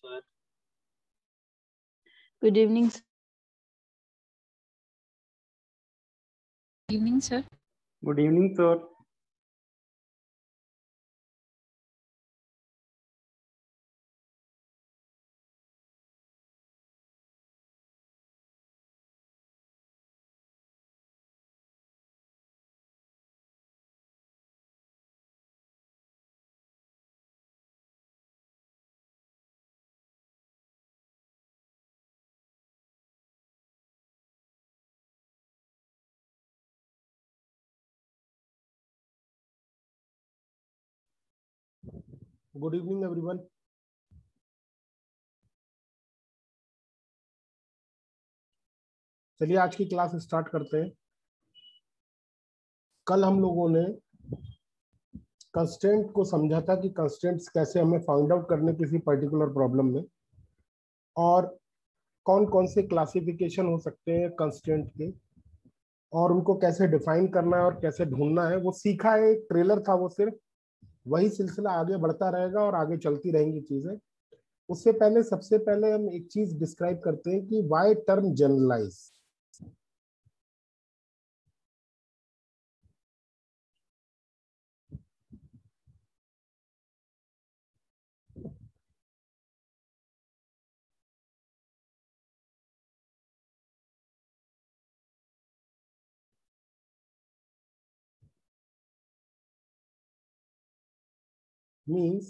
sir. Good evening, sir. Good evening, sir. Good evening, sir. Good evening everyone. चलिए आज की class start करते हैं। कल हम लोगों ने कंस्ट्रेंट को समझा था कि कंस्ट्रेंट्स कैसे हमें फाइंड आउट करने किसी पर्टिकुलर प्रॉब्लम में, और कौन कौन से क्लासिफिकेशन हो सकते हैं कंस्ट्रेंट के, और उनको कैसे डिफाइन करना है और कैसे ढूंढना है वो सीखा है। एक ट्रेलर था वो, सिर्फ वही सिलसिला आगे बढ़ता रहेगा और आगे चलती रहेंगी चीजें। उससे पहले सबसे पहले हम एक चीज डिस्क्राइब करते हैं कि why term generalize. Means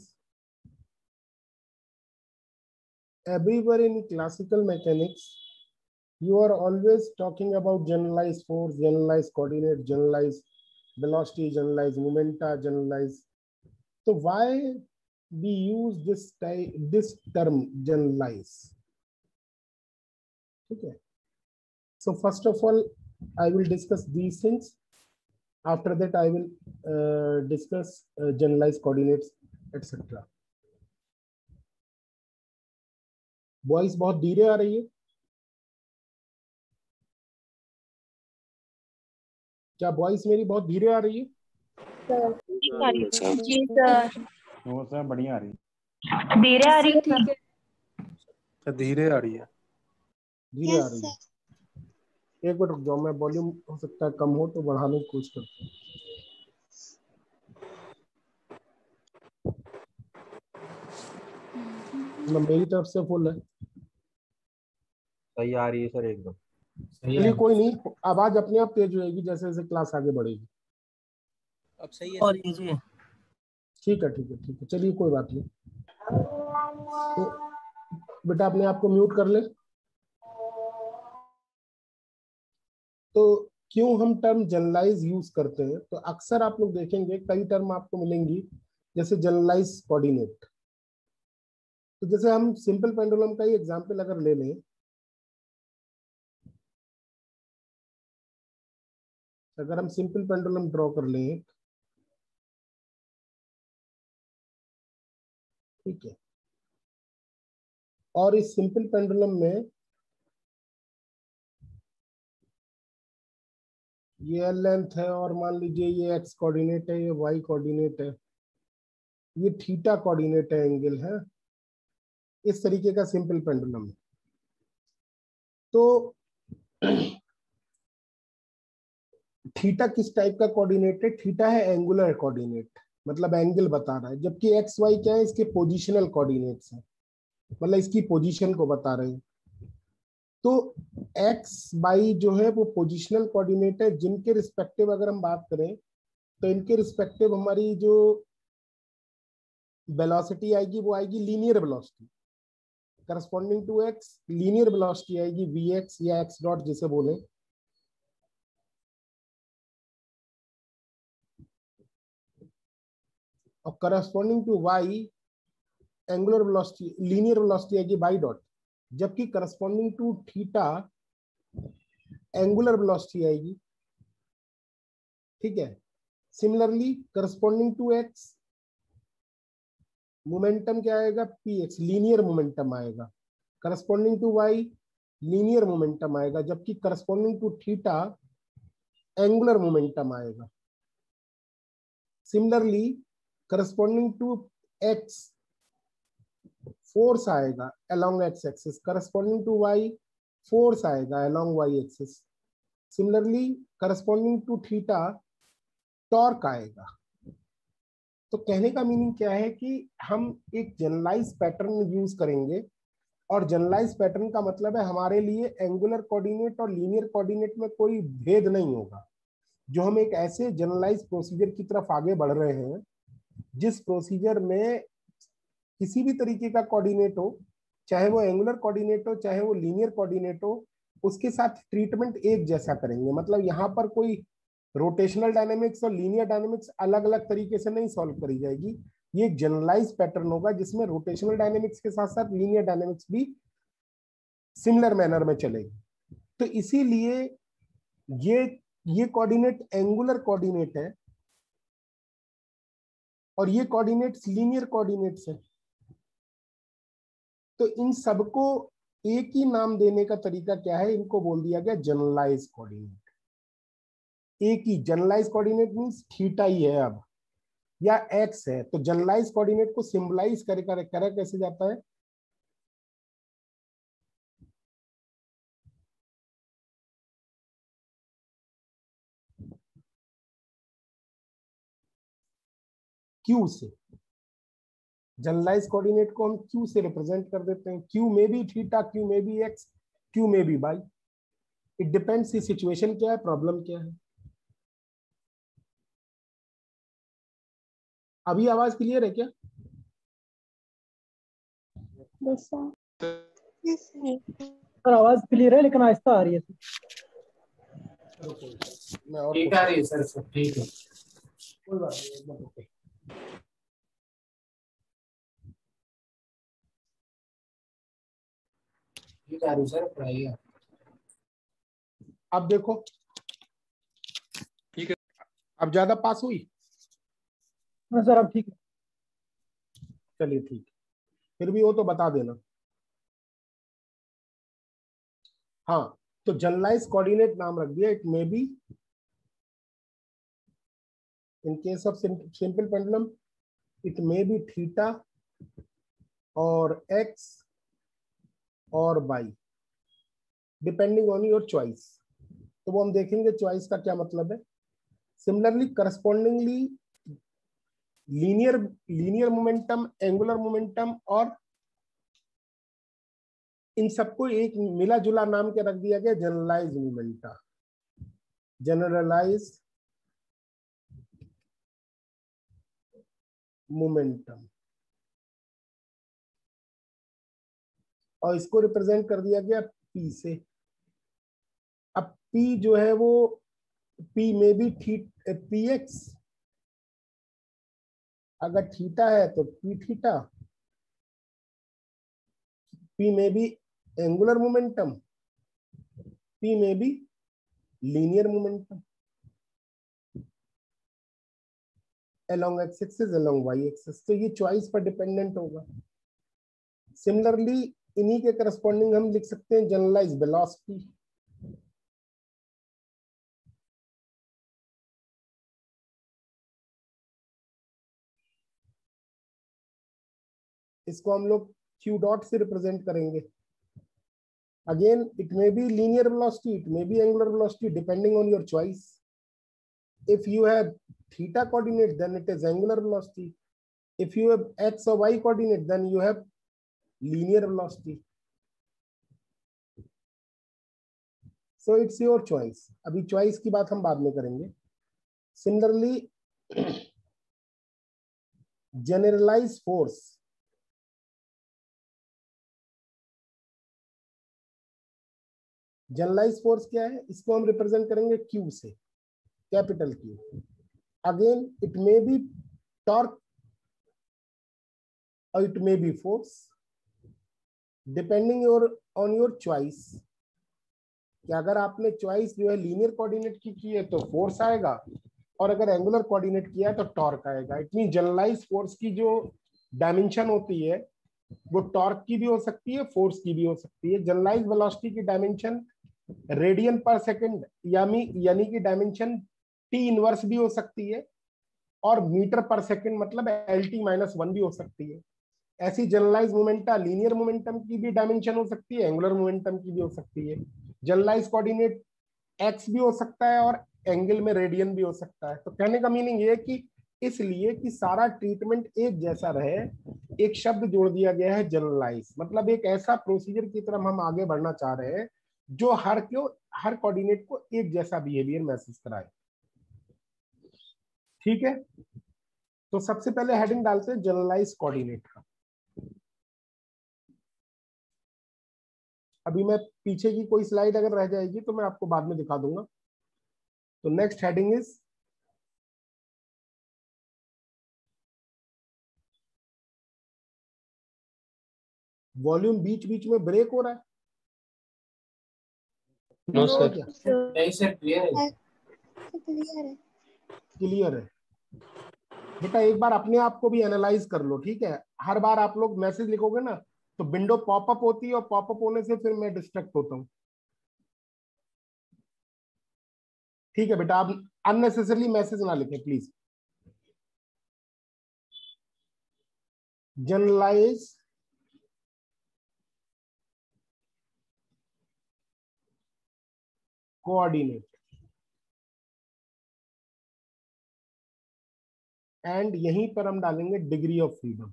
everywhere in classical mechanics you are always talking about generalized force, generalized coordinate, generalized velocity, generalized momenta, generalized. So why we use this term generalize? Okay. So first of all, I will discuss these things. After that, I will discuss generalized coordinates, etc. Voice बहुत धीरे आ रही है, क्या voice मेरी बहुत धीरे आ रही है? जी सर। वो सर बढ़िया आ रही धीरे आ रही है, ठीक है। धीरे आ रही है। धीरे आ रही है। एक मिनट रुक जाओ, मैं वॉल्यूम हो सकता है कम हो तो बढ़ाने की कोशिश करता हूँ। मेरी तरफ से फुल है। सही आ रही है सर एकदम। चलिए कोई नहीं, आवाज अपने आप तेज होगी जैसे जैसे क्लास आगे बढ़ेगी। अब सही है। और ये ठीक है ठीक है ठीक है, चलिए कोई बात नहीं। तो बेटा अपने आप को म्यूट कर ले। तो क्यों हम टर्म जनरलाइज यूज करते हैं? तो अक्सर आप लोग देखेंगे कई टर्म आपको मिलेंगी, जैसे जनरलाइज कोऑर्डिनेट। तो जैसे हम सिंपल पेंडुलम का ही एग्जांपल अगर ले लें, अगर हम सिंपल पेंडुलम ड्रॉ कर लें, ठीक है, और इस सिंपल पेंडुलम में ये लेंथ है, और मान लीजिए ये एक्स कोऑर्डिनेट है, ये वाई कोऑर्डिनेट है, ये थीटा कोऑर्डिनेट है, एंगल है, इस तरीके का सिंपल पेंडुलम है। तो थीटा किस टाइप का कोऑर्डिनेट है? थीटा है एंगुलर कोऑर्डिनेट, मतलब एंगल बता रहा है, जबकि एक्स वाई क्या है? इसके पोजिशनल कोऑर्डिनेट्स है, मतलब इसकी पोजीशन को बता रहे हैं। तो एक्स वाई जो है वो पोजिशनल कोऑर्डिनेट है, जिनके रिस्पेक्टिव अगर हम बात करें तो इनके रिस्पेक्टिव हमारी जो वेलोसिटी आएगी वो आएगी linear velocity, corresponding to x linear velocity आएगी वी एक्स या एक्स डॉट जिसे बोले। और corresponding to y angular velocity linear velocity आएगी वाई डॉट, जबकि corresponding to theta angular velocity आएगी। ठीक है, similarly corresponding to x momentum क्या आएगा? पी एक्स लीनियर मोमेंटम आएगा। Corresponding to y linear momentum आएगा, जबकि corresponding to theta angular momentum आएगा। Similarly corresponding to x force आएगा along x axis, corresponding to y force आएगा along y axis. Similarly corresponding to theta torque आएगा। तो कहने का मीनिंग क्या है कि हम एक जनरलाइज पैटर्न यूज करेंगे, और जनरलाइज पैटर्न का मतलब है हमारे लिए एंगुलर कोऑर्डिनेट और लीनियर कोऑर्डिनेट में कोई भेद नहीं होगा। जो हम एक ऐसे जनरलाइज प्रोसीजर की तरफ आगे बढ़ रहे हैं जिस प्रोसीजर में किसी भी तरीके का कोऑर्डिनेट हो, चाहे वो एंगुलर कोऑर्डिनेट हो चाहे वो लीनियर कोऑर्डिनेट हो, उसके साथ ट्रीटमेंट एक जैसा करेंगे। मतलब यहाँ पर कोई रोटेशनल डायनेमिक्स और लीनियर डायनेमिक्स अलग अलग तरीके से नहीं सॉल्व करी जाएगी। ये एक जनरलाइज पैटर्न होगा जिसमें रोटेशनल डायनेमिक्स के साथ साथ लीनियर डायनेमिक्स भी सिमिलर मैनर में चलेगी। तो इसीलिए ये कोऑर्डिनेट एंगुलर कोऑर्डिनेट है और ये कोऑर्डिनेट्स लीनियर कोऑर्डिनेट्स है। तो इन सबको एक ही नाम देने का तरीका क्या है, इनको बोल दिया गया जनरलाइज कोऑर्डिनेट। एक ही जनरलाइज कोऑर्डिनेट मींस थीटा ही है अब, या एक्स है। तो जनरलाइज कोऑर्डिनेट को सिंबलाइज करा कैसे जाता है, क्यू से। जनरलाइज कोऑर्डिनेट को हम क्यू से रिप्रेजेंट कर देते हैं। क्यू में भी थीटा, क्यू में भी एक्स, क्यू में भी वाई। इट डिपेंड्स की सिचुएशन क्या है, प्रॉब्लम क्या है। अभी आवाज क्लियर है क्या? सर आवाज क्लियर है लेकिन आहिस्ता आ रही है। मैं और ठीक आ रही है सर, सब ठीक है। कोई बात नहीं, एकदम ओके। ठीक आ रही है सर, पढ़ाइए। अब देखो, ठीक है। अब ज्यादा पास हुई? हाँ सर अब ठीक है। चलिए ठीक है, फिर भी वो तो बता देना। हाँ, तो जनरलाइज कोऑर्डिनेट नाम रख दिया। It may be in case of simple pendulum it may be theta और एक्स और y depending on your choice. तो वो हम देखेंगे चॉइस का क्या मतलब है। Similarly correspondingly linear momentum, angular momentum और इन सबको एक मिला जुला नाम के रख दिया गया जनरलाइज मोमेंटा, जनरलाइज मोमेंटम। और इसको रिप्रेजेंट कर दिया गया पी से। अब पी जो है वो पी में भी पी एक्स, अगर थीटा है तो पी थीटा, पी में भी एंगुलर मोमेंटम, पी में भी linear momentum along x axis along y axis। तो ये चॉइस पर डिपेंडेंट होगा। सिमिलरली इन्हीं के करस्पॉन्डिंग हम लिख सकते हैं जनरलाइज वेलोसिटी। इसको हम लोग q डॉट से रिप्रेजेंट करेंगे। Again it may be linear velocity, it may B angular velocity depending on your choice. If you have theta coordinate, then it is angular velocity. If you have x or y coordinate, then you have linear velocity. So it's your choice. अभी choice की बात हम बाद में करेंगे। Similarly, generalized force. Generalized force क्या है? इसको हम रिप्रेजेंट करेंगे Q से, capital Q। Again, it may be torque or it may be force, depending on your choice। कि अगर आपने चॉइस जो है लीनियर कोऑर्डिनेट की है तो फोर्स आएगा, और अगर एंगुलर कोऑर्डिनेट किया है तो टॉर्क आएगा। इट मीन जनरलाइज फोर्स की जो डायमेंशन होती है वो टॉर्क की भी हो सकती है, फोर्स की भी हो सकती है। जनरलाइज वेलोसिटी की डायमेंशन रेडियन पर सेकंड यानी कि डायमेंशन टी इनवर्स भी हो सकती है, और मीटर पर सेकंड मतलब LT-1 भी हो सकती है। ऐसी जनरलाइज मोमेंटा लीनियर मोमेंटम की भी डायमेंशन हो सकती है, एंगुलर मोमेंटम की भी हो सकती है। जनरलाइज कोऑर्डिनेट एक्स भी हो सकता है और एंगल में रेडियन भी हो सकता है। तो कहने का मीनिंग ये है कि इसलिए कि सारा ट्रीटमेंट एक जैसा रहे, एक शब्द जोड़ दिया गया है जनरलाइज, मतलब एक ऐसा प्रोसीजर की तरफ हम आगे बढ़ना चाह रहे हैं जो हर कोऑर्डिनेट को एक जैसा बिहेवियर मैसेज कराए। ठीक है, तो सबसे पहले हेडिंग डालते हैं जनरलाइज कोऑर्डिनेट का। अभी मैं पीछे की कोई स्लाइड अगर रह जाएगी तो मैं आपको बाद में दिखा दूंगा। तो नेक्स्ट हेडिंग इज वॉल्यूम बीच बीच में ब्रेक हो रहा है? नो है सर। क्या? नहीं सर, क्लियर है। क्लियर है बेटा, एक बार अपने आप को भी एनालाइज कर लो। ठीक है, हर बार आप लोग मैसेज लिखोगे ना तो विंडो पॉपअप होती है और पॉपअप होने से फिर मैं डिस्ट्रैक्ट होता हूँ। ठीक है बेटा, आप अननेसेसरली मैसेज ना लिखें प्लीज। जनरलाइज कोऑर्डिनेट एंड यहीं पर हम डालेंगे डिग्री ऑफ फ्रीडम,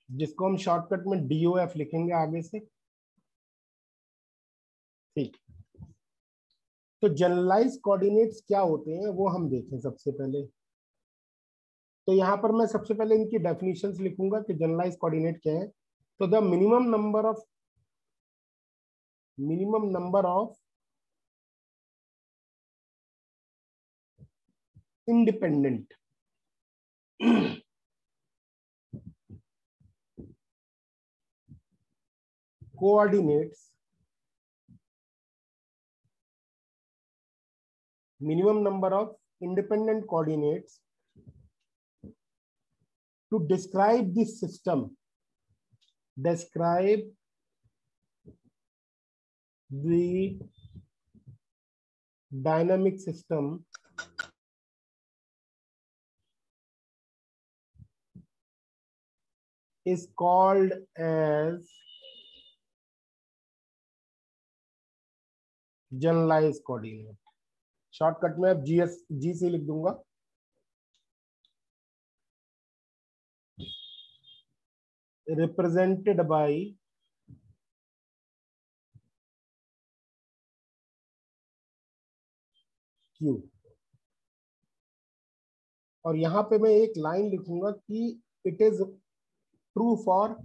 जिसको हम शॉर्टकट में DOF लिखेंगे आगे से। ठीक, तो जनरलाइज कोऑर्डिनेट्स क्या होते हैं वो हम देखें सबसे पहले। तो यहां पर मैं सबसे पहले इनकी डेफिनेशंस लिखूंगा कि जनरलाइज कोऑर्डिनेट क्या है। तो the minimum number of independent coordinates, minimum number of independent coordinates to describe this system, describe the dynamic system is called as generalized coordinate. Shortcut में अब GC लिख दूंगा। Represented by Q। और यहां पे मैं एक लाइन लिखूंगा कि it is true for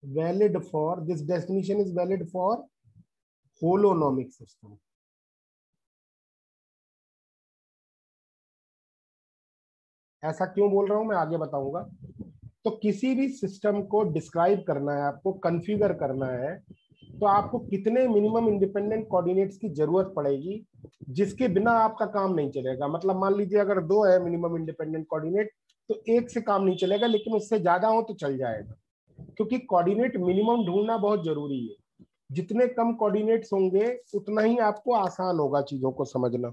valid for this definition is valid for holonomic system। ऐसा क्यों बोल रहा हूं मैं आगे बताऊंगा। तो किसी भी सिस्टम को डिस्क्राइब करना है, आपको कॉन्फ़िगर करना है, तो आपको कितने मिनिमम इंडिपेंडेंट कोऑर्डिनेट्स की जरूरत पड़ेगी जिसके बिना आपका काम नहीं चलेगा। मतलब मान लीजिए अगर 2 है मिनिमम इंडिपेंडेंट कोऑर्डिनेट तो 1 से काम नहीं चलेगा, लेकिन उससे ज्यादा हो तो चल जाएगा, क्योंकि कोऑर्डिनेट मिनिमम ढूंढना बहुत जरूरी है। जितने कम कोऑर्डिनेट्स होंगे उतना ही आपको आसान होगा चीजों को समझना,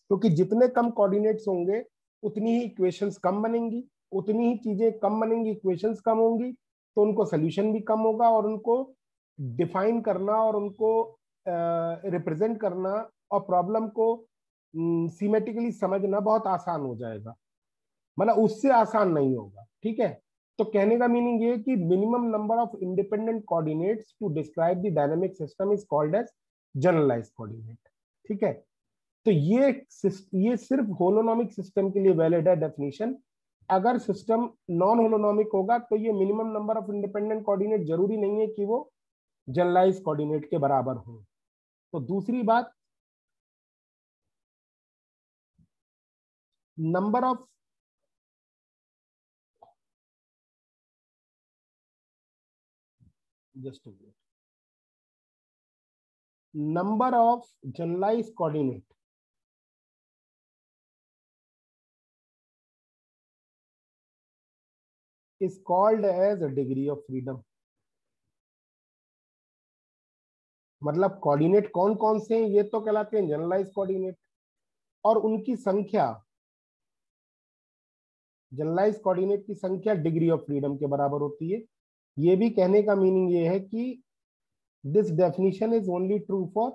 क्योंकि जितने कम कोऑर्डिनेट्स होंगे उतनी ही इक्वेशंस कम बनेंगी, उतनी ही चीजें कम बनेंगी, इक्वेशंस कम होंगी, तो उनको सोल्यूशन भी कम होगा और उनको डिफाइन करना और उनको रिप्रेजेंट करना और प्रॉब्लम को सिमेट्रिकली समझना बहुत आसान हो जाएगा, मतलब उससे आसान नहीं होगा। ठीक है, तो कहने का मीनिंग ये है कि minimum number of independent coordinates to describe the dynamic system is called as generalized coordinate. ठीक है, तो ये सिर्फ होलोनॉमिक सिस्टम के लिए वैलिड है डेफिनेशन। अगर सिस्टम नॉन होलोनॉमिक होगा तो ये minimum number of independent coordinate जरूरी नहीं है कि वो जनरलाइज्ड कोऑर्डिनेट के बराबर हो। तो दूसरी बात, number of number of generalized coordinate is called as a degree of freedom। मतलब कोऑर्डिनेट कौन कौन से हैं ये तो कहलाते हैं जनरलाइज कोऑर्डिनेट, और उनकी संख्या, जनरलाइज कोऑर्डिनेट की संख्या डिग्री ऑफ फ्रीडम के बराबर होती है। ये भी कहने का मीनिंग ये है कि this definition is only true for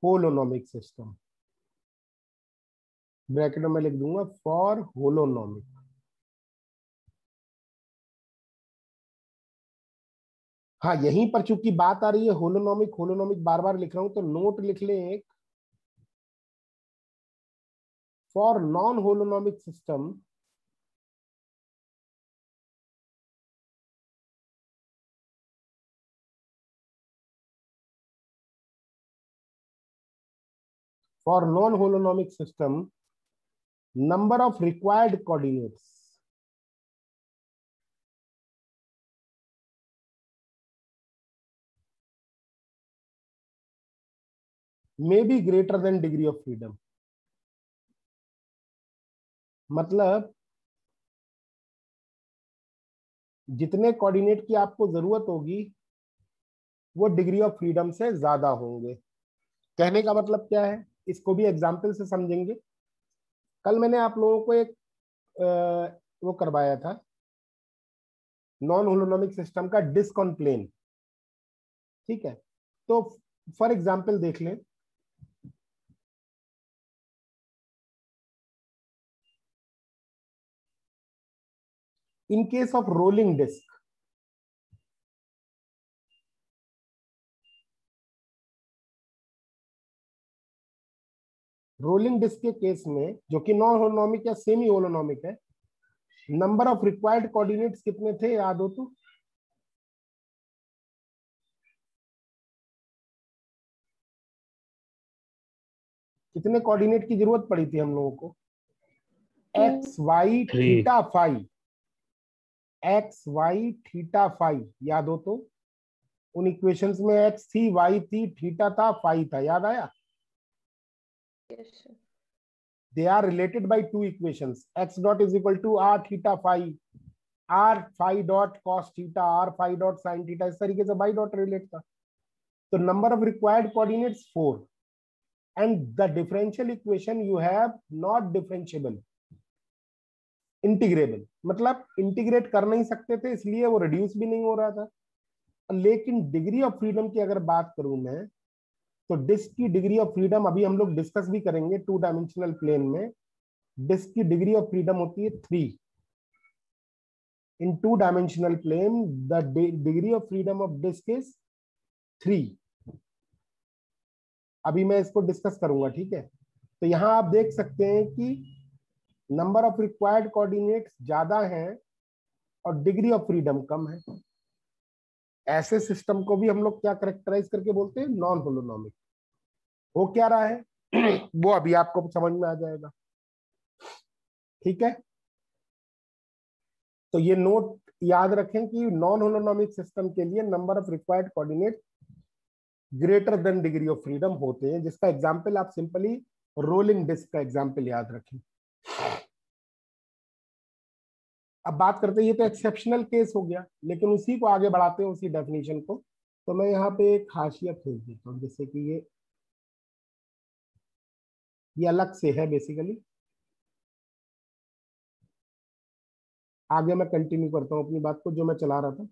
holonomic system. Bracket में लिख दूंगा फॉर होलोनोमिक। हाँ, यहीं पर चूंकि बात आ रही है होलोनोमिक होलोनोमिक बार बार लिख रहा हूं, तो नोट लिख लें एक, for non holonomic system for non-holonomic system, number of required coordinates may be greater than degree of freedom। मतलब जितने कोऑर्डिनेट की आपको जरूरत होगी वो डिग्री ऑफ फ्रीडम से ज्यादा होंगे। कहने का मतलब क्या है, इसको भी एग्जाम्पल से समझेंगे। कल मैंने आप लोगों को एक वो करवाया था नॉन होलोनोमिक सिस्टम का डिस्क ऑन प्लेन, ठीक है। तो फॉर एग्जाम्पल देख लें, in case of rolling disk, rolling disk के केस में जो कि नॉन होलोनोमिक या सेमी होलोनोमिक है, नंबर ऑफ रिक्वायर्ड कोऑर्डिनेट्स कितने थे याद हो तो? कितने कोऑर्डिनेट की जरूरत पड़ी थी हम लोगों को? X y theta phi, x y theta phi याद हो तो? उन इक्वेशंस में एक्स थी, वाई थी, थीटा था, फाई था, याद आया? They are related by two equations. X dot is equal to r theta phi, r phi dot cos theta, r phi dot sin theta, इस तरीके से y dot relate था। तो number of required coordinates 4, and the differential equation you have not differentiable, integrable, मतलब integrate कर नहीं सकते थे, इसलिए वो रिड्यूस भी नहीं हो रहा था। लेकिन डिग्री ऑफ फ्रीडम की अगर बात करूं मैं, तो डिस्क की डिग्री ऑफ फ्रीडम अभी हम लोग डिस्कस भी करेंगे। 2 डायमेंशनल प्लेन में डिस्क की डिग्री ऑफ फ्रीडम होती है 3। In 2 dimensional plane the degree of freedom of disc is 3। अभी मैं इसको डिस्कस करूंगा, ठीक है। तो यहां आप देख सकते हैं कि नंबर ऑफ रिक्वायर्ड कोऑर्डिनेट्स ज्यादा हैं और डिग्री ऑफ फ्रीडम कम है। ऐसे सिस्टम को भी हम लोग क्या करेक्टराइज करके बोलते हैं? Non holonomic. हो क्या रहा है वो अभी आपको समझ में आ जाएगा, ठीक है। तो ये नोट याद रखें कि नॉन होलोनोमिक सिस्टम के लिए number of required coordinate greater than degree of freedom होते हैं, जिसका एग्जांपल आप सिंपली रोलिंग डिस्क का एग्जांपल याद रखें। अब बात करते हैं, ये तो एक्सेप्शनल केस हो गया, लेकिन उसी को आगे बढ़ाते हैं, उसी डेफिनेशन को। तो मैं यहाँ पे एक हाशिया भेज देता हूँ, जैसे कि ये अलग से है बेसिकली। आगे मैं कंटिन्यू करता हूँ अपनी बात को जो मैं चला रहा था।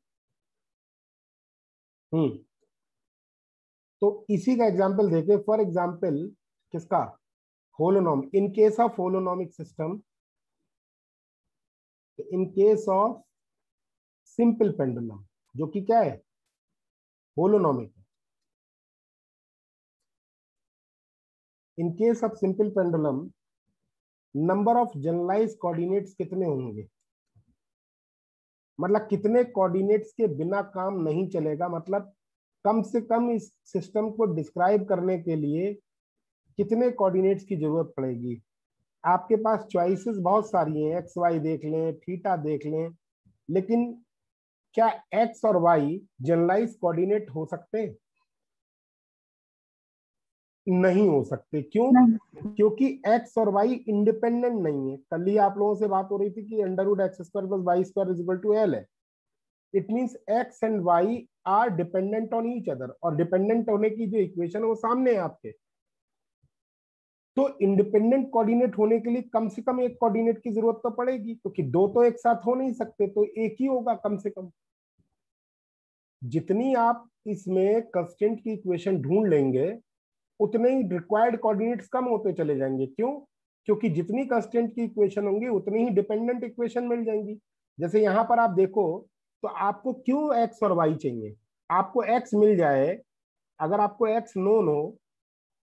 तो इसी का एग्जांपल देखे, फॉर एग्जांपल किसका? Holonomic. In case of holonomic system, in case of simple pendulum, जो कि क्या है? होलोनोमिक है। In case of simple pendulum number of generalise coordinates कितने होंगे? मतलब कितने कोऑर्डिनेट्स के बिना काम नहीं चलेगा, मतलब कम से कम इस सिस्टम को डिस्क्राइब करने के लिए कितने कोऑर्डिनेट्स की जरूरत पड़ेगी? आपके पास चॉइसेस बहुत सारी हैं, एक्स वाई देख लें, थीटा देख लें, लेकिन क्या एक्स और वाई जनरलाइज कोऑर्डिनेट हो सकते हैं? नहीं हो सकते। क्यों? क्योंकि एक्स और वाई इंडिपेंडेंट नहीं है। कल ही आप लोगों से बात हो रही थी कि under root x square plus y square is equal to l है। It means x and y are dependent on each other, और डिपेंडेंट होने की जो इक्वेशन है वो सामने है आपके। तो इंडिपेंडेंट कोऑर्डिनेट होने के लिए कम से कम एक कोऑर्डिनेट की जरूरत तो पड़ेगी, क्योंकि दो तो एक साथ हो नहीं सकते, तो एक ही होगा कम से कम। जितनी आप इसमें कंस्ट्रेंट की इक्वेशन ढूंढ लेंगे उतने ही रिक्वायर्ड कोऑर्डिनेट्स कम होते चले जाएंगे। क्यों? क्योंकि जितनी कंस्ट्रेंट की इक्वेशन होंगी उतनी ही डिपेंडेंट इक्वेशन मिल जाएंगी। जैसे यहां पर आप देखो तो आपको क्यों एक्स और वाई चाहिए? आपको एक्स मिल जाए, अगर आपको एक्स नोन हो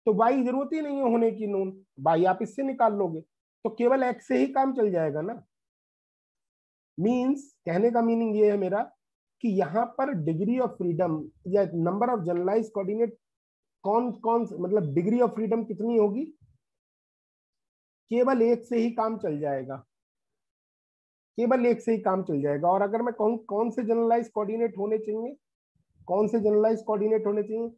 तो वाई जरूरत ही नहीं है होने की नोन, वाई आप इससे निकाल लोगे, तो केवल एक्स से ही काम चल जाएगा ना। मींस कहने का मीनिंग ये है मेरा कि यहां पर डिग्री ऑफ फ्रीडम या नंबर ऑफ जनरलाइज कोऑर्डिनेट कौन कौन, मतलब डिग्री ऑफ फ्रीडम कितनी होगी? केवल एक से ही काम चल जाएगा, केवल एक से ही काम चल जाएगा। और अगर मैं कहूं कौन से जनरलाइज कोऑर्डिनेट होने चाहिए, कौन से जनरलाइज कोऑर्डिनेट होने चाहिए,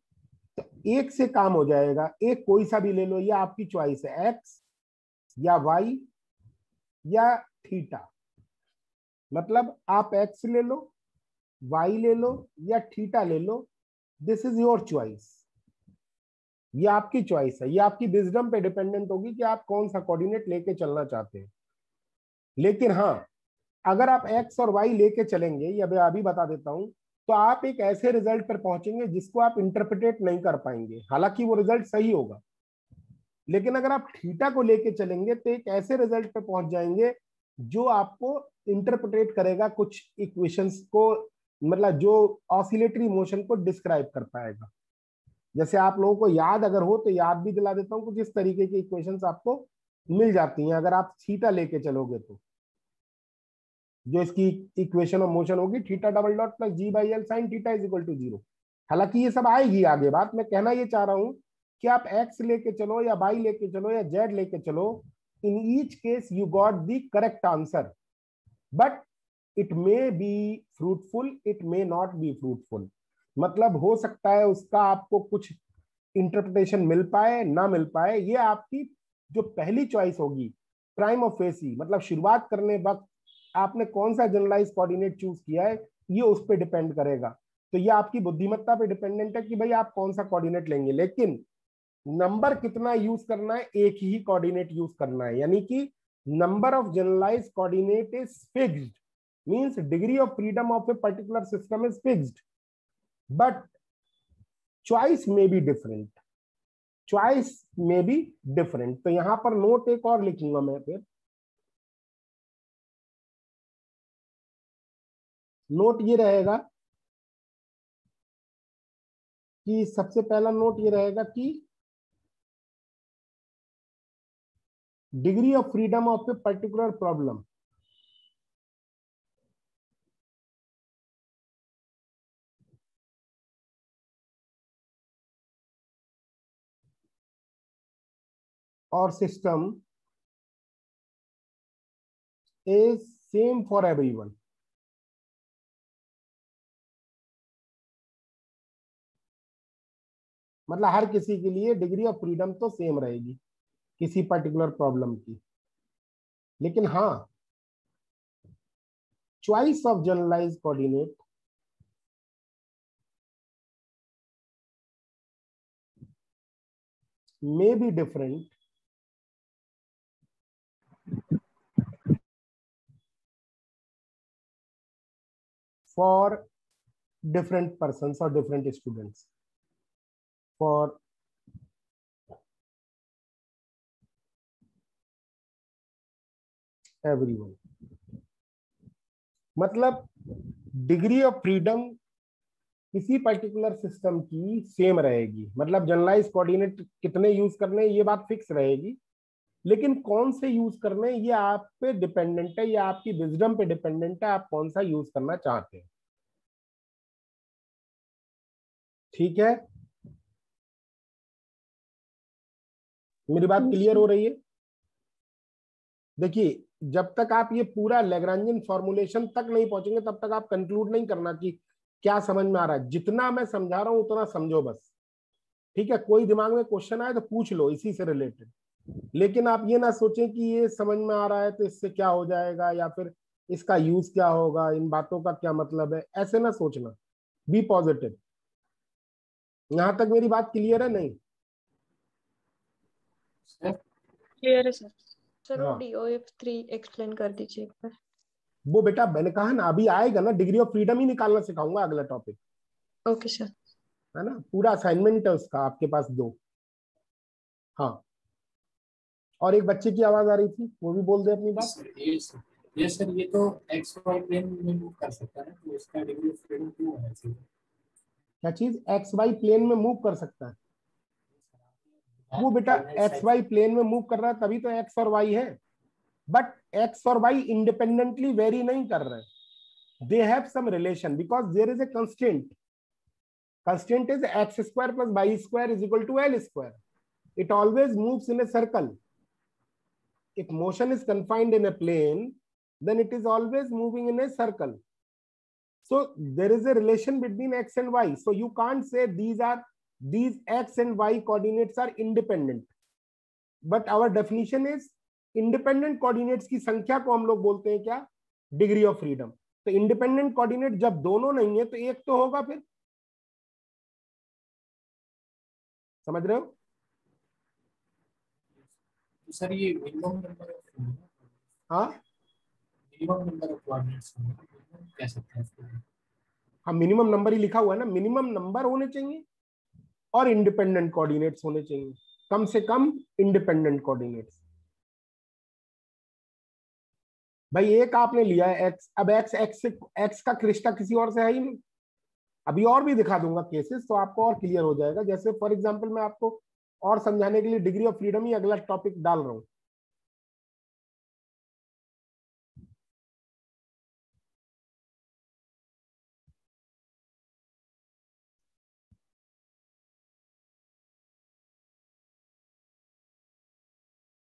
तो एक से काम हो जाएगा। एक कोई सा भी ले लो, ये आपकी चॉइस है, एक्स या वाई या थीटा। मतलब आप एक्स ले लो, वाई ले लो या थीटा ले लो, दिस इज योर चॉइस। ये आपकी चॉइस है, ये आपकी विजडम पे डिपेंडेंट होगी कि आप कौन सा कोऑर्डिनेट लेके चलना चाहते हैं। लेकिन हाँ, अगर आप एक्स और वाई लेके चलेंगे, या मैं अभी बता देता हूं, तो आप एक ऐसे रिजल्ट पर पहुंचेंगे जिसको आप इंटरप्रिटेट नहीं कर पाएंगे, हालांकि वो रिजल्ट सही होगा। लेकिन अगर आप थीटा को लेके चलेंगे तो एक ऐसे रिजल्ट पर पहुंच जाएंगे जो आपको इंटरप्रिटेट करेगा कुछ इक्वेशंस को, मतलब जो ऑसिलेटरी मोशन को डिस्क्राइब कर पाएगा। जैसे आप लोगों को याद अगर हो तो याद भी दिला देता हूं, कुछ इस तरीके की इक्वेशंस आपको मिल जाती हैं अगर आप थीटा लेके चलोगे तो। जो इसकी इक्वेशन ऑफ मोशन होगी theta double dot plus g by l sine theta is equal to 0। हालांकि ये सब आएगी आगे बात, मैं कहना ये चाह रहा हूं कि आप एक्स लेके चलो या वाई लेके चलो या जेड लेके चलो, in each case you got the correct answer, but it may be fruitful, it may not be fruitful. मतलब हो सकता है उसका आपको कुछ इंटरप्रिटेशन मिल पाए ना मिल पाए, ये आपकी जो पहली चॉइस होगी प्राइम ऑफ फेसी, मतलब शुरुआत करने वक्त आपने कौन सा जनरलाइज कोऑर्डिनेट चूज किया है, ये उस पर डिपेंड करेगा। तो ये आपकी बुद्धिमत्ता पे डिपेंडेंट है कि भाई आप कौन सा कोऑर्डिनेट लेंगे। लेकिन नंबर कितना यूज करना है? एक ही कोऑर्डिनेट यूज करना है, यानी कि number of generalise coordinate is fixed, means degree of freedom of a particular system is fixed, but choice में बी डिफरेंट, चॉइस में बी डिफरेंट। तो यहां पर नोट एक और लिखूंगा मैं, फिर नोट ये रहेगा कि सबसे पहला नोट ये रहेगा कि degree of freedom of a particular problem और system is same for everyone. मतलब हर किसी के लिए डिग्री ऑफ फ्रीडम तो सेम रहेगी किसी पर्टिकुलर प्रॉब्लम की। लेकिन हाँ, choice of generalise coordinate may be different for different persons or different students, for everyone। मतलब डिग्री ऑफ फ्रीडम किसी पर्टिकुलर सिस्टम की सेम रहेगी, मतलब जनरलाइज कोऑर्डिनेट कितने यूज करने ये बात फिक्स रहेगी, लेकिन कौन से यूज करने ये आप पे डिपेंडेंट है, ये आपकी विजडम पे डिपेंडेंट है, आप कौन सा यूज करना चाहते हैं। ठीक है, मेरी बात क्लियर हो रही है? देखिए, जब तक आप ये पूरा लैग्रांजियन फॉर्मुलेशन तक नहीं पहुंचेंगे तब तक आप कंक्लूड नहीं करना कि क्या समझ में आ रहा है। जितना मैं समझा रहा हूं उतना समझो बस, ठीक है? कोई दिमाग में क्वेश्चन आए तो पूछ लो इसी से रिलेटेड, लेकिन आप ये ना सोचें कि ये समझ में आ रहा है तो इससे क्या हो जाएगा या फिर इसका यूज क्या होगा, इन बातों का क्या मतलब है, ऐसे ना सोचना। Be positive. यहां तक मेरी बात क्लियर है? नहीं? क्लियर है सर। सर हाँ। वो DOF3 एक्सप्लेन कर दीजिए एक बार। वो बेटा मैंने कहा ना अभी आएगा ना, डिग्री ऑफ फ्रीडम ही निकालना सिखाऊंगा अगला टॉपिक, ओके सर। है ना? पूरा असाइनमेंट है उसका आपके पास 2। हाँ, और एक बच्चे की आवाज आ रही थी, वो भी बोल दे अपनी बात। ये सर ये तो एक्स वाई प्लेन में मूव कर सकता है ना, तो इसका डिग्री ऑफ फ्रीडम क्यों होना चाहिए? क्या चीज एक्स वाई प्लेन में मूव कर सकता है? वो बेटा एक्स वाई प्लेन में मूव कर रहा है तभी तो एक्स और वाई है, बट एक्स और वाई इंडिपेंडेंटली वेरी नहीं कर रहे, they have some relation because there is a constant. Constant is x square plus y square is equal to L square. It always moves in a circle. If motion is confined in a plane, then it is always moving in a circle. So there is a relation between x and y. So you can't say these x and y coordinates are independent. But our definition is independent coordinates की संख्या को हम लोग बोलते हैं क्या? Degree of freedom. तो independent coordinate जब दोनों नहीं है तो एक तो होगा, फिर समझ रहे हो? तो सर ये मिनिमम नंबर ऑफ, हाँ मिनिमम नंबर ऑफ कोऑर्डिनेट्स कह सकते हैं इसको? हाँ, मिनिमम नंबर ही लिखा हुआ है ना, मिनिमम नंबर होने चाहिए और इंडिपेंडेंट कोऑर्डिनेट्स होने चाहिए, कम से कम इंडिपेंडेंट कोऑर्डिनेट्स. भाई एक आपने लिया है एक्स, अब एक्स का रिश्ता किसी और से है ही नहीं. अभी और भी दिखा दूंगा केसेस तो आपको और क्लियर हो जाएगा. जैसे फॉर एग्जांपल मैं आपको और समझाने के लिए डिग्री ऑफ फ्रीडम ही अगला टॉपिक डाल रहा हूं.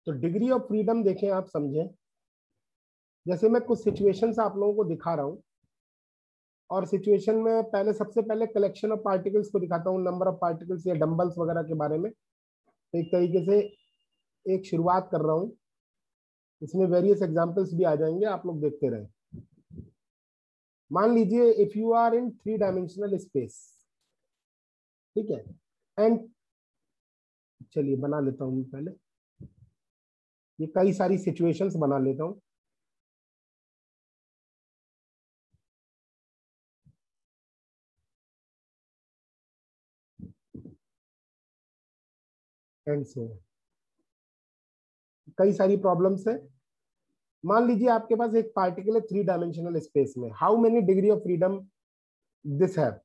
तो डिग्री ऑफ फ्रीडम देखें, आप समझें. जैसे मैं कुछ सिचुएशंस आप लोगों को दिखा रहा हूं, और सिचुएशन में पहले सबसे पहले कलेक्शन ऑफ पार्टिकल्स को दिखाता हूँ, नंबर ऑफ पार्टिकल्स या डंबल्स वगैरह के बारे में. तो एक तरीके से एक शुरुआत कर रहा हूँ, इसमें वेरियस एग्जांपल्स भी आ जाएंगे, आप लोग देखते रहें. मान लीजिए if you are in 3 dimensional space, ठीक है, एंड चलिए बना लेता हूँ पहले, ये कई सारी सिचुएशंस बना लेता हूँ. एंड सो कई सारी प्रॉब्लम्स है. मान लीजिए आपके पास एक पार्टिकल है 3 डायमेंशनल स्पेस में. How many degree of freedom this have,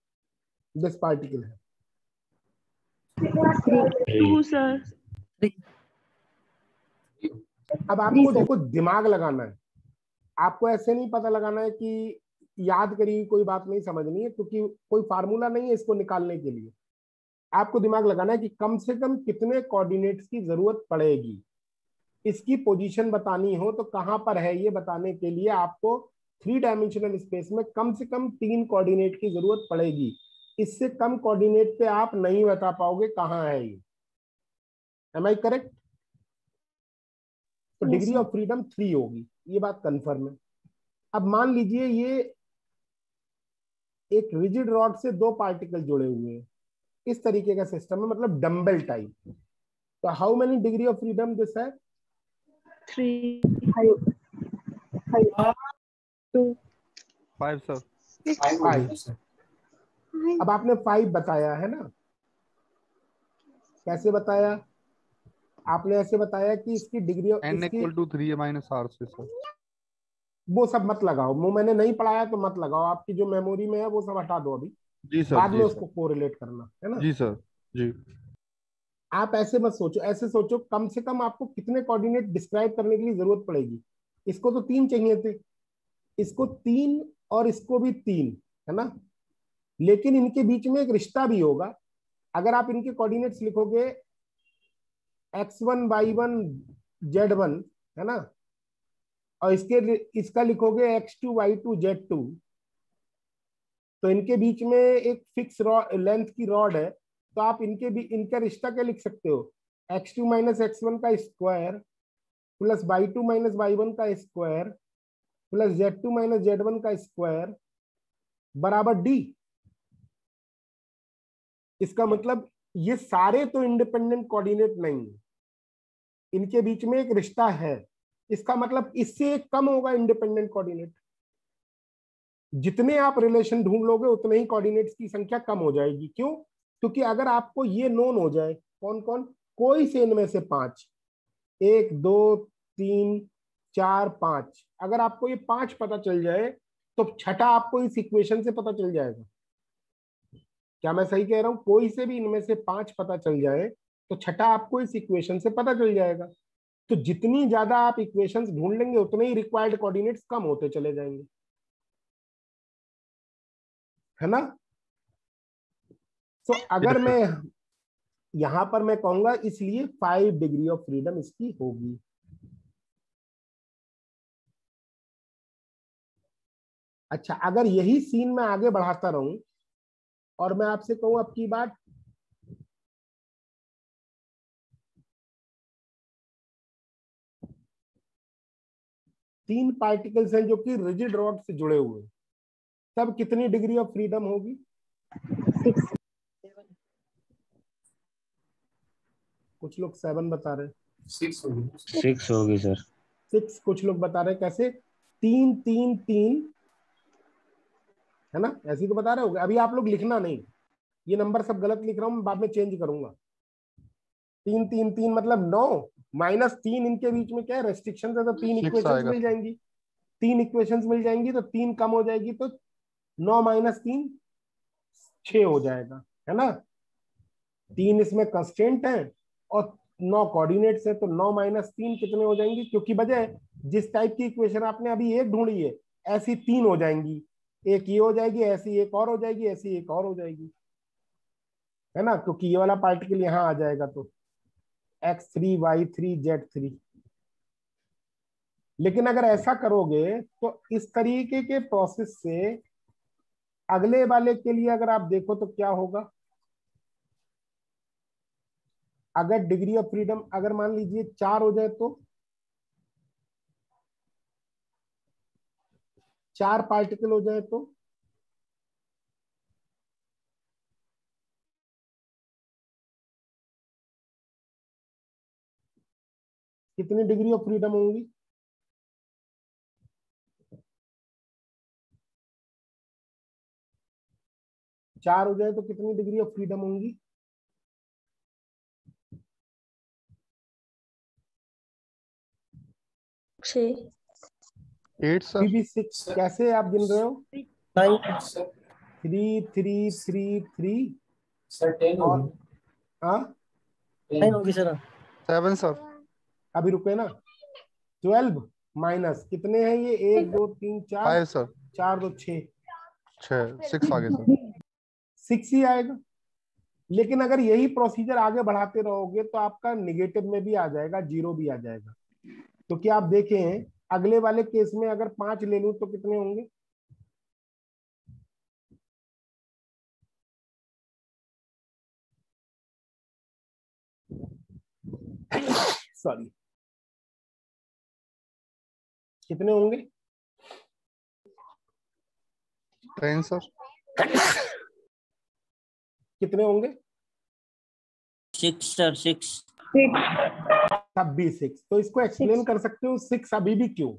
this particle है? 2 सर. अब आपको देखो दिमाग लगाना है, आपको ऐसे नहीं पता लगाना है कि याद करिए, कोई बात नहीं समझनी है, क्योंकि कोई फार्मूला नहीं है इसको निकालने के लिए. आपको दिमाग लगाना है कि कम से कम कितने कोऑर्डिनेट्स की जरूरत पड़ेगी. इसकी पोजीशन बतानी हो तो कहां पर है ये बताने के लिए आपको 3 डायमेंशनल स्पेस में कम से कम 3 कोऑर्डिनेट की जरूरत पड़ेगी. इससे कम कोऑर्डिनेट पे आप नहीं बता पाओगे कहां है ये. Am I correct? तो डिग्री ऑफ फ्रीडम 3 होगी, ये बात कंफर्म है. अब मान लीजिए ये एक रिजिड रॉड से 2 पार्टिकल जुड़े हुए हैं, इस तरीके का सिस्टम है, मतलब डंबल टाइप. तो how many degree of freedom this है? 3. 2. 5 सर. 5. अब आपने 5 बताया है ना, कैसे बताया? आपने ऐसे बताया कि इसकी degree n equal to 3a minus r से सर. वो सब मत लगाओ, वो मैंने नहीं पढ़ाया तो मत लगाओ. आपकी जो मेमोरी में है वो सब हटा दो अभी, जी सर. बाद में जी उसको कोरिलेट करना है ना. जी सर. जी. आप ऐसे मत सोचो, ऐसे सोचो कम से कम आपको कितने कोऑर्डिनेट डिस्क्राइब करने के लिए जरूरत पड़ेगी. इसको तो 3 चाहिए थे, इसको 3 और इसको भी 3, है ना. लेकिन इनके बीच में एक रिश्ता भी होगा. अगर आप इनके कोऑर्डिनेट्स लिखोगे x1 y1 z1, है ना, और इसका लिखोगे x2 y2 z2, तो इनके बीच में एक फिक्स लेंथ की रॉड है. तो आप इनका रिश्ता क्या लिख सकते हो? x2 माइनस x1 का square plus y2 minus y1 का square plus z2 minus z1 का स्क्वायर बराबर d. इसका मतलब ये सारे तो इंडिपेंडेंट कोऑर्डिनेट नहीं है, इनके बीच में एक रिश्ता है। इसका मतलब इससे एक कम होगा इंडिपेंडेंट कोऑर्डिनेट। जितने आप रिलेशन ढूंढ लोगे उतने ही कोऑर्डिनेट्स की संख्या कम हो जाएगी। क्यों? क्योंकि अगर आपको ये नोन हो जाए, कौन कौन, कोई से इनमें से 5, 1 2 3 4 5, अगर आपको ये 5 पता चल जाए तो छठा आपको इस इक्वेशन से पता चल जाएगा। क्या मैं सही कह रहा हूं? कोई से भी इनमें से 5 पता चल जाए तो छठा आपको इस इक्वेशन से पता चल जाएगा। तो जितनी ज्यादा आप इक्वेशंस ढूंढ लेंगे उतने ही रिक्वायर्ड कोऑर्डिनेट्स कम होते चले जाएंगे, है ना? तो अगर मैं यहां पर मैं कहूंगा इसलिए 5 डिग्री ऑफ फ्रीडम इसकी होगी। अच्छा, अगर यही सीन मैं आगे बढ़ाता रहूं और मैं आपसे कहूं अब की बात, तीन पार्टिकल्स हैं जो कि रिजिड रॉड से जुड़े हुए हैं, तब कितनी डिग्री ऑफ फ्रीडम होगी? 6। कुछ लोग 7 बता रहे हैं। 6 होगी। 6 होगी सर। 6 कुछ लोग बता रहे हैं। कैसे? 3 3 3, है ना? ऐसे ही तो बता रहे होगे। अभी आप लोग लिखना नहीं, ये नंबर सब गलत लिख रहा हूं मैं, बाद में चेंज करूंगा। 3 3 3 मतलब 9 -3, इनके बीच में क्या है? रेस्ट्रिक्शन है, तो 3 इक्वेशंस मिल जाएंगी। 3 इक्वेशंस मिल जाएंगी तो 3 कम हो जाएगी, तो 9 - 3 6 हो जाएगा, है ना? 3 इसमें कंस्टेंट है और 9 कोऑर्डिनेट्स है, तो 9 - 3 कितने हो जाएंगी? क्योंकि बजाय जिस टाइप की इक्वेशन आपने अभी एक ढूंढी है, ऐसी 3 हो जाएंगी। एक ये हो जाएगी, ऐसी एक और हो जाएगी, ऐसी एक और हो जाएगी, है ना? क्योंकि ये वाला पार्टिकल यहाँ आ जाएगा, तो x3 y3 z3। लेकिन अगर ऐसा करोगे तो इस तरीके के प्रोसेस से अगले वाले के लिए अगर आप देखो तो क्या होगा? अगर डिग्री ऑफ फ्रीडम अगर मान लीजिए 4 हो जाए, तो 4 पार्टिकल हो जाए तो कितनी डिग्री ऑफ फ्रीडम होंगी? चार हो जाए तो कितनी डिग्री ऑफ फ्रीडम होंगी? 6। 8 सर। 6 कैसे आप गिन रहे हो? 9। सर 3 3 3 3 सर 10 और होगी। हाँ 9 होगी सर। 7 सर। अभी रुके ना। 12 माइनस कितने हैं ये? 1 2 3 4 5 सर। 4 2 6 6 आगे सर। 6 ही आएगा। लेकिन अगर यही प्रोसीजर आगे बढ़ाते रहोगे तो आपका निगेटिव में भी आ जाएगा, 0 भी आ जाएगा। क्योंकि आप देखें अगले वाले केस में अगर 5 ले लूं तो कितने होंगे? सॉरी, कितने होंगे? 10 सर। कितने होंगे? 6 सर। 6। तब भी 6। तो इसको एक्सप्लेन कर सकते हो 6 अभी भी क्यों?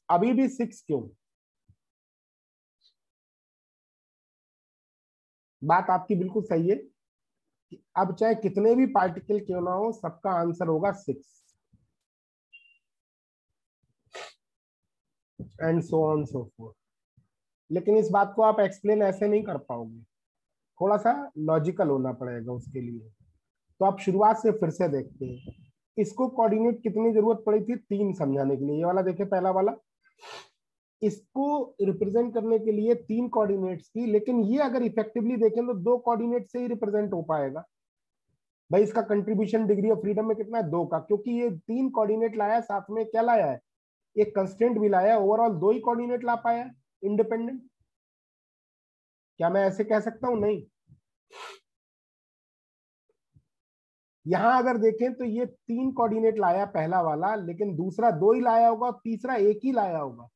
अभी भी 6 क्यों? बात आपकी बिल्कुल सही है कि अब चाहे कितने भी पार्टिकल क्यों ना हो, सबका आंसर होगा 6 and so on so fourth. लेकिन इस बात को आप एक्सप्लेन ऐसे नहीं कर पाओगे, थोड़ा सा लॉजिकल होना पड़ेगा उसके लिए। तो आप शुरुआत से फिर से देखते हैं। इसको कोऑर्डिनेट कितनी जरूरत पड़ी थी? 3 समझाने के लिए। ये वाला देखे, पहला वाला, इसको रिप्रेजेंट करने के लिए 3 कोऑर्डिनेट्स की। लेकिन ये अगर इफेक्टिवली देखें तो 2 कोऑर्डिनेट से ही रिप्रेजेंट हो पाएगा। भाई इसका कंट्रीब्यूशन डिग्री ऑफ फ्रीडम में कितना है? 2 का, क्योंकि ये 3 कोऑर्डिनेट लाया, साथ में क्या लाया है? एक कंस्टेंट भी लाया। ओवरऑल 2 ही कोऑर्डिनेट ला पाया इंडिपेंडेंट। क्या मैं ऐसे कह सकता हूं? नहीं। यहां अगर देखें तो ये 3 कोऑर्डिनेट लाया पहला वाला, लेकिन दूसरा 2 ही लाया होगा, तीसरा 1 ही लाया होगा।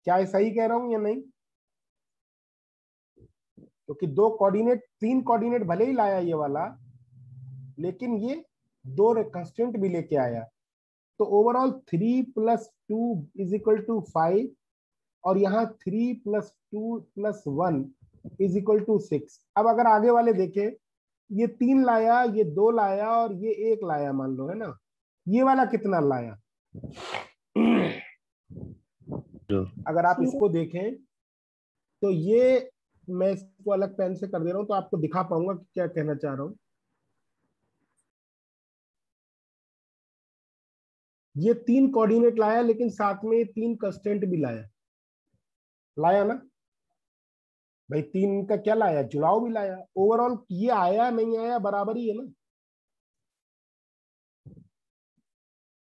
क्या ये सही कह रहा हूं या नहीं? क्योंकि दो कोऑर्डिनेट, तीन कोऑर्डिनेट भले ही लाया ये वाला, लेकिन ये दो कंस्टेंट भी लेके आया। तो ओवरऑल 3 + 2 = 5, और यहाँ 3 + 2 + 1 = 6। अब अगर आगे वाले देखें, ये 3 लाया, ये 2 लाया और ये 1 लाया, मान लो, है ना, ये वाला कितना लाया? अगर आप इसको देखें तो ये, मैं इसको अलग पेन से कर दे रहा हूं तो आपको दिखा पाऊंगा कि क्या कहना चाह रहा हूं। ये 3 कोऑर्डिनेट लाया, लेकिन साथ में 3 कंस्टेंट भी लाया, लाया ना भाई? 3 का क्या लाया? जुड़ाव भी लाया। ओवरऑल ये आया नहीं आया बराबर ही है ना?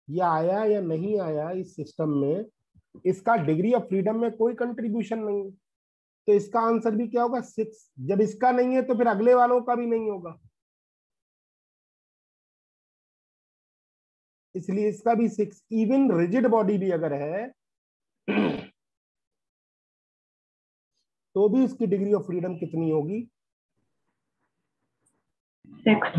ये आया या नहीं आया इस सिस्टम में, इसका डिग्री ऑफ फ्रीडम में कोई कंट्रीब्यूशन नहीं है। तो इसका आंसर भी क्या होगा? 6। जब इसका नहीं है तो फिर अगले वालों का भी नहीं होगा, इसलिए इसका भी 6। इवन रिजिड बॉडी भी अगर है तो भी उसकी डिग्री ऑफ फ्रीडम कितनी होगी? 6।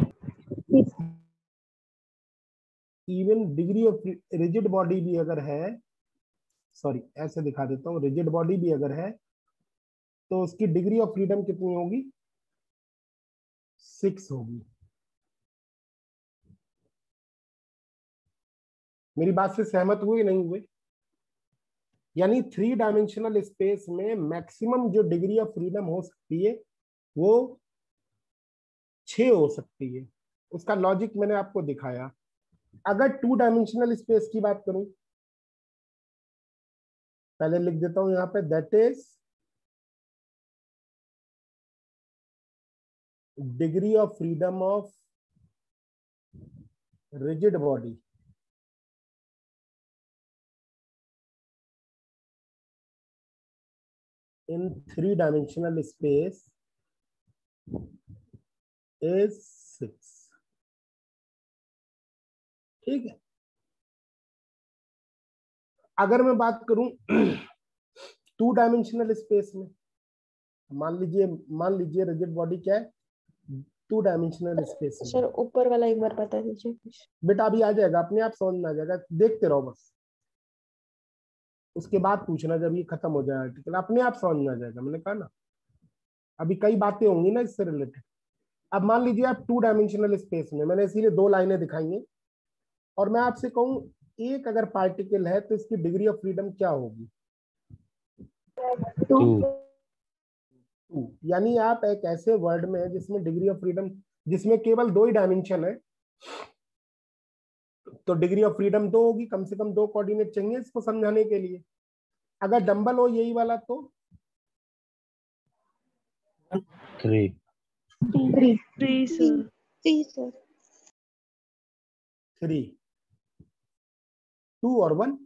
Even degree of rigid body भी अगर है, सॉरी ऐसे दिखा देता हूं, रिजिड बॉडी भी अगर है तो उसकी डिग्री ऑफ फ्रीडम कितनी होगी? 6 होगी। मेरी बात से सहमत हुए नहीं हुए? यानी 3 डायमेंशनल स्पेस में मैक्सिमम जो डिग्री ऑफ फ्रीडम हो सकती है वो 6 हो सकती है। उसका लॉजिक मैंने आपको दिखाया। अगर 2 डायमेंशनल स्पेस की बात करूं, पहले लिख देता हूं यहां पे, that is degree of freedom of rigid body in 3 dimensional space is 6। ठीक है। अगर मैं बात करूं 2 डायमेंशनल स्पेस में, मान लीजिए रिजिड बॉडी क्या है? 2 डायमेंशनल स्पेस में। सर ऊपर वाला एक बार बता दीजिए। बेटा अभी आ जाएगा, अपने आप समझ में आ जाएगा, देखते रहो बस, उसके बाद पूछना जब ये खत्म हो जाए आर्टिकल, अपने आप समझ में आ जाएगा। मैंने कहा ना, अभी कई बातें होंगी ना इससे रिलेटेड। अब मान लीजिए आप 2 डायमेंशनल स्पेस में, मैंने इसीलिए 2 लाइनें दिखाई हैं, और मैं आपसे कहूं एक अगर पार्टिकल है तो इसकी डिग्री ऑफ फ्रीडम क्या होगी? 2। 2। यानी आप एक ऐसे वर्ड में है जिसमें डिग्री ऑफ फ्रीडम, जिसमें केवल 2 ही डायमेंशन है, तो डिग्री ऑफ फ्रीडम 2 होगी। कम से कम 2 कोऑर्डिनेट चाहिए इसको समझाने के लिए। अगर डंबल हो यही वाला तो 3 3 सर। 3 सर। 3, 2 और 1।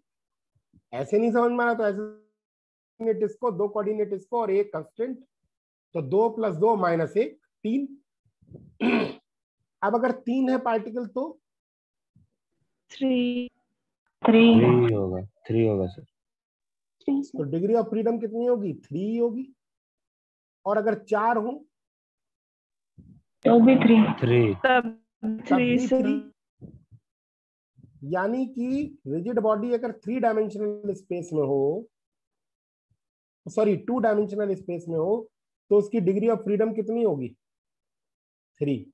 ऐसे नहीं समझ में आ रहा तो ऐसे, इसको 2 कोऑर्डिनेट इसको और 1 कंस्टेंट, तो 2 + 2 - 1 3। अब अगर 3 है पार्टिकल तो 3 3 होगा सर। तो डिग्री ऑफ फ्रीडम कितनी होगी? 3 होगी। और अगर 4 हो तो भी 3। तब तब 3 भी सर। 3। यानी कि रिजिड बॉडी अगर 3 डायमेंशनल स्पेस में हो, सॉरी 2 डायमेंशनल स्पेस में हो, तो उसकी डिग्री ऑफ फ्रीडम कितनी होगी? 3।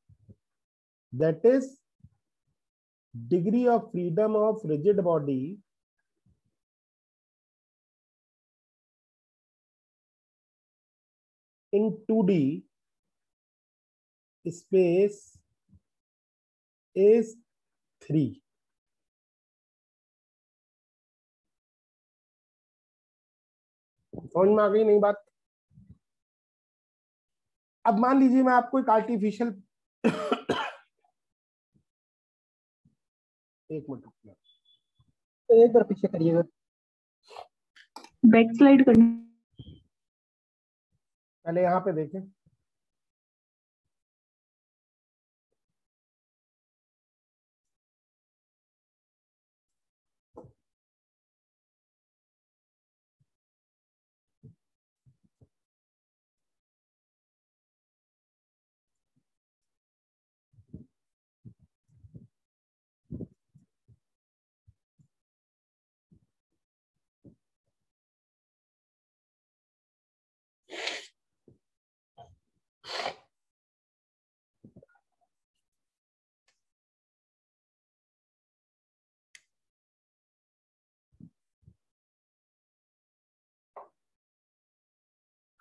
That is degree of freedom of rigid body in 2D space is 3। समझ में आ गई नहीं बात? अब मान लीजिए मैं आपको एक आर्टिफिशियल एक मिनट रुकिए, तो एक बार पीछे करिएगा। बैक स्लाइड करना। पहले यहाँ पे देखें,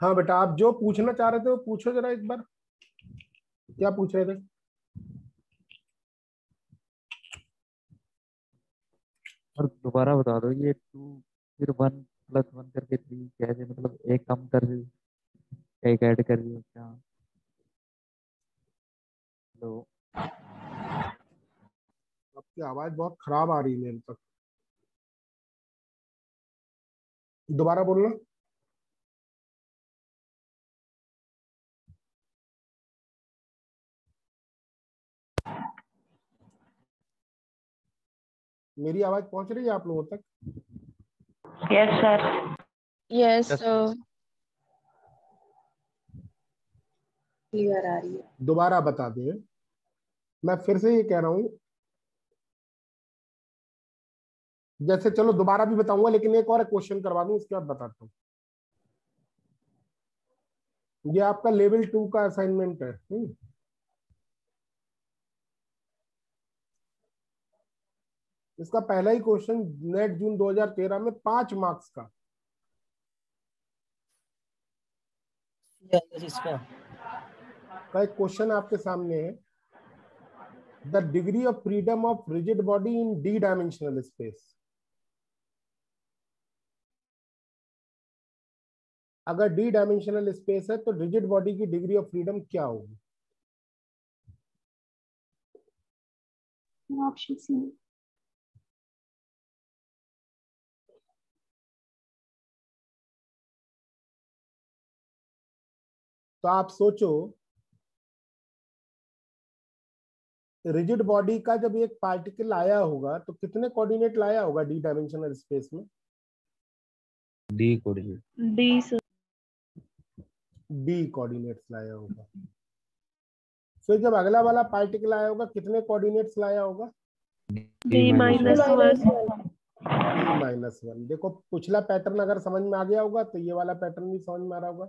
हाँ बेटा, आप जो पूछना चाह रहे थे वो पूछो जरा एक बार, क्या पूछ रहे थे? और दोबारा बता दो, ये 2 फिर 1 + 1 करके 3 कैसे, मतलब एक कम कर रही हो एक ऐड कर रही हो क्या? हेलो। आपकी आवाज बहुत खराब आ रही है मेरे तक, दोबारा बोलना। मेरी आवाज पहुंच रही है आप लोगों तक? Yes sir. Yes Yes, clear आ रही है। दोबारा बता दें, मैं फिर से ये कह रहा हूं, जैसे चलो दोबारा भी बताऊंगा, लेकिन एक और क्वेश्चन करवा दूं उसके बाद बताता हूँ। ये आपका लेवल 2 का असाइनमेंट है। इसका पहला ही क्वेश्चन नेट जून 2013 में 5 मार्क्स का एक क्वेश्चन आपके सामने है। The degree of freedom of rigid body in d dimensional space. अगर डी डायमेंशनल स्पेस है तो रिजिड बॉडी की डिग्री ऑफ फ्रीडम क्या होगी? Option c. तो आप सोचो, रिजिड बॉडी का जब एक पार्टिकल आया होगा तो कितने कोऑर्डिनेट लाया होगा डी डायमेंशनल स्पेस में? D coordinate. D sir. D coordinates लाया होगा। फिर जब अगला वाला पार्टिकल आया होगा कितने कोऑर्डिनेट्स लाया होगा? डी -1। D-1। देखो पिछला पैटर्न अगर समझ में आ गया होगा तो ये वाला पैटर्न भी समझ में आ रहा होगा।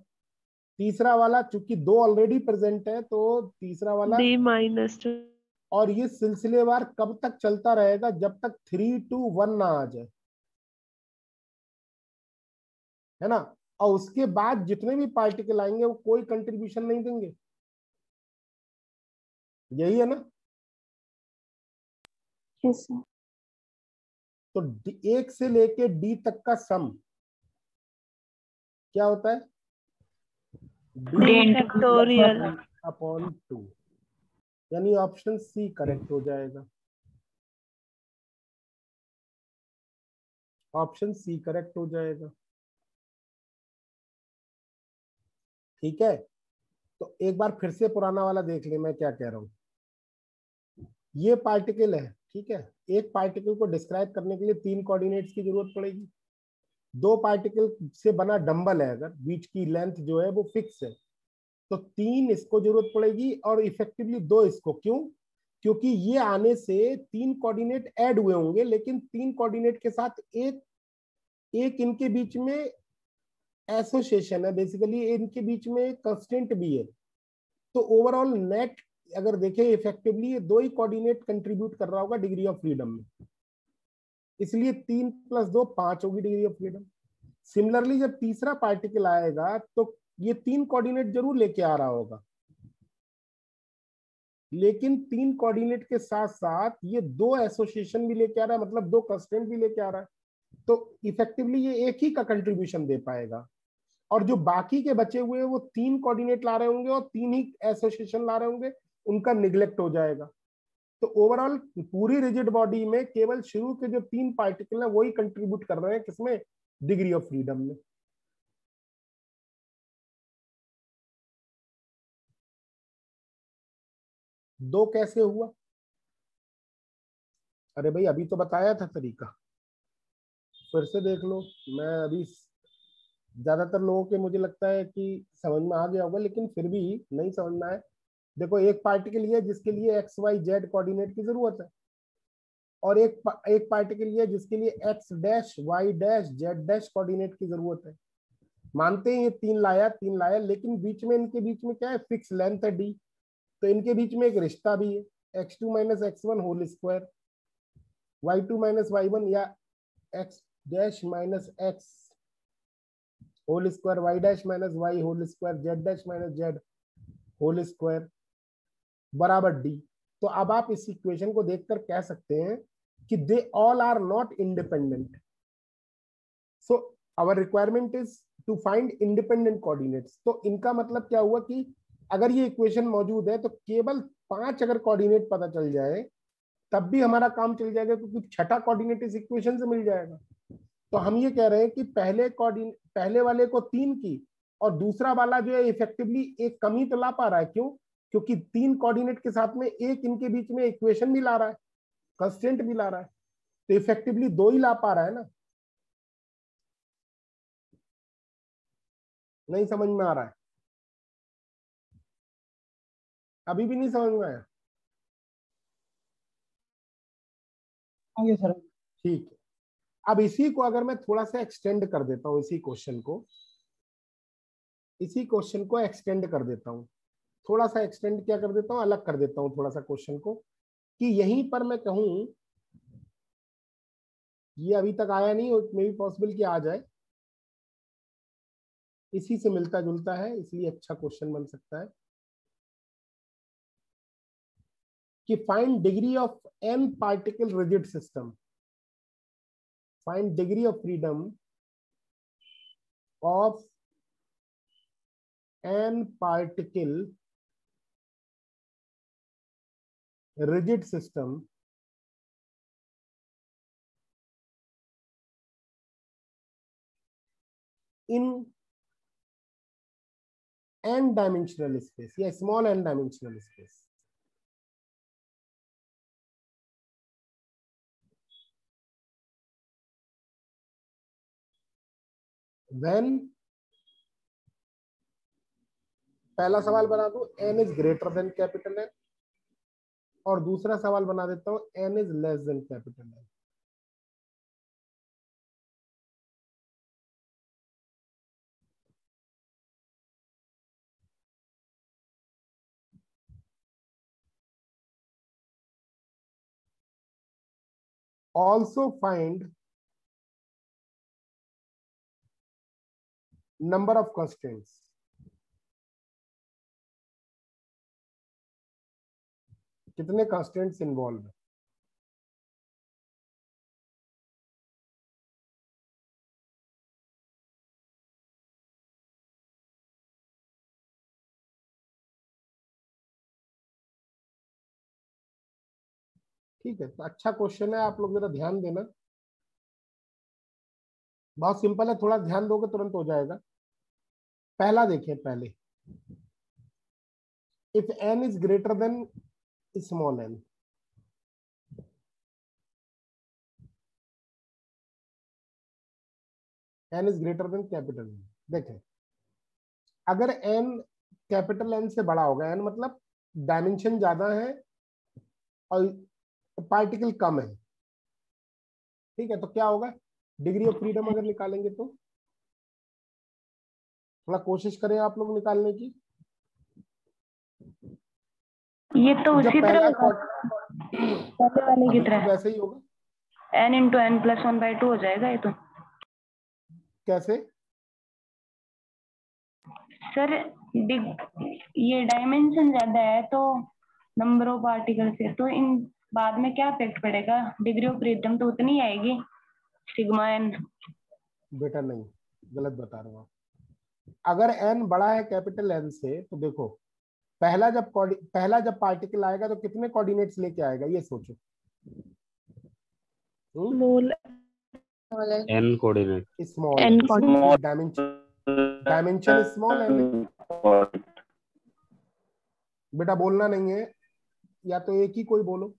तीसरा वाला चूंकि 2 ऑलरेडी प्रेजेंट है तो तीसरा वाला, D-2। और ये सिलसिलेवार कब तक चलता रहेगा? जब तक 3 to 1 ना आ जाए, है ना। और उसके बाद जितने भी पार्टिकल आएंगे वो कोई कंट्रीब्यूशन नहीं देंगे, यही है ना। Yes sir. तो 1 से लेके डी तक का सम क्या होता है? D/2 यानी ऑप्शन सी करेक्ट हो जाएगा। ऑप्शन सी करेक्ट हो जाएगा। ठीक है, तो एक बार फिर से पुराना वाला देख ले मैं क्या कह रहा हूं। ये पार्टिकल है, ठीक है। एक पार्टिकल को डिस्क्राइब करने के लिए 3 कोऑर्डिनेट्स की जरूरत पड़ेगी। 2 पार्टिकल से बना डंबल है, अगर बीच की लेंथ जो है वो फिक्स है तो 3 इसको जरूरत पड़ेगी और इफेक्टिवली 2 इसको। क्यों? क्योंकि ये आने से 3 कोऑर्डिनेट ऐड हुए होंगे, लेकिन 3 कोऑर्डिनेट के साथ एक इनके बीच में एसोसिएशन है, बेसिकली इनके बीच में कंस्टेंट भी है। तो ओवरऑल नेट अगर देखें इफेक्टिवली ये 2 ही कोऑर्डिनेट कंट्रीब्यूट कर रहा होगा डिग्री ऑफ फ्रीडम में, इसलिए 3 + 2 5 होगी डिग्री ऑफ फ्रीडम। सिमिलरली जब तीसरा पार्टिकल आएगा तो ये 3 कोऑर्डिनेट जरूर लेके आ रहा होगा, लेकिन 3 कोऑर्डिनेट के साथ साथ ये 2 एसोसिएशन भी लेके आ रहा है, मतलब 2 कंस्टेंट भी लेके आ रहा है। तो इफेक्टिवली ये एक ही का कंट्रीब्यूशन दे पाएगा, और जो बाकी के बचे हुए हैं वो 3 कोऑर्डिनेट ला रहे होंगे और 3 ही एसोसिएशन ला रहे होंगे, उनका निग्लेक्ट हो जाएगा। तो ओवरऑल पूरी रिजिड बॉडी में केवल शुरू के जो 3 पार्टिकल है वही कंट्रीब्यूट कर रहे हैं किसमें? डिग्री ऑफ फ्रीडम में। दो कैसे हुआ? अरे भाई अभी तो बताया था तरीका, फिर से देख लो। मैं अभी ज्यादातर लोगों के मुझे लगता है कि समझ में आ गया होगा, लेकिन फिर भी नहीं समझ में आए। देखो एक पार्टिकल ये जिसके लिए एक्स वाई जेड कोऑर्डिनेट की जरूरत है, और एक पार्टिकल ये जिसके लिए x dash y dash z dash coordinate की जरूरत है। मानते हैं ये 3 लाया, लेकिन बीच में इनके बीच में क्या है? फिक्स लेंथ है डी। तो इनके बीच में एक रिश्ता भी है, x2 - x1 whole square, y2 - y1 या x dash minus x whole square y dash minus y whole square z dash minus z whole square बराबर डी। तो अब आप इस इक्वेशन को देखकर कह सकते हैं कि they all are not independent. So our requirement is to find independent coordinates. तो इनका मतलब क्या हुआ कि अगर ये इक्वेशन मौजूद है तो केवल 5 अगर कोऑर्डिनेट पता चल जाए तब भी हमारा काम चल जाएगा, क्योंकि छठा कोऑर्डिनेट इस इक्वेशन से मिल जाएगा। तो हम ये कह रहे हैं कि पहले वाले को 3 की और दूसरा वाला जो है इफेक्टिवली एक कम ही तो ला पा रहा है। क्यों? क्योंकि 3 कोऑर्डिनेट के साथ में एक इनके बीच में इक्वेशन भी ला रहा है, कंस्टेंट भी ला रहा है, तो इफेक्टिवली 2 ही ला पा रहा है ना। नहीं समझ में आ रहा है? अभी भी नहीं समझ में आया? आगे सर। ठीक है, अब इसी को अगर मैं थोड़ा सा एक्सटेंड कर देता हूं, इसी क्वेश्चन को एक्सटेंड कर देता हूं, थोड़ा सा एक्सटेंड क्या कर देता हूं, अलग कर देता हूं थोड़ा सा क्वेश्चन को, कि यहीं पर मैं कहूं ये अभी तक आया नहीं, मे भी पॉसिबल कि आ जाए, इसी से मिलता जुलता है इसलिए अच्छा क्वेश्चन बन सकता है कि find degree of n particle rigid system, find degree of freedom of n particle rigid system in n dimensional space या small n dimensional space। when पहला सवाल बना दूं n is greater than capital N, और दूसरा सवाल बना देता हूं n is less than capital N। also find number of constraints, कितने कंस्टेंट्स इन्वॉल्व है। ठीक है, तो अच्छा क्वेश्चन है, आप लोग जरा ध्यान देना, बहुत सिंपल है, थोड़ा ध्यान दोगे तुरंत हो जाएगा। पहला देखें, पहले if n is greater than small n, n is greater than capital N। देखें, अगर n कैपिटल N से बड़ा होगा, n मतलब डायमेंशन ज्यादा है और पार्टिकल कम है, ठीक है, तो क्या होगा, डिग्री ऑफ फ्रीडम अगर निकालेंगे तो थोड़ा कोशिश करें आप लोग निकालने की। ये तो जब उसी पहला तरह पहले वाले की तरह वैसे ही होगा। n इंटू n प्लस 1/2 हो जाएगा ये तो। कैसे? सर ये डायमेंशन ज्यादा है तो नंबर ऑफ पार्टिकल से, तो इन बाद में क्या इफेक्ट पड़ेगा, डिग्री ऑफ फ्रीडम तो उतनी आएगी सिग्मा n। बेटा नहीं, गलत बता रहा हूँ। अगर n बड़ा है कैपिटल N से तो देखो, पहला जब पार्टिकल आएगा तो कितने कोऑर्डिनेट्स लेके आएगा, ये सोचो। Small n coordinate, small dimension small n। बेटा बोलना नहीं है, या तो एक ही कोई बोलो।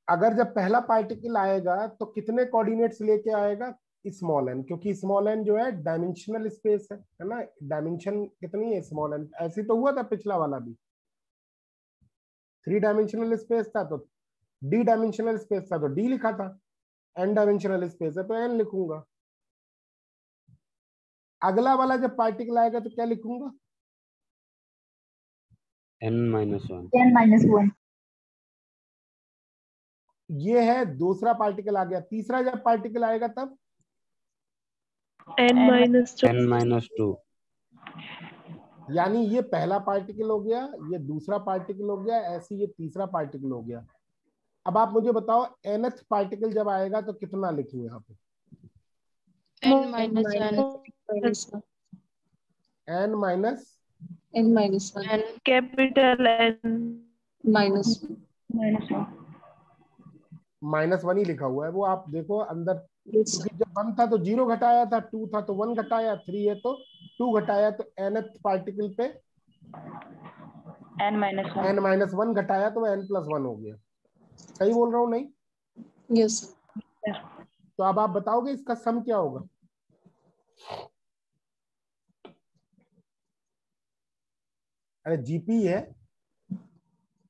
अगर जब पहला पार्टिकल आएगा तो कितने कोऑर्डिनेट्स लेके आएगा, स्मॉल n, क्योंकि स्मॉल n जो है डायमेंशनल स्पेस है ना, डायमेंशन कितनी है स्मॉल n। ऐसे तो हुआ था पिछला वाला भी, 3 डायमेंशनल स्पेस था तो d डायमेंशनल स्पेस था तो d लिखा था, n डायमेंशनल स्पेस है तो n लिखूंगा। अगला वाला जब पार्टिकल आएगा तो क्या लिखूंगा, n-1, ये है दूसरा पार्टिकल आ गया, तीसरा जब पार्टिकल आएगा तब n-2 यानी ये पहला पार्टिकल हो गया, ये दूसरा पार्टिकल हो गया, ऐसे ये तीसरा पार्टिकल हो गया। अब आप मुझे बताओ nth पार्टिकल जब आएगा तो कितना लिखेंगे यहाँ पे? n minus n minus n capital N minus -1 ही लिखा हुआ है, वो आप देखो अंदर, yes क्योंकि जब 1 था तो 0 घटाया था, 2 था तो 1 घटाया, 3 है तो 2 घटाया, तो nth पार्टिकल पे n-1 घटाया तो n+1 हो गया। सही बोल रहा हूँ नहीं? yes तो अब आप बताओगे इसका सम क्या होगा? अरे जीपी है,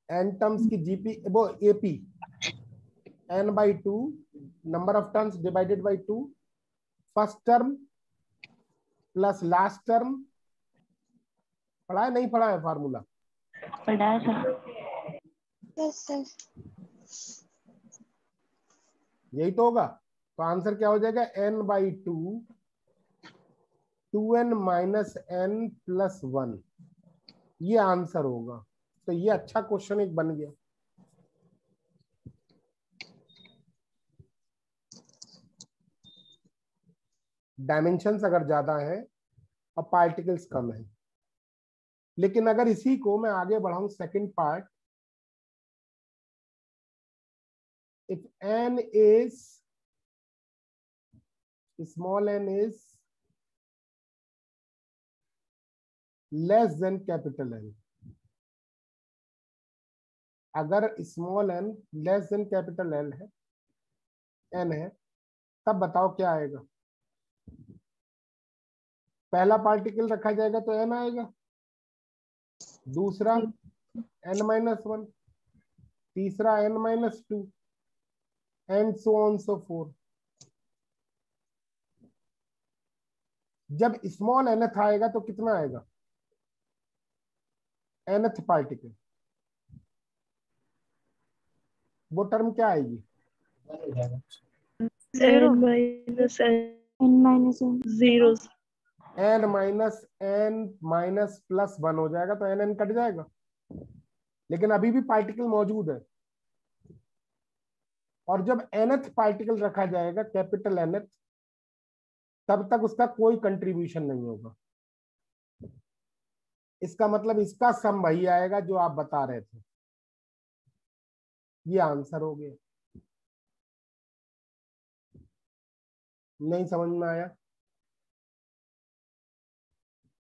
n टर्म्स की जीपी, वो AP, n/2 number of terms divided by 2, first term plus last term. पढ़ा है नहीं पढ़ा है फार्मूला? पढ़ा है सर। यही तो होगा। तो आंसर क्या हो जाएगा? n/2 2n माइनस n+1, ये आंसर होगा। तो ये अच्छा क्वेश्चन एक बन गया। डायमेंशंस अगर ज्यादा है और पार्टिकल्स कम है, लेकिन अगर इसी को मैं आगे बढ़ाऊं second part, if n is small n is less than capital N, अगर small n less than capital L है, n है, तब बताओ क्या आएगा? पहला पार्टिकल रखा जाएगा तो n आएगा, दूसरा n-1, तीसरा n-2 and so on so four. जब स्मॉल nth आएगा तो कितना आएगा? nth पार्टिकल, वो टर्म क्या आएगी? 0 minus n-0 n-n+1 हो जाएगा, तो n कट जाएगा, लेकिन अभी भी पार्टिकल मौजूद है। और जब nth पार्टिकल रखा जाएगा कैपिटल nth, तब तक उसका कोई कंट्रीब्यूशन नहीं होगा। इसका मतलब इसका सम वही आएगा जो आप बता रहे थे। ये आंसर हो गया। नहीं समझ में आया?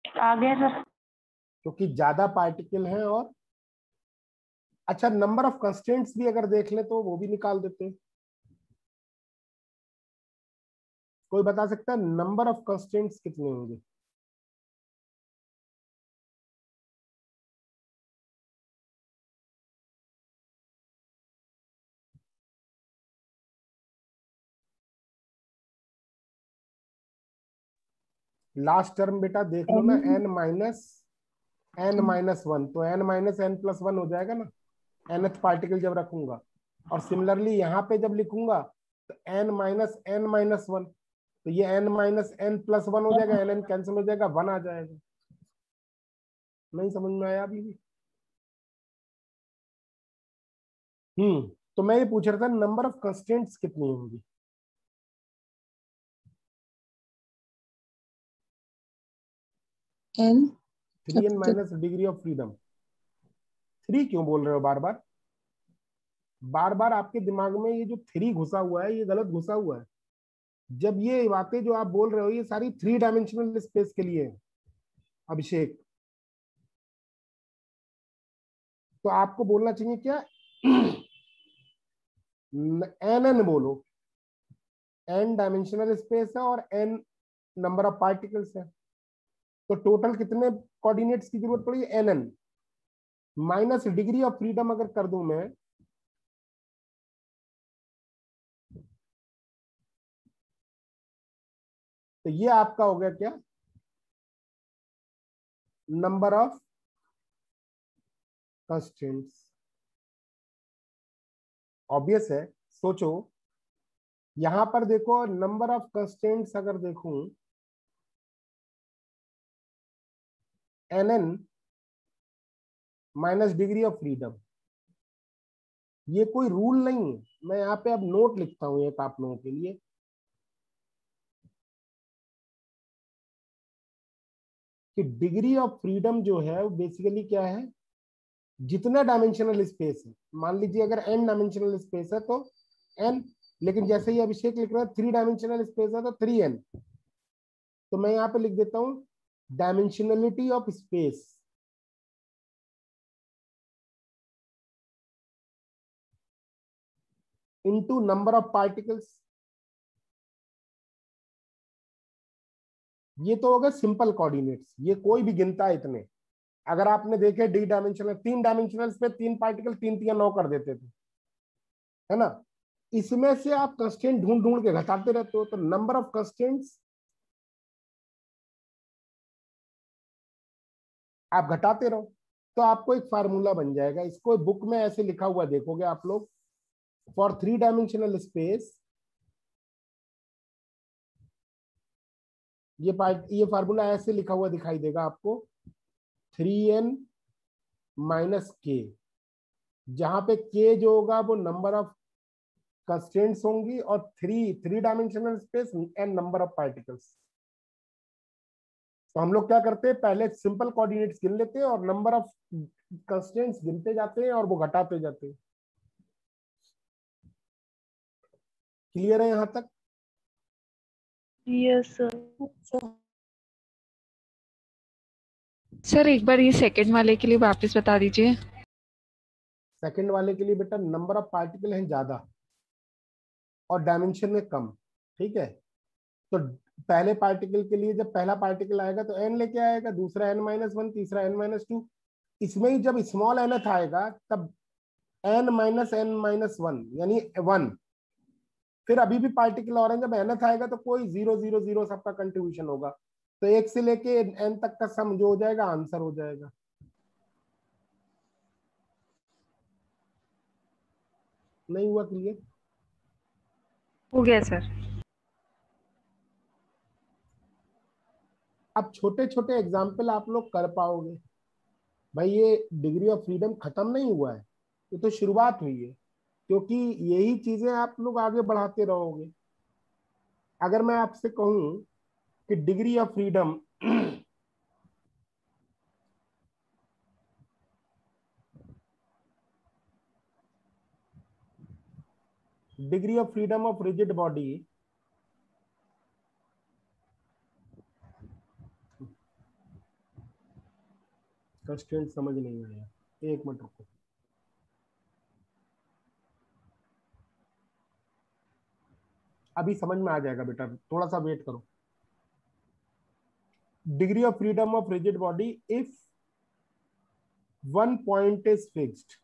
आ गया सर। क्योंकि ज्यादा पार्टिकल हैं। और अच्छा, नंबर ऑफ कंस्टेंट्स भी अगर देख ले तो वो भी निकाल देते हैं। कोई बता सकता है नंबर ऑफ कंस्टेंट्स कितने होंगे? लास्ट टर्म बेटा देख लो ना, n-1, तो n-n+1 हो जाएगा ना nth पार्टिकल जब रखूंगा। और सिमिलरली यहाँ पे जब लिखूंगा तो n-n-1, तो ये n-n+1 हो जाएगा, n कैंसिल हो जाएगा, 1 आ जाएगा। नहीं समझ में आया अभी भी? तो मैं ये पूछ रहा था नंबर ऑफ कंस्टेंट्स कितनी होंगी? n 3n minus degree of freedom. 3 क्यों बोल रहे हो बार बार? बार बार आपके दिमाग में ये जो 3 घुसा हुआ है, ये गलत घुसा हुआ है। जब ये बातें जो आप बोल रहे हो, ये सारी 3 डायमेंशनल स्पेस के लिए है अभिषेक। तो आपको बोलना चाहिए क्या? n बोलो, n डायमेंशनल स्पेस है और n नंबर ऑफ पार्टिकल्स है। तो टोटल कितने कोऑर्डिनेट्स की जरूरत पड़ी? nn minus degree of freedom अगर कर दूं मैं, तो ये आपका हो गया क्या? Number of constants. ऑब्वियस है। सोचो यहां पर देखो नंबर ऑफ कंस्टेंट्स अगर देखूं nn minus degree of freedom, ये कोई रूल नहीं है। मैं यहाँ पे अब नोट लिखता हूं एक आप लोगों के लिए। कि डिग्री ऑफ फ्रीडम जो है वो बेसिकली क्या है, जितना डायमेंशनल स्पेस है। मान लीजिए अगर n डायमेंशनल स्पेस है तो n, लेकिन जैसे ही अभिषेक लिख रहा है 3 डायमेंशनल स्पेस है तो 3n। तो मैं यहाँ पे लिख देता हूं dimensionality of space into number of particles. ये तो हो गए सिंपल कोऑर्डिनेट्स, ये कोई भी गिनता है इतने। अगर आपने देखे डी डायमेंशनल 3 डायमेंशनल पे 3 पार्टिकल 3 3 9 कर देते थे, है ना। इसमें से आप कंस्टेंट ढूंढ ढूंढ के घटाते रहते हो, तो नंबर ऑफ कंस्टेंट्स आप घटाते रहो तो आपको एक फार्मूला बन जाएगा। इसको बुक में ऐसे लिखा हुआ देखोगे आप लोग, फॉर 3 डायमेंशनल स्पेस ये फार्मूला ऐसे लिखा हुआ दिखाई देगा आपको, 3n माइनस के, जहां पे k जो होगा वो नंबर ऑफ कंस्टेंट्स होंगी और 3 dimensional space n number of particles. तो हम लोग क्या करते हैं, पहले सिंपल कोऑर्डिनेट्स गिन लेते हैं और नंबर ऑफ कंस्टेंट्स गिनते जाते हैं और वो घटाते जाते हैं। क्लियर है यहां तक? Yes sir. सर एक बार ये सेकंड वाले के लिए वापस बता दीजिए। सेकंड वाले के लिए बेटा नंबर ऑफ पार्टिकल हैं ज्यादा और डायमेंशन में कम, ठीक है। तो पहले पार्टिकल के लिए जब पहला पार्टिकल आएगा तो n लेके आएगा, दूसरा n-1, तीसरा n-2। इसमें ही जब स्मॉल nth आएगा तब n-n-1 यानी 1। फिर अभी भी पार्टिकल और है, जब nth आएगा तो कोई 0 0 0 सबका कंट्रीब्यूशन होगा। तो 1 से लेके n तक का सम जो हो जाएगा आंसर हो जाएगा। नहीं हुआ क्लियर? हो गया सर। अब छोटे छोटे एग्जाम्पल आप लोग कर पाओगे। भाई ये डिग्री ऑफ फ्रीडम खत्म नहीं हुआ है, ये तो शुरुआत हुई है, क्योंकि यही चीजें आप लोग आगे बढ़ाते रहोगे। अगर मैं आपसे कहूं कि degree of freedom degree of freedom of rigid body constraint समझ नहीं आया, एक मिनट रुको। अभी समझ में आ जाएगा बेटा, थोड़ा सा वेट करो। Degree of freedom of rigid body if one point is fixed,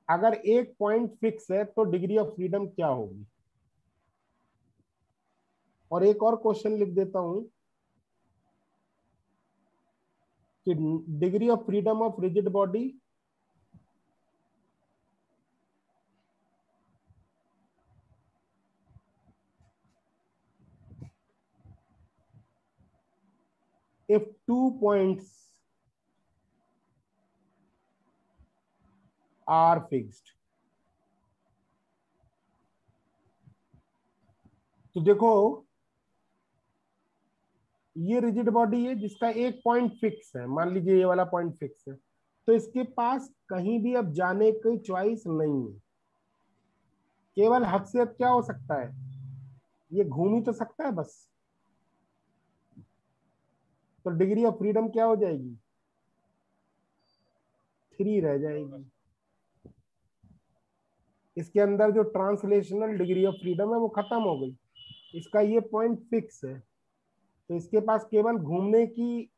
अगर एक पॉइंट फिक्स है तो डिग्री ऑफ फ्रीडम क्या होगी। और एक और क्वेश्चन लिख देता हूं कि degree of freedom of rigid body if 2 points are fixed। तो देखो ये रिजिड बॉडी है जिसका एक पॉइंट फिक्स है, मान लीजिए ये वाला पॉइंट फिक्स है, तो इसके पास कहीं भी अब जाने की चॉइस नहीं है। केवल हद से हद क्या हो सकता है, ये घूम ही तो सकता है बस। तो डिग्री ऑफ फ्रीडम क्या हो जाएगी, 3 रह जाएगी। इसके अंदर जो ट्रांसलेशनल डिग्री ऑफ फ्रीडम है वो खत्म हो गई। इसका ये पॉइंट फिक्स है तो इसके पास केवल घूमने की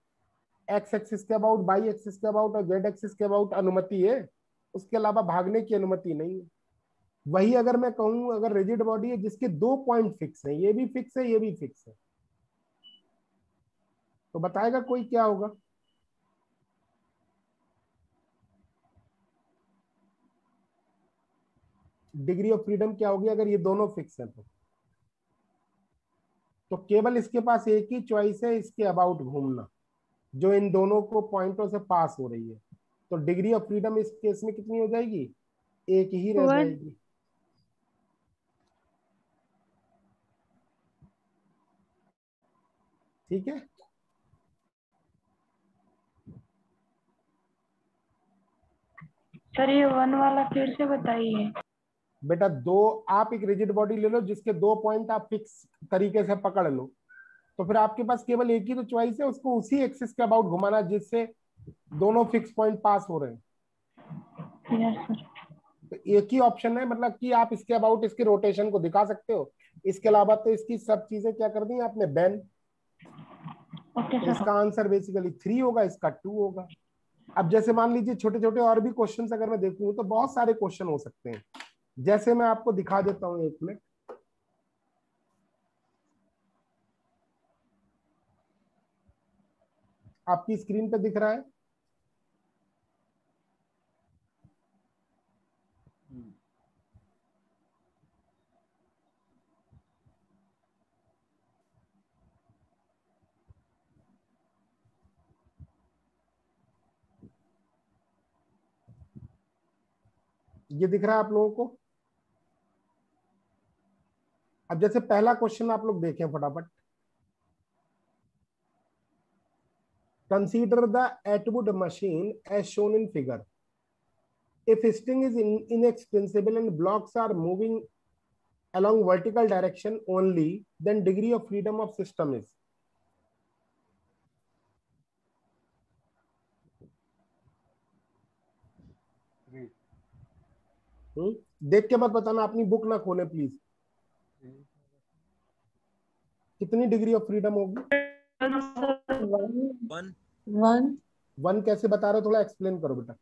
एक्स एक्सिस के अबाउट, वाई एक्सिस के अबाउट और जेड एक्सिस के अबाउट अनुमति है, उसके अलावा भागने की अनुमति नहीं है। वही अगर मैं कहूं अगर रिजिड बॉडी है जिसके 2 पॉइंट फिक्स है, ये भी फिक्स है ये भी फिक्स है, तो बताएगा कोई क्या होगा। डिग्री ऑफ फ्रीडम क्या होगी अगर ये दोनों फिक्स है तो केवल इसके पास एक ही चॉइस है, इसके अबाउट घूमना, जो इन दोनों को पॉइंटों से पास हो रही है। तो डिग्री ऑफ फ्रीडम इस केस में कितनी हो जाएगी? एक ही रह वन। जाएगी। ठीक है, सर ये वन वाला फिर से बताइए। बेटा दो, आप एक रिजिड बॉडी ले लो जिसके दो पॉइंट आप फिक्स तरीके से पकड़ लो, तो फिर आपके पास केवल एक ही तो चॉइस है, उसको उसी एक्सिस के अबाउट घुमाना जिससे दोनों फिक्स पॉइंट पास हो रहे हैं। Yes sir. तो एक ही ऑप्शन है, मतलब कि आप इसके अबाउट इसके रोटेशन को दिखा सकते हो, इसके अलावा तो इसकी सब चीजें क्या कर दी आपने बैन। ओके तो सर। इसका आंसर बेसिकली 3 होगा, इसका 2 होगा। अब जैसे मान लीजिए छोटे छोटे और भी क्वेश्चंस अगर मैं देखूं तो बहुत सारे क्वेश्चन हो सकते हैं, जैसे मैं आपको दिखा देता हूं, एक मिनट। आपकी स्क्रीन पे दिख रहा है? ये दिख रहा है आप लोगों को? अब जैसे पहला क्वेश्चन आप लोग देखें फटाफट। Consider the Atwood machine as shown in figure. If string is inextensible and blocks are moving along vertical direction only, then degree of freedom of system is? देख के मत बताना, अपनी बुक ना खोले प्लीज। कितनी डिग्री ऑफ फ्रीडम होगी? One. One कैसे बता रहे हो, थोड़ा एक्सप्लेन करो बेटा।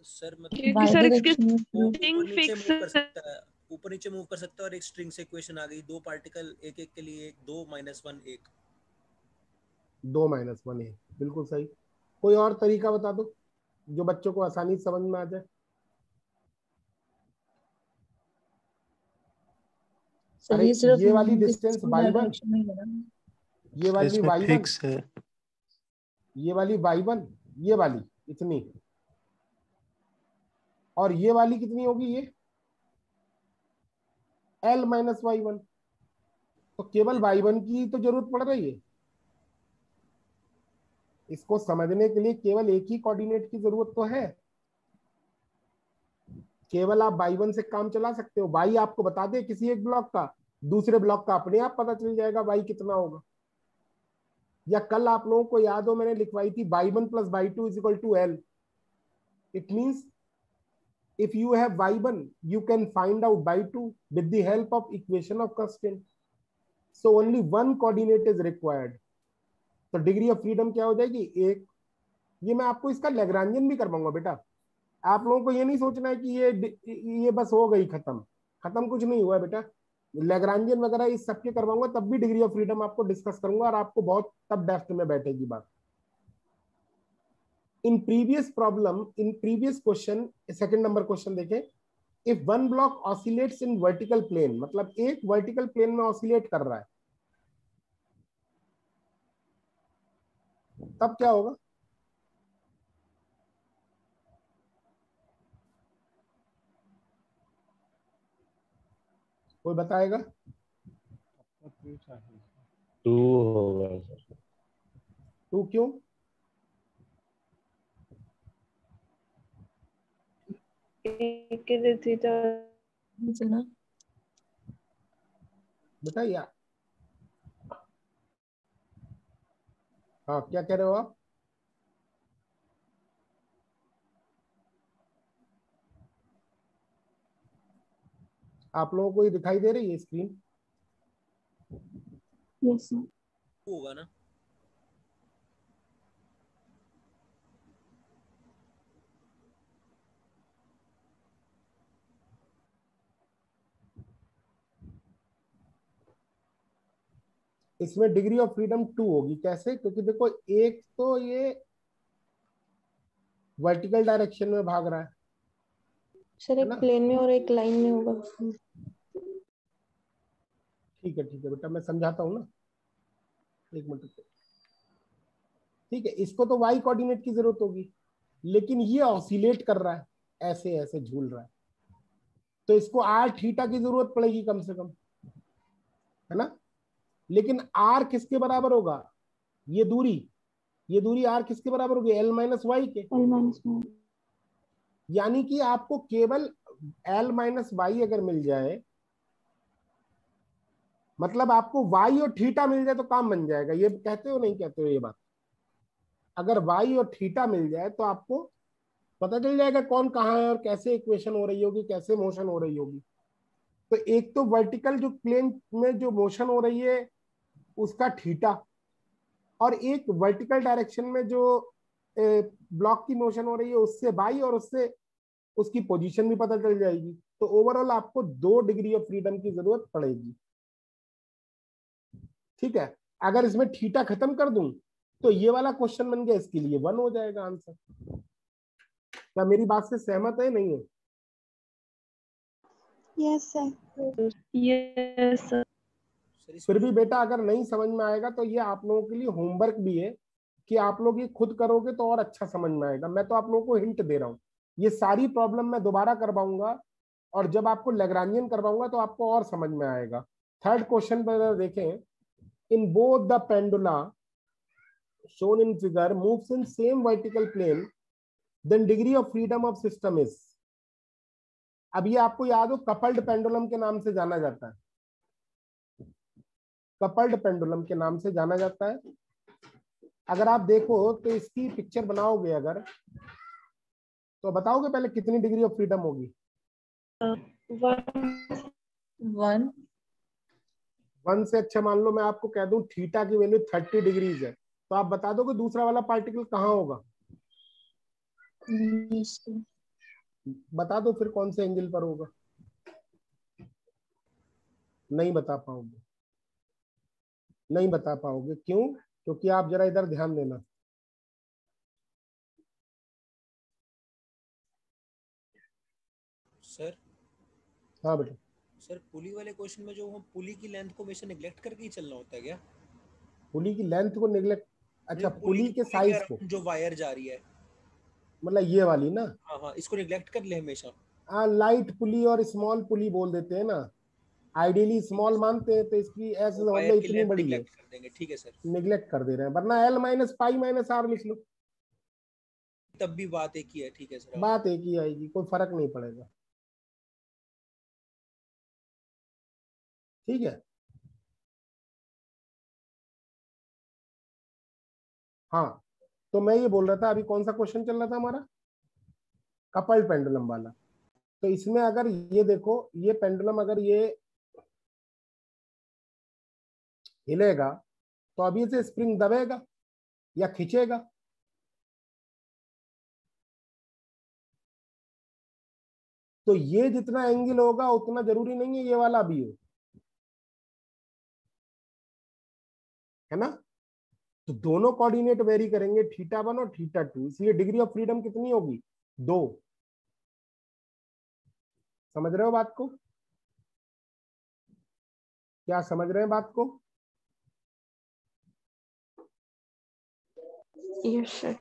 सर क्योंकि सर इसके ऊपर नीचे फिक्स मूव कर सकता है, ऊपर नीचे मूव कर सकता है, और एक स्ट्रिंग से इक्वेशन आ गई, दो पार्टिकल एक एक के लिए, एक 2 - 1 1। 2 - 1 है, बिल्कुल सही। कोई और तरीका बता दो जो बच्चों को आसानी से समझ में आ जाए। अरे ये वाली डिस्टेंस y1, ये वाली इसमें y1, फिक्स है। ये वाली y1, ये वाली इतनी, और ये वाली कितनी होगी? ये l - y1। तो केवल y1 की तो जरूरत पड़ रही है। इसको समझने के लिए केवल एक ही कोऑर्डिनेट की जरूरत तो है, केवल आप y1 से काम चला सकते हो। y आपको बता दे किसी एक ब्लॉक का, दूसरे ब्लॉक का अपने आप पता चल जाएगा y कितना होगा। या कल आप लोगों को याद हो मैंने लिखवाई थी y1 + y2 = l। It means if you have y1 you can find out y2 with the help of equation of constant, so only one coordinate is required। तो डिग्री ऑफ फ्रीडम क्या हो जाएगी? एक। ये मैं आपको इसका लैग्रांजियन भी करवाऊंगा बेटा। आप लोगों को ये नहीं सोचना है कि ये बस हो गई, खत्म। खत्म कुछ नहीं हुआ बेटा। लैग्रांजियन वगैरह इस सबके करवाऊंगा, तब भी डिग्री ऑफ फ्रीडम आपको डिस्कस करूंगा, और आपको बहुत तब डेप्थ में बैठेगी बात। In previous problem, in previous question, second number question देखें। If one block oscillates in vertical plane, मतलब एक वर्टिकल प्लेन में ऑसिलेट कर रहा है, तब क्या होगा? कोई बताएगा? 2 होगा सर। 2 क्यों? बेटा या हाँ, क्या कह रहे हो आप? आप लोगों को ये दिखाई दे रही है स्क्रीन? Yes sir. होगा ना। इसमें डिग्री ऑफ फ्रीडम 2 होगी। कैसे? क्योंकि देखो एक तो ये वर्टिकल डायरेक्शन में भाग रहा है, सर एक प्लेन में और एक लाइन में होगा। ठीक है बेटा, मैं समझाता हूँ ना, एक मिनट। ठीक है, इसको तो वाई कोऑर्डिनेट की जरूरत होगी, लेकिन ये ऑसिलेट कर रहा है, ऐसे ऐसे झूल रहा है, तो इसको आर थीटा की जरूरत पड़ेगी कम से कम, है ना। लेकिन आर किसके बराबर होगा, ये दूरी आर किसके बराबर होगी, एल माइनस वाई के। यानी कि आपको केवल एल माइनस वाई अगर मिल जाए, मतलब आपको वाई और थीटा मिल जाए तो काम बन जाएगा। ये कहते हो नहीं कहते हो ये बात? अगर वाई और थीटा मिल जाए तो आपको पता चल जाएगा कौन कहाँ है और कैसे इक्वेशन हो रही होगी, कैसे मोशन हो रही होगी। तो एक तो वर्टिकल जो प्लेन में जो मोशन हो रही है उसका थीटा, और एक वर्टिकल डायरेक्शन में जो ब्लॉक की मोशन हो रही है उससे बाई, और उससे उसकी पोजीशन भी पता चल जाएगी। तो ओवरऑल आपको 2 डिग्री ऑफ फ्रीडम की जरूरत पड़ेगी। ठीक है, अगर इसमें थीटा खत्म कर दूं तो ये वाला क्वेश्चन बन गया, इसके लिए 1 हो जाएगा आंसर। क्या मेरी बात से सहमत है नहीं है? Yes sir. Yes sir. फिर भी बेटा अगर नहीं समझ में आएगा तो ये आप लोगों के लिए होमवर्क भी है कि आप लोग ये खुद करोगे तो और अच्छा समझ में आएगा। मैं तो आप लोगों को हिंट दे रहा हूँ, ये सारी प्रॉब्लम मैं दोबारा करवाऊंगा, और जब आपको लैग्रांजियन करवाऊंगा तो आपको और समझ में आएगा। थर्ड क्वेश्चन पर देखें, in both the pendula shown in figure moves in same vertical plane, then degree of freedom of system is। अब ये आपको याद हो, कपल्ड पेंडुलम के नाम से जाना जाता है, कपल्ड पेंडुलम के नाम से जाना जाता है। अगर आप देखो तो इसकी पिक्चर बनाओगे अगर, तो बताओगे पहले कितनी डिग्री ऑफ फ्रीडम होगी? 1 से अच्छा मान लो मैं आपको कह दूं थीटा की वैल्यू 30 डिग्रीज है, तो आप बता दो कि दूसरा वाला पार्टिकल कहाँ होगा? बता दो फिर कौन से एंगल पर होगा? नहीं बता पाओगे, नहीं बता पाओगे। क्यों? क्योंकि आप जरा इधर ध्यान देना। सर हाँ बेटा। सर पुली वाले क्वेश्चन में जो हम पुली की लेंथ को हमेशा नेग्लेक्ट करके ही चलना होता है क्या? पुली की लेंथ को निगलेक्ट? अच्छा, पुली के साइज को, जो वायर जा रही है, मतलब ये वाली ना? हाँ हाँ, इसको नेग्लेक्ट कर ले हमेशा। हाँ, लाइट पुली और स्मॉल पुली बोल देते हैं ना, आइडियली स्मॉल मानते हैं, तो इसकी ऐसे मतलब इतनी बड़ी है, कर देंगे। ठीक है सर, निगलेक्ट कर दे रहे हैं, वरना l minus pi minus r लिख लो, तब भी बात एक ही है। ठीक है सर, बात एक ही आएगी, कोई फर्क नहीं पड़ेगा। ठीक है, हाँ। तो मैं ये बोल रहा था, अभी कौन सा क्वेश्चन चल रहा था हमारा? कपल्ड पेंडुलम वाला। तो इसमें अगर ये देखो, ये पेंडुलम अगर ये हिलेगा तो अभी से स्प्रिंग दबेगा या खींचेगा? तो ये जितना एंगल होगा उतना जरूरी नहीं है ये वाला भी हो, है ना। तो दोनों कोऑर्डिनेट वेरी करेंगे, θ1 और θ2, इसलिए डिग्री ऑफ फ्रीडम कितनी होगी? 2। समझ रहे हो बात को? क्या समझ रहे हैं बात को? Yes sir.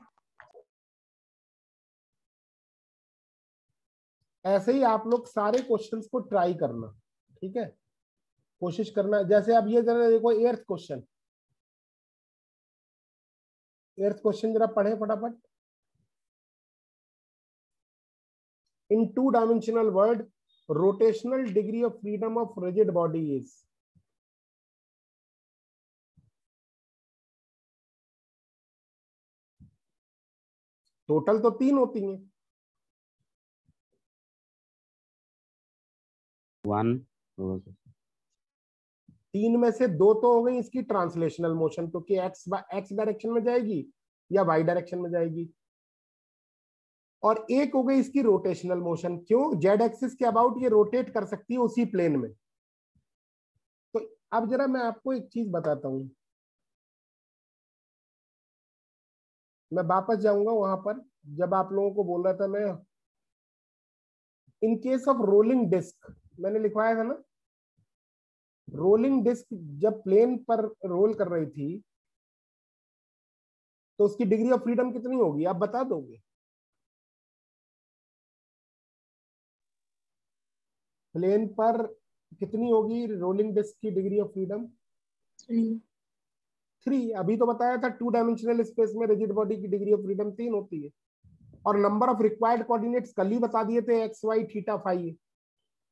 ऐसे ही आप लोग सारे क्वेश्चंस को ट्राई करना, ठीक है, कोशिश करना। जैसे अब ये जरा देखो, एर्थ क्वेश्चन, एर्थ क्वेश्चन जरा पढ़े फटाफट। इन 2-dimensional world, rotational degree of freedom of rigid body is। Total तो 3 होती हैं। 1 3 में से 2 तो हो गई इसकी ट्रांसलेशनल मोशन, क्योंकि एक्स डायरेक्शन में जाएगी या वाई डायरेक्शन में जाएगी, और एक हो गई इसकी रोटेशनल मोशन। क्यों? जेड एक्सिस के अबाउट ये रोटेट कर सकती है उसी प्लेन में। तो अब जरा मैं आपको एक चीज बताता हूं, मैं वापस जाऊंगा वहां पर जब आप लोगों को बोल रहा था मैं in case of rolling disc, मैंने लिखवाया था ना, रोलिंग डिस्क जब प्लेन पर रोल कर रही थी तो उसकी डिग्री ऑफ फ्रीडम कितनी होगी, आप बता दोगे? प्लेन पर कितनी होगी रोलिंग डिस्क की डिग्री ऑफ फ्रीडम? 3। अभी तो बताया था 2 डायमेंशनल स्पेस में रिजिड बॉडी की डिग्री ऑफ फ्रीडम 3 होती है। और नंबर ऑफ रिक्वायर्ड कोऑर्डिनेट्स कल ही बता दिए थे, एक्स वाई थीटा फाई।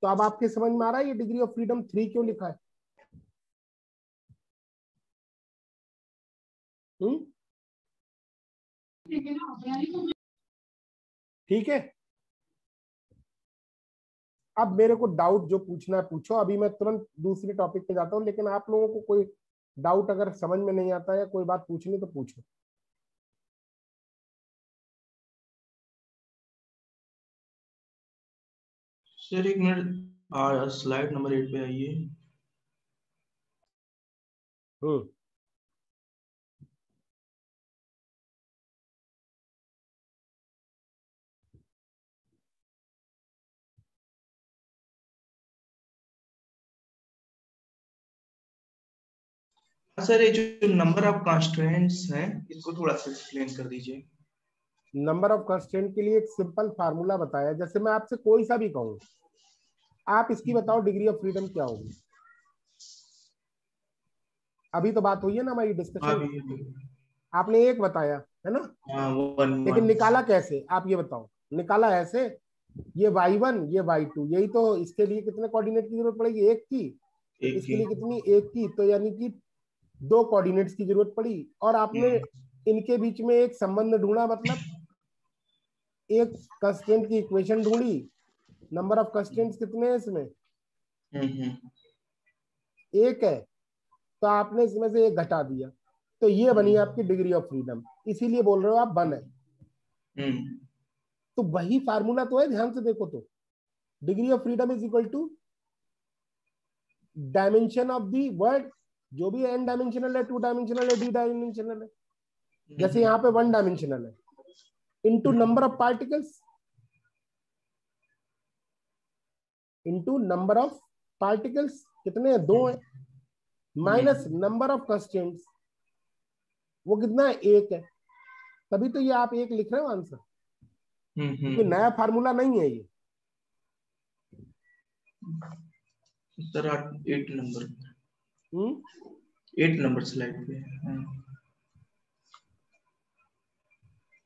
तो अब आपके समझ में आ रहा है ये डिग्री ऑफ फ्रीडम 3 क्यों लिखा है? ठीक है। अब मेरे को डाउट जो पूछना है पूछो, अभी मैं तुरंत दूसरे टॉपिक पे जाता हूँ, लेकिन आप लोगों को कोई डाउट अगर समझ में नहीं आता है, कोई बात पूछनी तो पूछो। सर एक मिनट, स्लाइड नंबर 8 पे आइए। सर ये जो नंबर ऑफ कॉन्स्ट्रेंट्स हैं इसको थोड़ा सा एक्सप्लेन कर दीजिए। नंबर ऑफ कंस्ट्रेंट के लिए एक सिंपल फार्मूला बताया, जैसे मैं आपसे कोई सा भी कहूँ, आप इसकी बताओ डिग्री ऑफ फ्रीडम क्या होगी। अभी तो बात हुई है ना हमारी डिस्कशन, आपने एक बताया है ना, लेकिन निकाला कैसे आप ये बताओ? निकाला ऐसे, ये y1 ये y2, यही तो। इसके लिए कितने कोऑर्डिनेट की जरूरत पड़ेगी? एक की। इसके लिए कितनी? एक की। तो यानी कि 2 कोऑर्डिनेट्स की जरूरत पड़ी, और आपने इनके बीच में एक संबंध ढूंढा, मतलब एक कंस्ट्रेंट की इक्वेशन ढूंढी। नंबर ऑफ कंस्ट्रेंट्स कितने हैं इसमें? एक है, तो आपने इसमें से एक घटा दिया, तो ये बनी आपकी डिग्री ऑफ फ्रीडम। इसीलिए बोल रहे हो आप 1 है। तो वही फार्मूला तो है, ध्यान से देखो तो। Degree of freedom is equal to dimension of the word, जो भी n डायमेंशनल है, 2 डायमेंशनल है, d डायमेंशनल है। जैसे यहाँ पे 1 डायमेंशनल है, into number of particles, into number of particles, कितने हैं? 2 है, माइनस नंबर ऑफ कंस्ट्रेंट्स, वो कितना है? 1 है। तभी तो ये आप 1 लिख रहे हो आंसर, क्योंकि नया फार्मूला नहीं है ये। सर 8 नंबर 8 नंबर स्लाइड पे।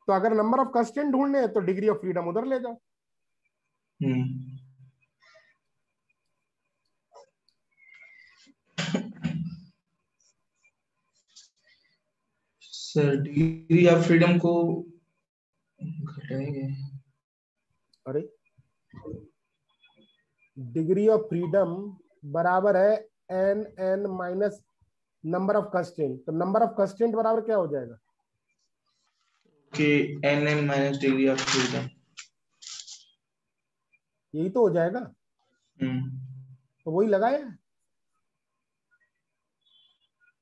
तो अगर नंबर ऑफ कंस्ट्रेंट ढूंढने हैं तो डिग्री ऑफ फ्रीडम उधर ले जाओ। सर डिग्री ऑफ फ्रीडम को घटाएंगे। अरे डिग्री ऑफ फ्रीडम बराबर है n minus number of constraint. तो नंबर ऑफ कंस्ट्रेंट बराबर क्या हो जाएगा? कि n minus degree of freedom, यही तो हो जाएगा। तो वही लगाया।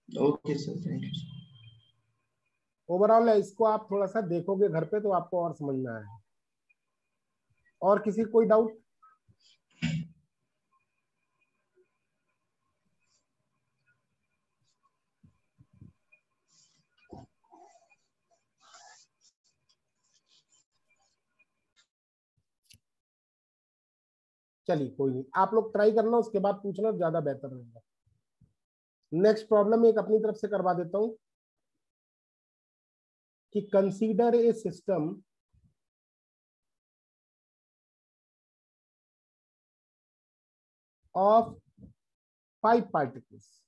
Okay sir, thank you. Overall इसको आप थोड़ा सा देखोगे घर पे तो आपको और समझ में आएगा। और किसी कोई डाउट? चलिए कोई नहीं, आप लोग ट्राई करना, उसके बाद पूछना, ज्यादा बेहतर रहेगा। नेक्स्ट प्रॉब्लम एक अपनी तरफ से करवा देता हूं कि consider a system of 5 particles.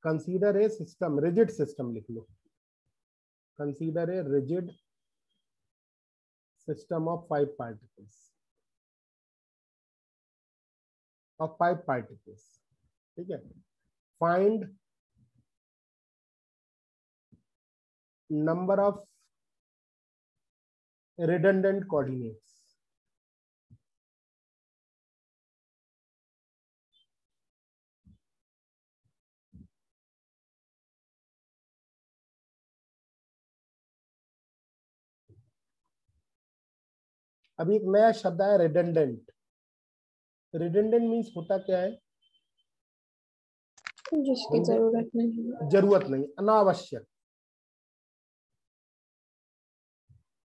Consider a system, rigid system लिख लो। Consider a rigid system of 5 particles, of 5 particles, ठीक है। Find number of redundant coordinates। अभी एक नया शब्द आया रिडंडेंट। रिडंडेंट मीन्स होता क्या है? जिसकी जरूरत नहीं। जरूरत नहीं, अनावश्यक,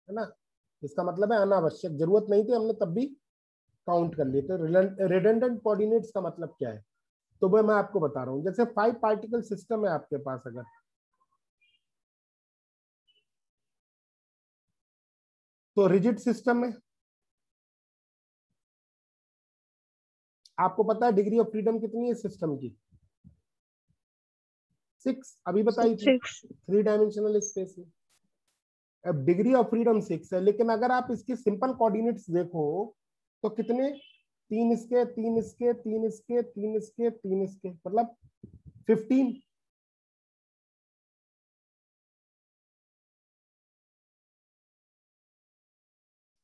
है ना। इसका मतलब है अनावश्यक, जरूरत नहीं थी हमने तब भी काउंट कर लिए। तो रिडंडेंट कोऑर्डिनेट्स का मतलब क्या है? तो वो मैं आपको बता रहा हूं। जैसे 5 पार्टिकल सिस्टम है आपके पास, अगर तो रिजिड सिस्टम में आपको पता है डिग्री ऑफ फ्रीडम कितनी है सिस्टम की? 6 अभी बताई थी, 3 डायमेंशनल स्पेस में। अब डिग्री ऑफ फ्रीडम 6 है, लेकिन अगर आप इसके सिंपल कोऑर्डिनेट्स देखो तो कितने? 3 इसके, 3 इसके, 3 इसके, 3 इसके, 3 इसके, मतलब 15,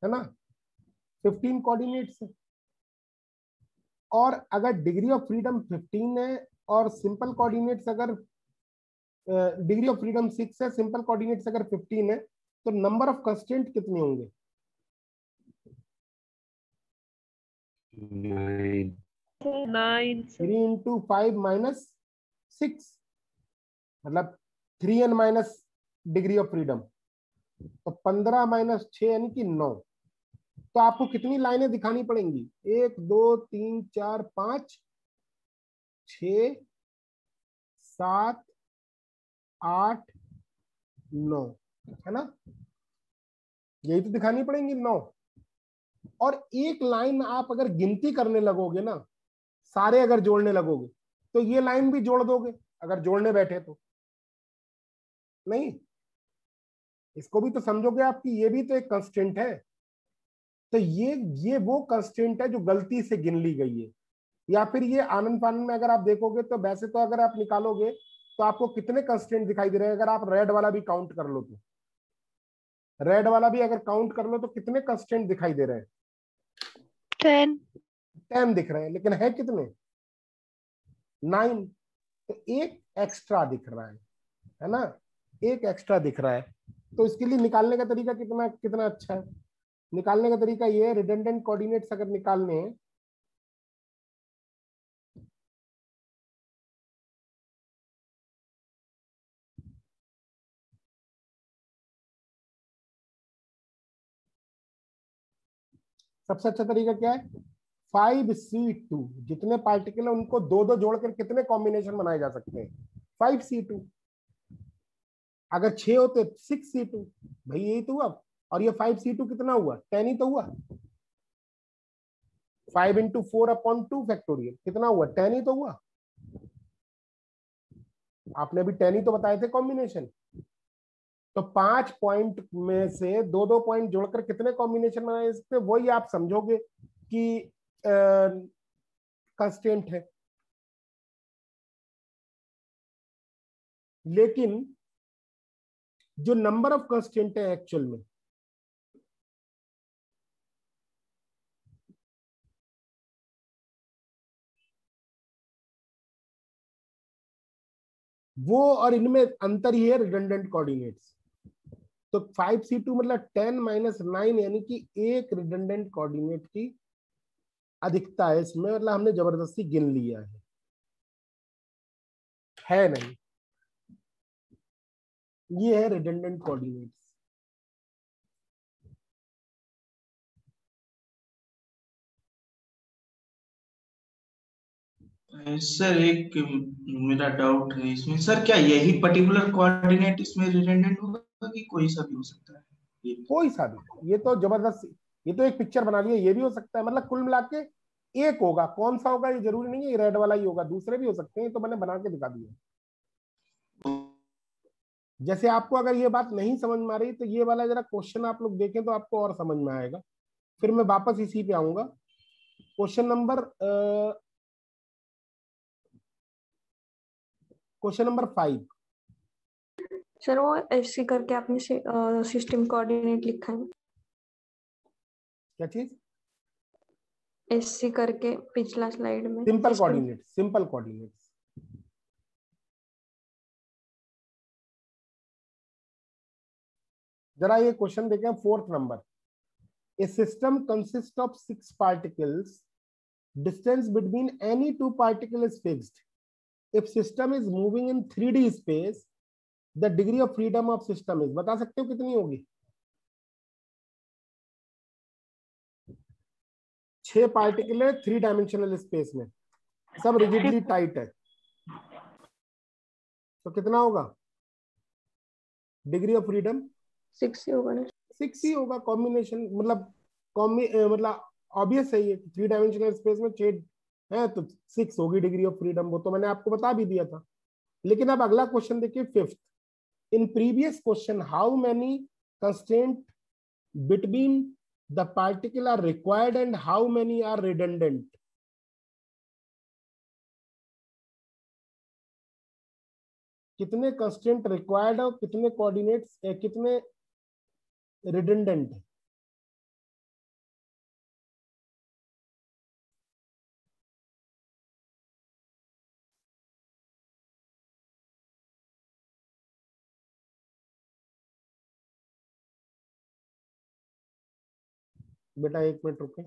है ना। 15 कोऑर्डिनेट्स है। और अगर डिग्री ऑफ फ्रीडम 15 है और सिंपल कोऑर्डिनेट्स अगर डिग्री ऑफ फ्रीडम 6 है, सिंपल कोऑर्डिनेट्स अगर 15 है, तो नंबर ऑफ कंस्ट्रेंट कितने होंगे? 9 3 इंटू 5 माइनस 6, मतलब 3n minus degree of freedom, तो 15 माइनस 6 यानी कि 9। तो आपको कितनी लाइनें दिखानी पड़ेंगी? 1 2 3 4 5 6 7 8 9, है ना। यही तो दिखानी पड़ेंगी 9। और एक लाइन आप अगर गिनती करने लगोगे ना, सारे अगर जोड़ने लगोगे, तो ये लाइन भी जोड़ दोगे अगर जोड़ने बैठे तो। नहीं, इसको भी तो समझोगे आप कि ये भी तो एक कंस्टेंट है। तो ये वो कंस्टेंट है जो गलती से गिन ली गई है। या फिर ये आनंद फानंद में अगर आप देखोगे तो वैसे तो अगर आप निकालोगे तो आपको कितने कंस्टेंट दिखाई दे रहे हैं? अगर आप रेड वाला भी काउंट कर लो तो, रेड वाला भी अगर काउंट कर लो तो कितने कंस्टेंट दिखाई दे रहे हैं? 10 दिख रहे हैं, लेकिन है कितने? 9। तो एक एक्स्ट्रा दिख रहा है ना, एक एक्स्ट्रा दिख रहा है। तो इसके लिए निकालने का तरीका कितना कितना अच्छा है। निकालने का तरीका ये है, रिडंडेंट कोऑर्डिनेट्स अगर निकालने हैं सबसे अच्छा तरीका क्या है? 5c2, जितने पार्टिकल है उनको दो दो जोड़कर कितने कॉम्बिनेशन बनाए जा सकते हैं? 5c2। अगर 6 होते 6c2, भाई यही तो हुआ। और ये 5c2 कितना हुआ? 10 ही तो हुआ। 5 इंटू 4/2 फैक्टोरियल कितना हुआ? 10 ही तो हुआ। आपने भी 10 ही तो बताए थे कॉम्बिनेशन। तो 5 पॉइंट में से दो दो पॉइंट जोड़कर कितने कॉम्बिनेशन बनाए सकते? वही आप समझोगे कि कंस्टेंट है। लेकिन जो नंबर ऑफ कंस्टेंट है एक्चुअल में, वो और इनमें अंतर ही है रिडंडेंट कोऑर्डिनेट्स। तो 5c2 मतलब 10 माइनस 9, यानी कि एक रिडंडेंट कोऑर्डिनेट की अधिकता है इसमें, मतलब हमने जबरदस्ती गिन लिया है नहीं। ये है रिडंडेंट कोऑर्डिनेट्स। सर एक मेरा डाउट है इसमें सर, क्या यही पर्टिकुलर कोऑर्डिनेट इसमें रिडंडेंट होगा कि कोई सा भी हो सकता है? कोई सा भी, ये तो जबरदस्ती, ये तो एक पिक्चर बना ली है, ये भी हो सकता है। मतलब कुल मिला के एक होगा। कौन सा होगा ये जरूरी नहीं है रेड वाला ही होगा, दूसरे भी हो सकते हैं। तो मैंने बना के दिखा दिया। जैसे आपको अगर ये बात नहीं समझ में आ रही तो ये वाला जरा क्वेश्चन आप लोग देखें तो आपको और समझ में आएगा। फिर मैं वापस इसी पे आऊंगा। Question number 5। सर वो ऐसे करके आपने सिस्टम कोऑर्डिनेट लिखा है, क्या चीज? एससी करके पिछला स्लाइड में simple system. Coordinate, simple coordinates. जरा ये क्वेश्चन देखें 4th number. A system consists of 6 particles. Distance between any 2 particles is fixed. If system is moving in 3D space, the degree of freedom of system is, बता सकते हो कितनी होगी? 6 particle है 3 dimensional space में, सब rigidly tight है, तो कितना होगा डिग्री ऑफ फ्रीडम? 6 ही होगा ना? 6 ही होगा। कॉम्बिनेशन मतलब ऑब्वियस है ये, 3 डायमेंशनल स्पेस में 6 है तो 6 होगी डिग्री ऑफ फ्रीडम। वो तो मैंने आपको बता भी दिया था। लेकिन अब अगला क्वेश्चन देखिए 5th। In previous question how many constraint between the particle are required and how many are redundant? कितने कंस्ट्रेंट रिक्वायर्ड और कितने कोऑर्डिनेट्स कितने रिडंडेंट? बेटा 1 मिनट रुके।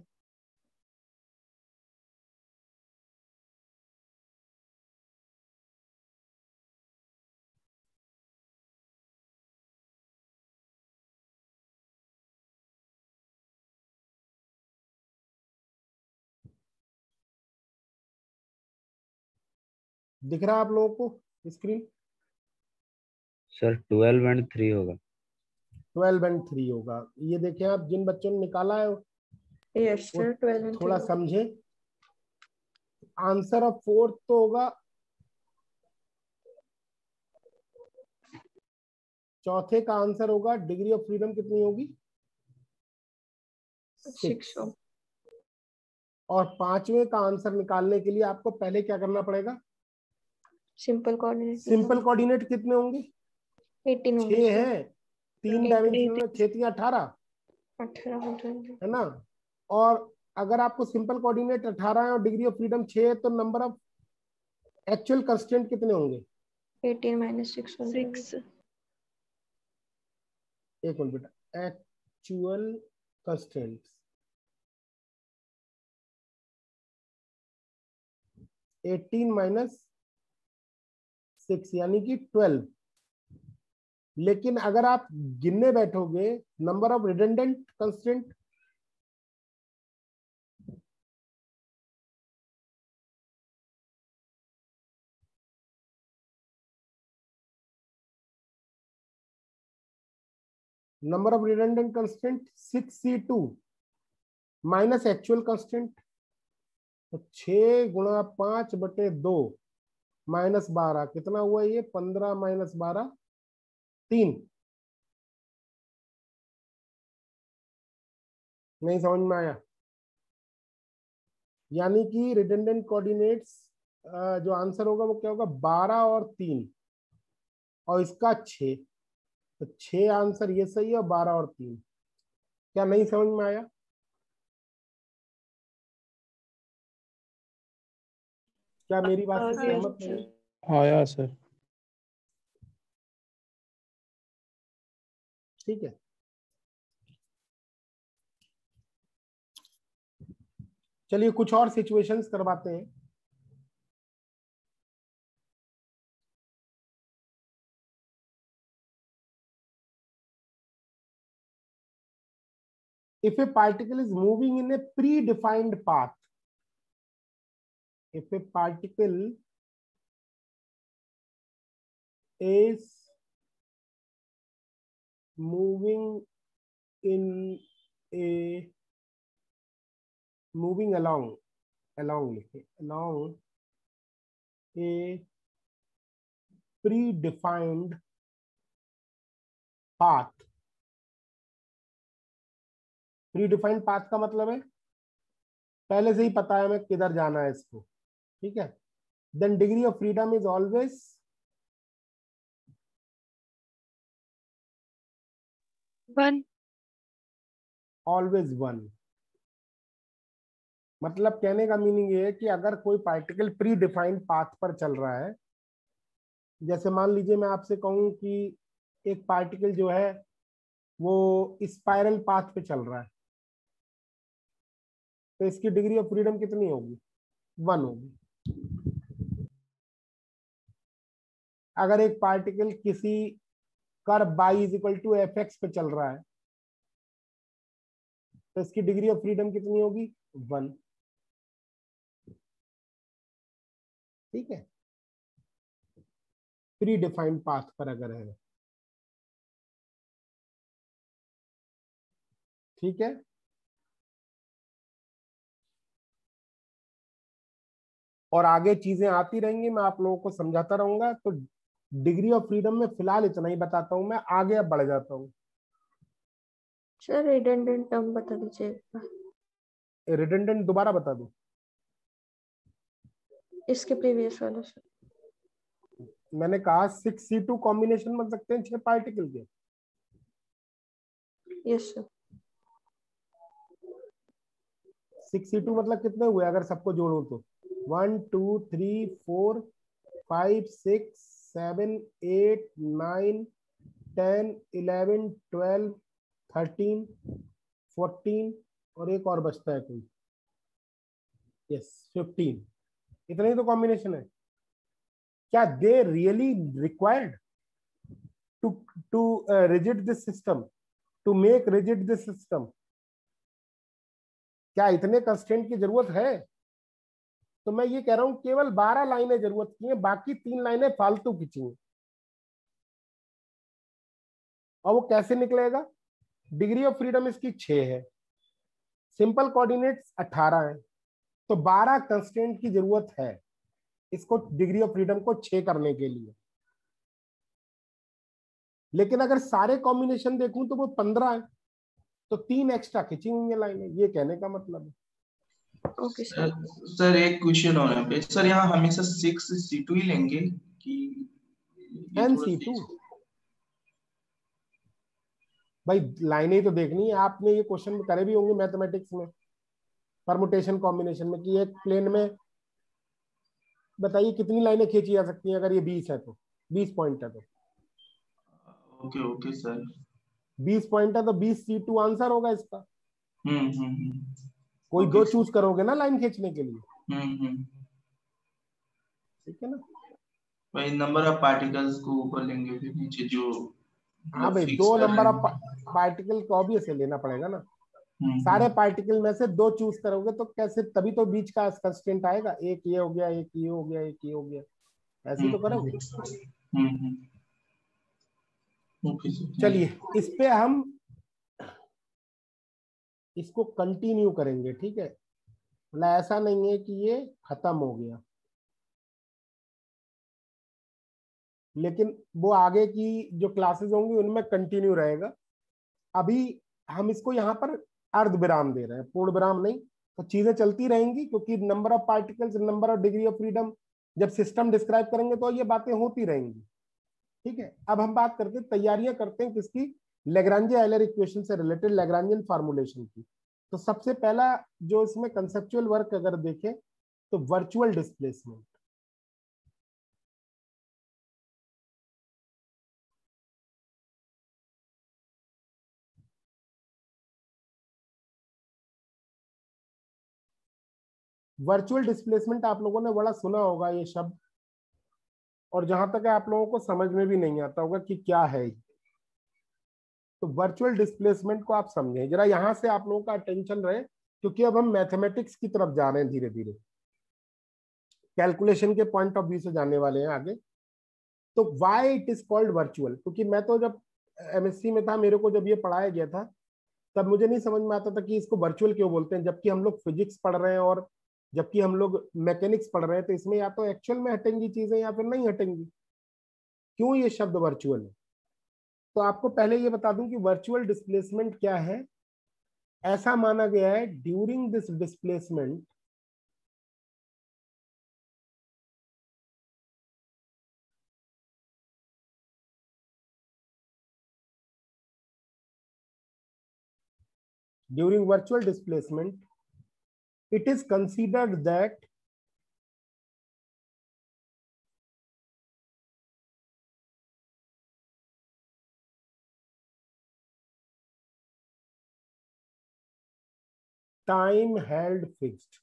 दिख रहा है आप लोगों को स्क्रीन? सर 12 एंड 3 होगा। 12 एंड 3 होगा। ये देखिए आप जिन बच्चों ने निकाला है यस सर 12 एंड थोड़ा समझे। आंसर ऑफ 4th तो होगा, चौथे का आंसर होगा डिग्री ऑफ फ्रीडम कितनी होगी? 6। और 5वें का आंसर निकालने के लिए आपको पहले क्या करना पड़ेगा? Simple coordinate. सिंपल कोऑर्डिनेट कितने होंगे? 18 होंगे। 6 है, 3 डायमेंशन में 6 3 18 है ना। और अगर आपको सिंपल कोऑर्डिनेट 18 है और डिग्री ऑफ फ्रीडम 6 है तो नंबर ऑफ एक्चुअल कंस्ट्रेंट कितने होंगे? 18 - 6 एक मिनट बेटा, एक्चुअल कंस्ट्रेंट्स 18 - 6 यानी कि 12। लेकिन अगर आप गिनने बैठोगे number of redundant constraint, number of redundant constraint 6C2 minus actual constraint, तो 6 × 5/2 -12 कितना हुआ? ये 15 - 12 3। नहीं समझ में आया? यानी कि रिडंडेंट कोऑर्डिनेट्स जो आंसर होगा वो क्या होगा? 12 और 3 और इसका 6, तो 6 आंसर ये सही है और 12 और 3। क्या नहीं समझ में आया? क्या मेरी बात से सहमत नहीं? आया सर। ठीक है, चलिए कुछ और सिचुएशंस करवाते हैं। If a particle is moving in a predefined path, if a particle is moving in a moving along a predefined path, predefined path का मतलब है पहले से ही पता है हमें किधर जाना है इसको, ठीक है। Then degree of freedom is always always 1। मतलब कहने का मीनिंग ये है कि अगर कोई पार्टिकल प्री डिफाइंड पाथ पर चल रहा है, जैसे मान लीजिए मैं आपसे कहूं कि एक पार्टिकल जो है वो स्पाइरल पाथ पे चल रहा है, तो इसकी डिग्री ऑफ फ्रीडम कितनी होगी? 1 होगी। अगर एक पार्टिकल किसी curve y is equal to f x पे चल रहा है तो इसकी डिग्री ऑफ फ्रीडम कितनी होगी? 1। ठीक है, प्री डिफाइंड पाथ पर अगर है। ठीक है, और आगे चीजें आती रहेंगी, मैं आप लोगों को समझाता रहूंगा। तो डिग्री ऑफ फ्रीडम में फिलहाल इतना ही बताता हूं, मैं आगे अब बढ़ जाता हूं। सर रिडंडेंट टर्म बता दीजिए एक बार। रिडंडेंट दोबारा बता दूं? इसके प्रीवियस वाला सर। मैंने कहा 6C2 कॉम्बिनेशन बन सकते हैं 6 पार्टिकल के। Yes sir. 6C2 मतलब कितने हुए अगर सबको जोड़ो तो? 1 2 3 4 5 6 7 8 9 10 11 12 13 14 और एक और बचता है कोई। यस 15। इतने ही तो कॉम्बिनेशन है। क्या they really required to rigid this system, to make rigid this system? क्या इतने कंस्ट्रेंट की जरूरत है? तो मैं ये कह रहा हूं केवल 12 लाइनें जरूरत की हैं, बाकी 3 लाइनें फालतू की चाहिए। और वो कैसे निकलेगा? डिग्री ऑफ फ्रीडम इसकी 6 है, सिंपल कोऑर्डिनेट्स 18 है, तो 12 कंस्ट्रेंट की जरूरत है इसको डिग्री ऑफ फ्रीडम को 6 करने के लिए। लेकिन अगर सारे कॉम्बिनेशन देखूं तो वो 15 है, तो 3 एक्स्ट्रा खींची हुई लाइनें, ये कहने का मतलब है। Okay sir. सर एक क्वेश्चन और है पे सर, यहाँ हमेशा 6C2 ही लेंगे कि ये थोड़ा NC2 भाई लाइनें तो देखनी है। आपने ये क्वेश्चन करे भी होंगे मैथमेटिक्स में, परमुटेशन कॉम्बिनेशन में, कि एक प्लेन में बताइए कितनी लाइनें खींची जा सकती हैं अगर ये 20 है तो, 20 पॉइंट है तो। Okay okay sir. 20 पॉइंट है तो 20C2 आंसर होगा इसका। कोई ओके दो चूज करोगे ना लाइन खींचने के लिए। ठीक है ना? भाई नंबर ऑफ पार्टिकल्स को ऊपर लेंगे फिर नीचे जो हाँ भाई, फिक्स 2 कर नंबर रहे ऑफ पार्टिकल को ऑब्वियस लेना पड़ेगा ना। हैं। सारे पार्टिकल में से 2 चूज करोगे तो कैसे, तभी तो बीच का कंस्ट्रेंट आएगा। एक ये हो गया, एक ये हो गया, एक ये हो गया, ऐसे ही तो करोगे। Okay sir. चलिए इस पे हम इसको कंटिन्यू करेंगे। ठीक है, मतलब ऐसा नहीं है कि ये खत्म हो गया, लेकिन वो आगे की जो क्लासेस होंगी उनमें कंटिन्यू रहेगा। अभी हम इसको यहाँ पर अर्ध विराम दे रहे हैं, पूर्ण विराम नहीं। तो चीजें चलती रहेंगी, क्योंकि number of particles, number of degree of freedom, जब सिस्टम डिस्क्राइब करेंगे तो ये बातें होती रहेंगी। ठीक है, अब हम बात करते हैं, तैयारियां करते हैं किसकी? लैग्रांज आयलर इक्वेशन से रिलेटेड लैग्रांजियन फार्मूलेशन की। तो सबसे पहला जो इसमें कंसेप्चुअल वर्क अगर देखें तो वर्चुअल डिस्प्लेसमेंट। वर्चुअल डिस्प्लेसमेंट आप लोगों ने बड़ा सुना होगा ये शब्द, और जहां तक है आप लोगों को समझ में भी नहीं आता होगा कि क्या है ये। तो वर्चुअल डिस्प्लेसमेंट को आप समझें जरा, यहां से आप लोगों का अटेंशन रहे, क्योंकि अब हम मैथमेटिक्स की तरफ जा रहे हैं धीरे धीरे, कैलकुलेशन के पॉइंट ऑफ व्यू से जाने वाले हैं आगे। तो why it is called virtual? क्योंकि मैं तो जब एमएससी में था, मेरे को जब ये पढ़ाया गया था, तब मुझे नहीं समझ में आता था कि इसको वर्चुअल क्यों बोलते हैं, जबकि हम लोग फिजिक्स पढ़ रहे हैं और जबकि हम लोग मैकेनिक्स पढ़ रहे हैं। तो इसमें या तो एक्चुअल में हटेंगी चीजें या फिर नहीं हटेंगी। क्यों ये शब्द वर्चुअल है? तो आपको पहले ये बता दूं कि वर्चुअल डिस्प्लेसमेंट क्या है। ऐसा माना गया है during this displacement during virtual displacement, it is considered that time held fixed,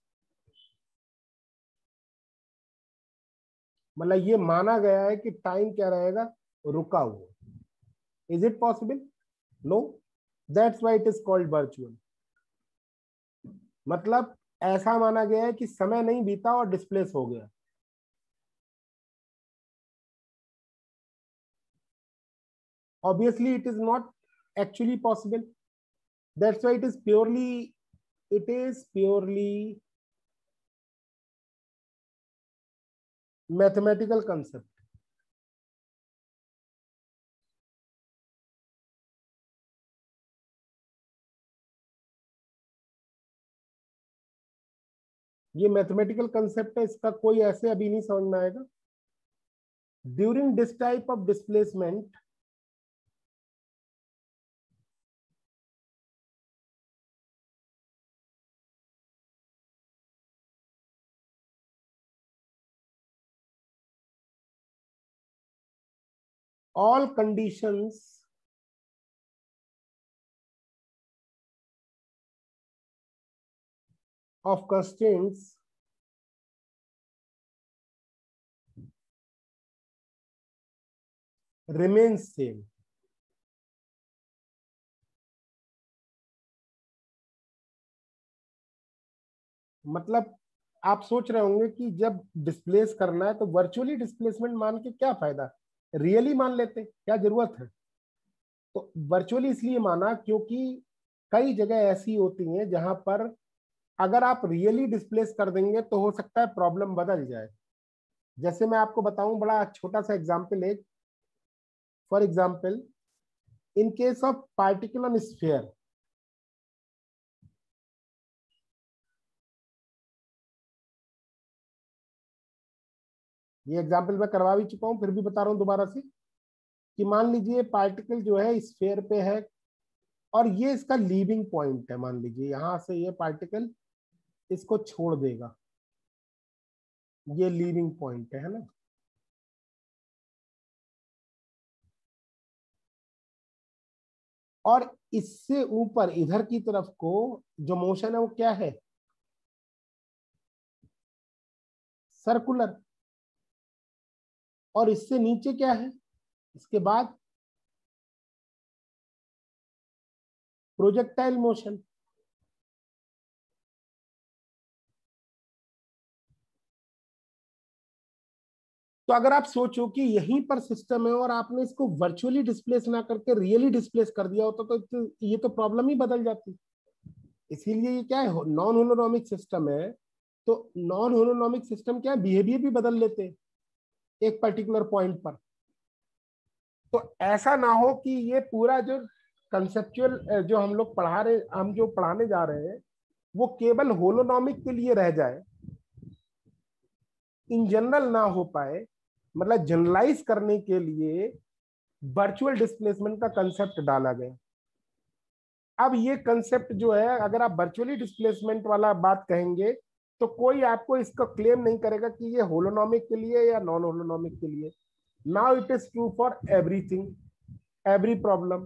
मतलब ये माना गया है कि टाइम क्या रहेगा, रुका हुआ। Is it possible? No, that's why it is called virtual. मतलब ऐसा माना गया है कि समय नहीं बीता और डिस्प्लेस हो गया। Obviously it is not actually possible. That's why it is purely mathematical concept. ये मैथमेटिकल कंसेप्ट है, इसका कोई ऐसे अभी नहीं समझ में आएगा। During this type of displacement all conditions of constraints remains same. मतलब आप सोच रहे होंगे कि जब डिस्प्लेस करना है तो वर्चुअली डिस्प्लेसमेंट मान के क्या फायदा, रियली मान लेते, क्या जरूरत है। तो वर्चुअली इसलिए माना क्योंकि कई जगह ऐसी होती हैं जहां पर अगर आप रियली डिस्प्लेस कर देंगे तो हो सकता है प्रॉब्लम बदल जाए। जैसे मैं आपको बताऊं, बड़ा छोटा सा एग्जांपल है। For example, in case of particle on sphere, ये एग्जांपल मैं करवा भी चुका हूं, फिर भी बता रहा हूं दोबारा से, कि मान लीजिए पार्टिकल जो है स्फीयर पे है और ये इसका लीविंग पॉइंट है। मान लीजिए यहां से ये पार्टिकल इसको छोड़ देगा, ये लीविंग पॉइंट है ना। और इससे ऊपर इधर की तरफ को जो मोशन है वो क्या है, सर्कुलर। और इससे नीचे क्या है, इसके बाद प्रोजेक्टाइल मोशन। तो अगर आप सोचो कि यहीं पर सिस्टम है और आपने इसको वर्चुअली डिस्प्लेस ना करके रियली डिस्प्लेस कर दिया होता तो ये तो प्रॉब्लम ही बदल जाती। इसीलिए ये क्या है, नॉन होलोनोमिक सिस्टम है। तो नॉन होलोनोमिक सिस्टम क्या है, बिहेवियर भी बदल लेते हैं एक पर्टिकुलर पॉइंट पर। तो ऐसा ना हो कि ये पूरा जो कंसेप्चुअल जो हम लोग हम जो पढ़ाने जा रहे हैं वो केवल होलोनोमिक के लिए रह जाए, इन जनरल ना हो पाए। मतलब जनरलाइज करने के लिए वर्चुअल डिस्प्लेसमेंट का कंसेप्ट डाला गया। अब ये कंसेप्ट जो है, अगर आप वर्चुअली डिस्प्लेसमेंट वाला बात कहेंगे तो कोई आपको इसका क्लेम नहीं करेगा कि ये होलोनोमिक के लिए या नॉन होलोनोमिक के लिए। Now it is true for everything, every problem.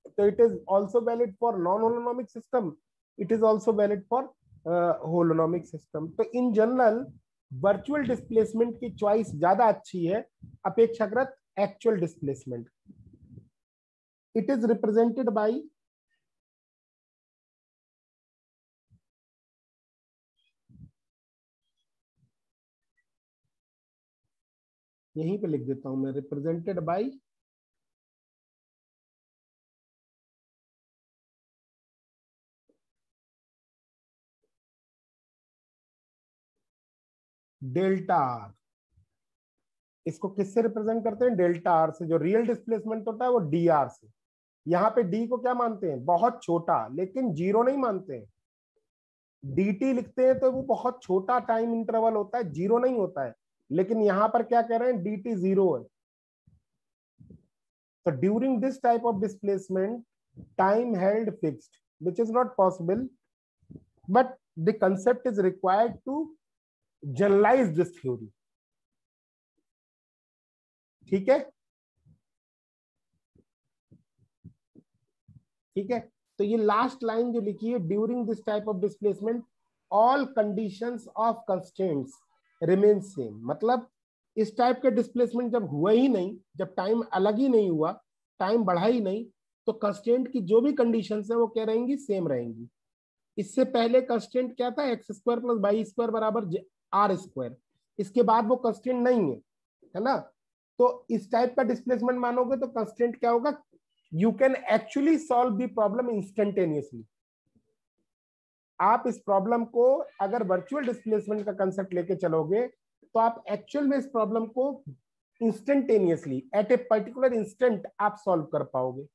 तो it is also valid for non holonomic system, it is also valid for holonomic system. तो इन जनरल वर्चुअल डिस्प्लेसमेंट की चॉइस ज्यादा अच्छी है अपेक्षाकृत actual displacement. It is represented by यहीं पे लिख देता हूं मैं, रिप्रेजेंटेड बाय डेल्टा आर। इसको किससे रिप्रेजेंट करते हैं, डेल्टा आर से। जो रियल डिस्प्लेसमेंट होता है वो डी आर से। यहाँ पे डी को क्या मानते हैं, बहुत छोटा, लेकिन जीरो नहीं मानते हैं। dt लिखते हैं तो वो बहुत छोटा टाइम इंटरवल होता है, जीरो नहीं होता है। लेकिन यहां पर क्या कह रहे हैं, dt जीरो है। तो during this type of displacement time held fixed, which is not possible, but the concept is required to generalize this theory. ठीक है, ठीक है। तो ये लास्ट लाइन जो लिखी है, during this type of displacement all conditions of constraints remain same. मतलब इस टाइप के डिस्प्लेसमेंट जब हुआ ही नहीं, जब टाइम अलग ही नहीं हुआ, टाइम बढ़ा ही नहीं, तो कंस्ट्रेंट की जो भी कंडीशंस है वो क्या रहेंगी, सेम रहेंगी। इससे पहले कंस्ट्रेंट क्या था, x square plus y square बराबर आर स्क्वायर। इसके बाद वो कंस्ट्रेंट नहीं है ना। तो इस टाइप का डिस्प्लेसमेंट मानोगे तो कंस्ट्रेंट क्या होगा, you can actually solve the problem instantaneously. आप इस प्रॉब्लम को अगर वर्चुअल डिस्प्लेसमेंट का कंसेप्ट लेके चलोगे तो आप एक्चुअल में इस प्रॉब्लम को instantaneously at a particular instant आप सॉल्व कर पाओगे।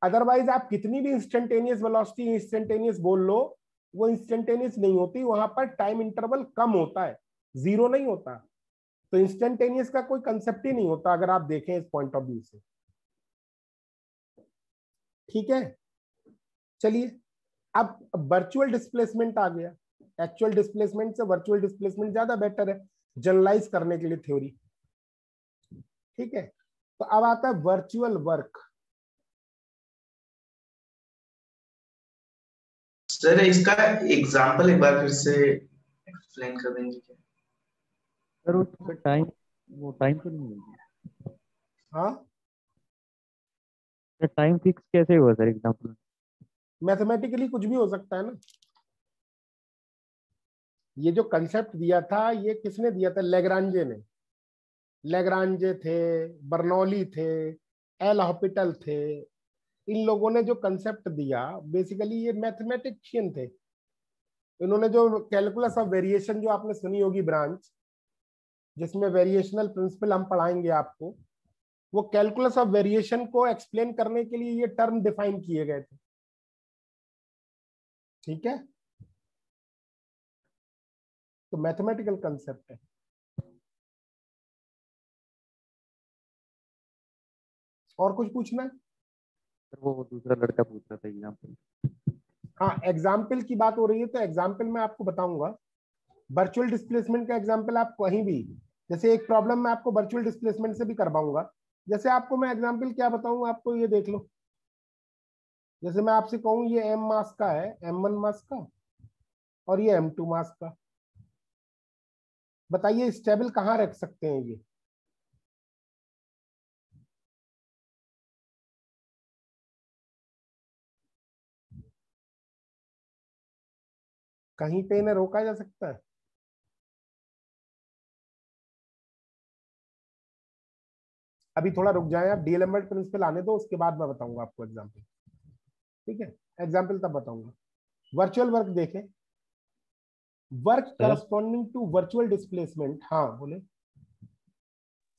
अदरवाइज आप कितनी भी इंस्टेंटेनियस वेलोसिटी, इंस्टेंटेनियस बोल लो, वो इंस्टेंटेनियस नहीं होती, वहां पर टाइम इंटरवल कम होता है, जीरो नहीं होता। तो इंस्टेंटेनियस का कोई कंसेप्ट ही नहीं होता अगर आप देखें इस पॉइंट ऑफ व्यू से। ठीक है, चलिए अब वर्चुअल डिस्प्लेसमेंट आ गया। एक्चुअल डिस्प्लेसमेंट से वर्चुअल डिस्प्लेसमेंट ज्यादा बेटर है जनरलाइज करने के लिए थ्योरी। ठीक है, तो अब आता है वर्चुअल वर्क। सर इसका एग्जांपल एक बार फिर से एक्सप्लेन कर देंगे क्या? सर उसका टाइम, वो टाइम तो नहीं होगी। हाँ, टाइम फिक्स कैसे हुआ सर एग्जांपल? मैथमेटिकली कुछ भी हो सकता है ना। ये जो कंसेप्ट दिया था ये किसने दिया था, लेग्रांजे ने। लेग्रांजे थे, बर्नौली थे, एल हॉपिटल थे। इन लोगों ने जो कंसेप्ट दिया, बेसिकली ये मैथमेटिशियन थे। इन्होंने जो कैलकुलस ऑफ वेरिएशन जो आपने सुनी होगी ब्रांच, जिसमें वेरिएशनल प्रिंसिपल हम पढ़ाएंगे आपको, वो कैलकुलस ऑफ वेरिएशन को एक्सप्लेन करने के लिए ये टर्म डिफाइन किए गए थे। ठीक है, तो मैथमेटिकल कंसेप्ट है। और कुछ पूछना है? सर वो दूसरा लड़का पूछ रहा था एग्जांपल। हाँ, एग्जाम्पल की बात हो रही है तो एग्जाम्पल मैं आपको बताऊंगा। वर्चुअल डिस्प्लेसमेंट का एग्जाम्पल आप कहीं भी, जैसे एक प्रॉब्लम मैं आपको वर्चुअल डिस्प्लेसमेंट से भी करवाऊंगा। जैसे आपको मैं एग्जाम्पल क्या बताऊं, आपको ये देख लो। जैसे मैं आपसे कहूं ये m मास का है, m1 मास का, और ये m2 मास का। बताइए स्टेबल कहाँ रख सकते हैं ये? कहीं पे इन्हें रोका जा सकता है? अभी थोड़ा रुक जाएं आप, डीएलएमएट प्रिंसिपल आने दो, उसके बाद मैं बताऊंगा आपको एग्जाम्पल। ठीक है, एग्जाम्पल तब बताऊंगा। वर्चुअल वर्क देखें, work corresponding to virtual displacement. हाँ बोले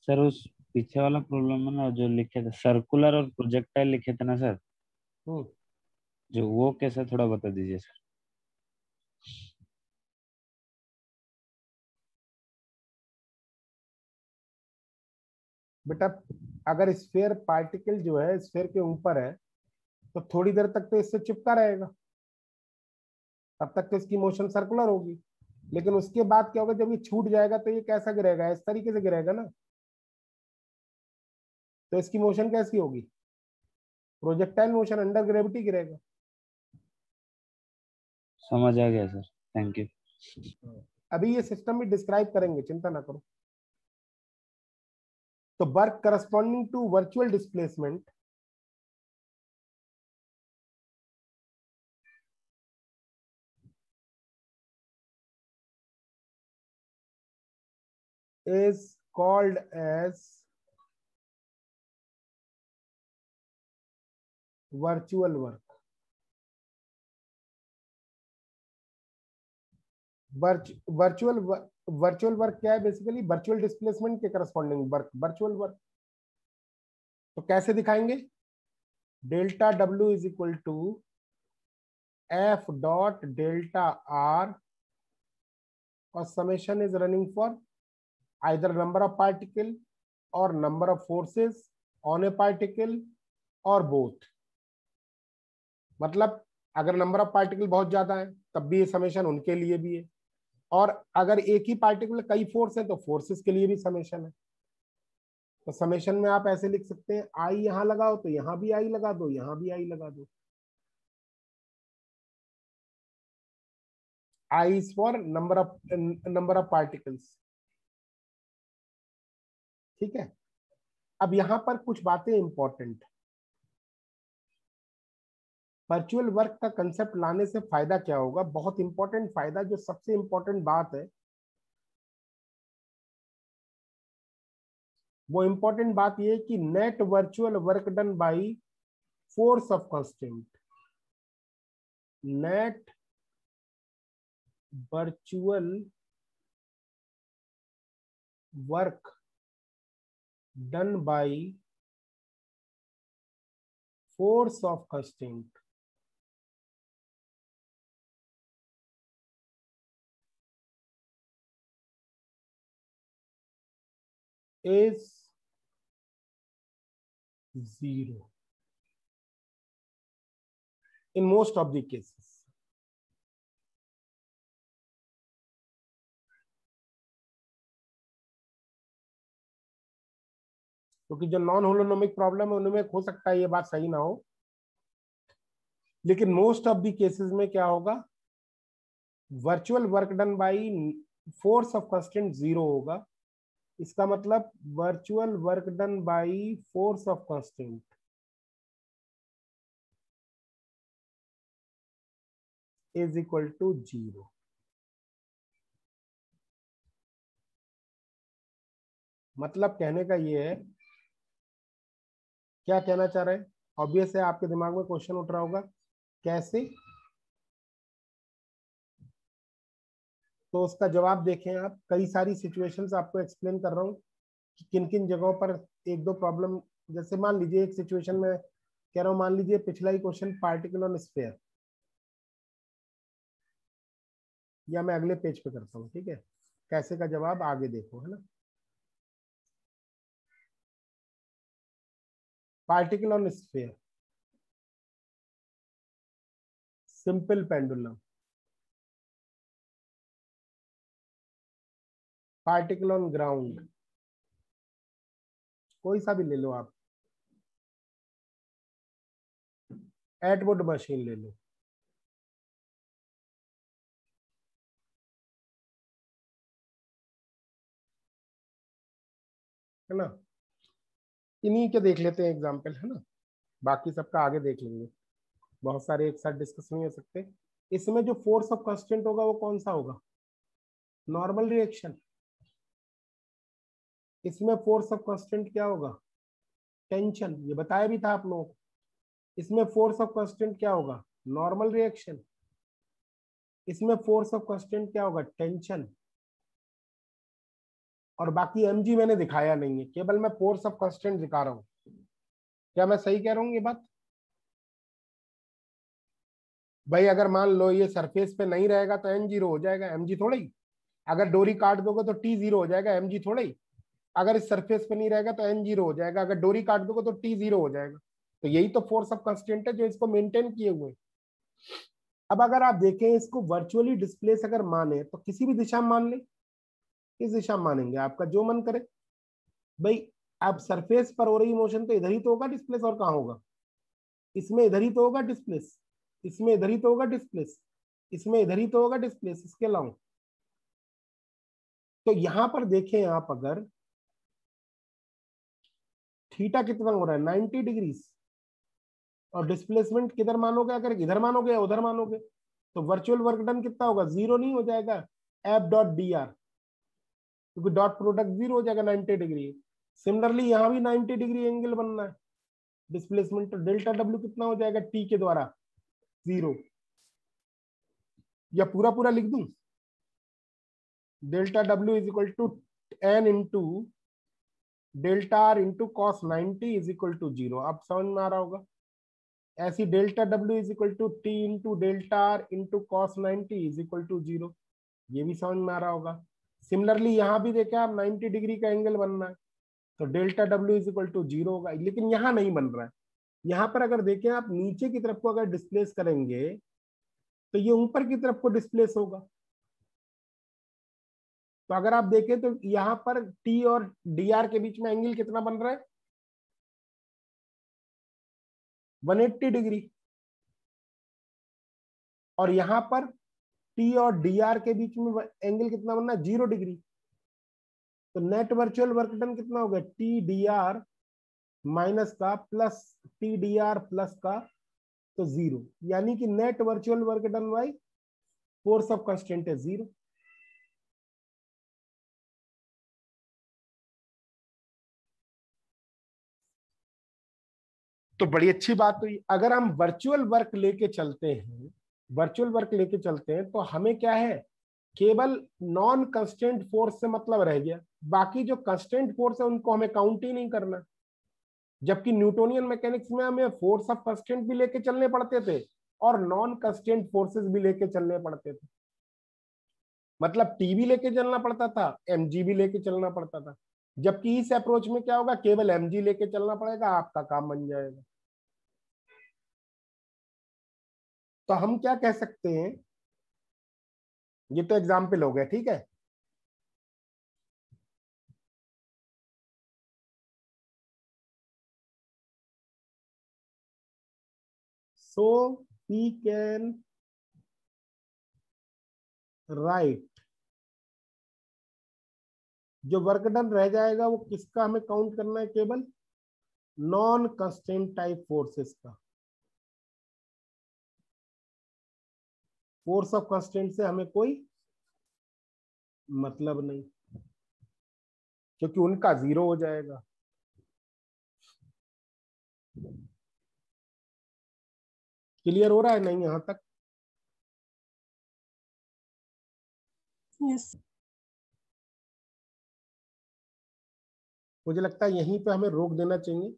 सर। उस पीछे वाला प्रॉब्लम में ना जो लिखे थे सर्कुलर और प्रोजेक्टाइल लिखे थे ना सर, जो वो कैसे थोड़ा बता दीजिए सर। बेटा अगर स्फीयर पार्टिकल जो है स्फीयर के ऊपर है तो थोड़ी देर तक तो इससे चिपका रहेगा, तब तक तो इसकी मोशन सर्कुलर होगी। लेकिन उसके बाद क्या होगा, जब ये छूट जाएगा तो ये कैसा गिरेगा, इस तरीके से गिरेगा ना। तो इसकी मोशन कैसी होगी, प्रोजेक्टाइल मोशन, अंडर ग्रेविटी गिरेगा। समझ आ गया सर, थैंक यू। अभी ये सिस्टम भी डिस्क्राइब करेंगे, चिंता ना करो। तो work corresponding to virtual displacement is called as virtual work. Virtual work क्या है, बेसिकली वर्चुअल डिस्प्लेसमेंट के करस्पॉन्डिंग वर्क, वर्चुअल वर्क। तो कैसे दिखाएंगे, delta W is equal to F dot delta R और summation is running for either number of particle or number of forces on a particle or both। मतलब अगर number of particle बहुत ज्यादा है तब भी ये समेशन उनके लिए भी है, और अगर एक ही पार्टिकल कई फोर्स है तो फोर्सेस के लिए भी समेशन है। तो समेशन में आप ऐसे लिख सकते हैं, आई यहां लगाओ तो यहां भी आई लगा दो, यहां भी आई लगा दो। I is for number of particles. ठीक है, अब यहां पर कुछ बातें इंपॉर्टेंट। वर्चुअल वर्क का कंसेप्ट लाने से फायदा क्या होगा? बहुत इंपॉर्टेंट फायदा, जो सबसे इंपॉर्टेंट बात है, वो इंपॉर्टेंट बात ये है कि net virtual work done by force of constant. Net virtual work done by force of constant is 0 in most of the cases. क्योंकि जो नॉन होलोनोमिक प्रॉब्लम है उनमें हो सकता है ये बात सही ना हो, लेकिन मोस्ट ऑफ द केसेस में क्या होगा? Virtual work done by force of constant 0 होगा। इसका मतलब virtual work done by force of constant is equal to 0। मतलब कहने का ये है, क्या कहना चाह रहे हैं? ऑब्वियस है आपके दिमाग में क्वेश्चन उठ रहा होगा, कैसे? तो उसका जवाब देखें आप। कई सारी सिचुएशंस आपको एक्सप्लेन कर रहा हूं कि किन किन जगहों पर एक दो प्रॉब्लम, जैसे मान लीजिए एक सिचुएशन में कह रहा हूं, मान लीजिए पिछला ही क्वेश्चन पार्टिकल ऑन स्फीयर, या मैं अगले पेज पे करता हूं, ठीक है? कैसे का जवाब आगे देखो, है ना। Particle on sphere, simple pendulum, particle on ground, कोई सा भी ले लो आप, एटवुड मशीन ले लो, है ना। इन्हीं के देख लेते हैं एग्जाम्पल, है ना, बाकी सबका आगे देख लेंगे, बहुत सारे एक साथ डिस्कस नहीं हो सकते। इसमें जो फोर्स ऑफ कांस्टेंट होगा वो कौन सा होगा? Normal reaction. इसमें फोर्स ऑफ कांस्टेंट क्या होगा? टेंशन। ये बताया भी था आप लोगों को। इसमें फोर्स ऑफ कांस्टेंट क्या होगा? Normal reaction. इसमें फोर्स ऑफ कांस्टेंट क्या होगा? टेंशन। और बाकी mg मैंने दिखाया नहीं है, केवल मैं फोर्स ऑफ कांस्टेंट दिखा रहा हूं। क्या मैं सही कह रहा हूं ये बात? भाई अगर मान लो ये सरफेस पे नहीं रहेगा तो n 0 हो जाएगा, mg थोड़ा ही। अगर डोरी काट दोगे तो t 0 हो जाएगा, mg थोड़ा ही। अगर इस सरफेस पे नहीं रहेगा तो n 0 हो जाएगा, अगर डोरी काट दोगे तो t 0 हो जाएगा। तो यही तो फोर्स ऑफ कांस्टेंट है जो इसको मेंटेन किए हुए। अब अगर आप देखें इसको वर्चुअली डिस्प्लेस अगर माने तो किसी भी दिशा में मान ले, किस दिशा में मानेंगे? आपका जो मन करे भाई। अब सरफेस पर हो रही मोशन तो इधर ही तो होगा डिस्प्लेस, और कहाँ होगा? इसमें इधर ही तो होगा डिस्प्लेस, इसमें इधर ही तो होगा डिस्प्लेस, इसमें इधर ही तो होगा डिस्प्लेस, इसके अलावा। तो यहां पर देखें आप, अगर थीटा कितना हो रहा है? 90 डिग्री, और डिस्प्लेसमेंट किधर मानोगे? अगर इधर मानोगे या उधर मानोगे तो वर्चुअल वर्क डन कितना होगा? 0 नहीं हो जाएगा, एफ डॉट डी आर, क्योंकि डॉट प्रोडक्ट 0 हो जाएगा 90 डिग्री। सिमिलरली यहां भी 90 डिग्री एंगल बनना है। डिस्प्लेसमेंट तो डेल्टा डब्ल्यू कितना हो जाएगा? टी के द्वारा 0, या पूरा पूरा लिख दूं? डेल्टा डब्ल्यू is equal to n into delta r into cos 90 is equal to 0। अब समझ में आ रहा होगा। ऐसी डेल्टा डब्ल्यू is equal to t into delta r into cos 90 is equal to 0। ये भी समझ में आ रहा होगा। सिमिलरली यहां भी देखें आप, 90 डिग्री का एंगल बनना है तो डेल्टा डब्ल्यू इज इक्वल टू 0 होगा, लेकिन यहां नहीं बन रहा है। यहां पर अगर देखें आप, नीचे की तरफ को अगर डिस्प्लेस करेंगे तो ये ऊपर की तरफ को डिस्प्लेस होगा। तो अगर आप देखें तो यहाँ पर टी और डी आर के बीच में एंगल कितना बन रहा है, 180 डिग्री। और यहाँ पर टी और डी आर के बीच में एंगल कितना बनना है, 0 डिग्री। तो नेट वर्चुअल वर्क डन कितना होगा, टी डी आर माइनस का plus T D R plus का, तो 0। यानी कि net virtual work done by force of constraint है 0। तो बड़ी अच्छी बात हुई। अगर हम वर्चुअल वर्क लेके चलते हैं, वर्चुअल वर्क लेके चलते हैं, तो हमें क्या है, केवल नॉन कंस्टेंट फोर्स से मतलब रह गया, बाकी जो कंस्टेंट फोर्स है उनको हमें काउंट ही नहीं करना। जबकि न्यूटोनियन मैकेनिक्स में हमें फोर्स ऑफ कंस्टेंट भी लेके चलने पड़ते थे और नॉन कंस्टेंट फोर्सेस भी लेके चलने पड़ते थे। मतलब टी भी लेके चलना पड़ता था, एमजी भी लेके चलना पड़ता था। जबकि इस अप्रोच में क्या होगा, केवल एमजी लेके चलना पड़ेगा, आपका काम बन जाएगा। तो हम क्या कह सकते हैं, ये तो एग्जाम्पल हो गया, ठीक है। So we can write, जो वर्क डन रह जाएगा वो किसका हमें काउंट करना है, केवल नॉन कंस्टेंट टाइप फोर्सेस का। फोर्स ऑफ कंस्टेंट से हमें कोई मतलब नहीं, क्योंकि उनका 0 हो जाएगा। क्लियर हो रहा है नहीं यहां तक? यस। मुझे लगता है यहीं पे हमें रोक देना चाहिए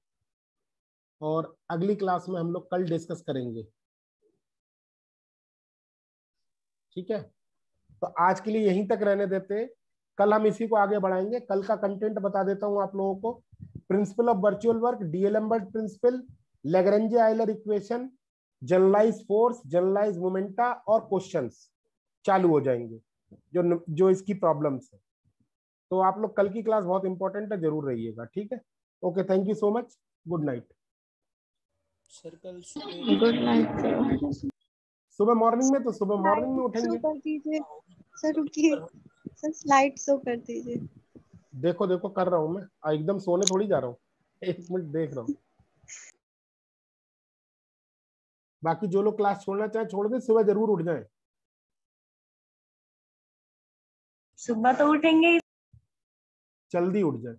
और अगली क्लास में हम लोग कल डिस्कस करेंगे, ठीक है। तो आज के लिए यहीं तक रहने देते हैं, कल हम इसी को आगे बढ़ाएंगे। कल का कंटेंट बता देता हूं आप लोगों को, principle of virtual work, D'Alembert principle, Lagrange Euler equation, generalise force, generalise momenta और क्वेश्चंस चालू हो जाएंगे जो जो इसकी प्रॉब्लम्स है। तो आप लोग कल की क्लास बहुत इंपॉर्टेंट है, जरूर रहिएगा, ठीक है। Okay, thank you so much, good night. Sir कल सुबह गुड नाइट। सुबह मॉर्निंग में, तो सुबह मॉर्निंग में शो उठेंगे। कर दीजिए सर, रुकिए सर, स्लाइड शो कर दीजिए। देखो देखो कर रहा हूं मैं, एकदम सोने थोड़ी जा रहा हूँ, 1 मिनट देख रहा हूँ। बाकी जो लोग क्लास छोड़ना चाहे छोड़ दे, सुबह जरूर उठ जाए। सुबह तो उठेंगे ही। जल्दी उठ जाए।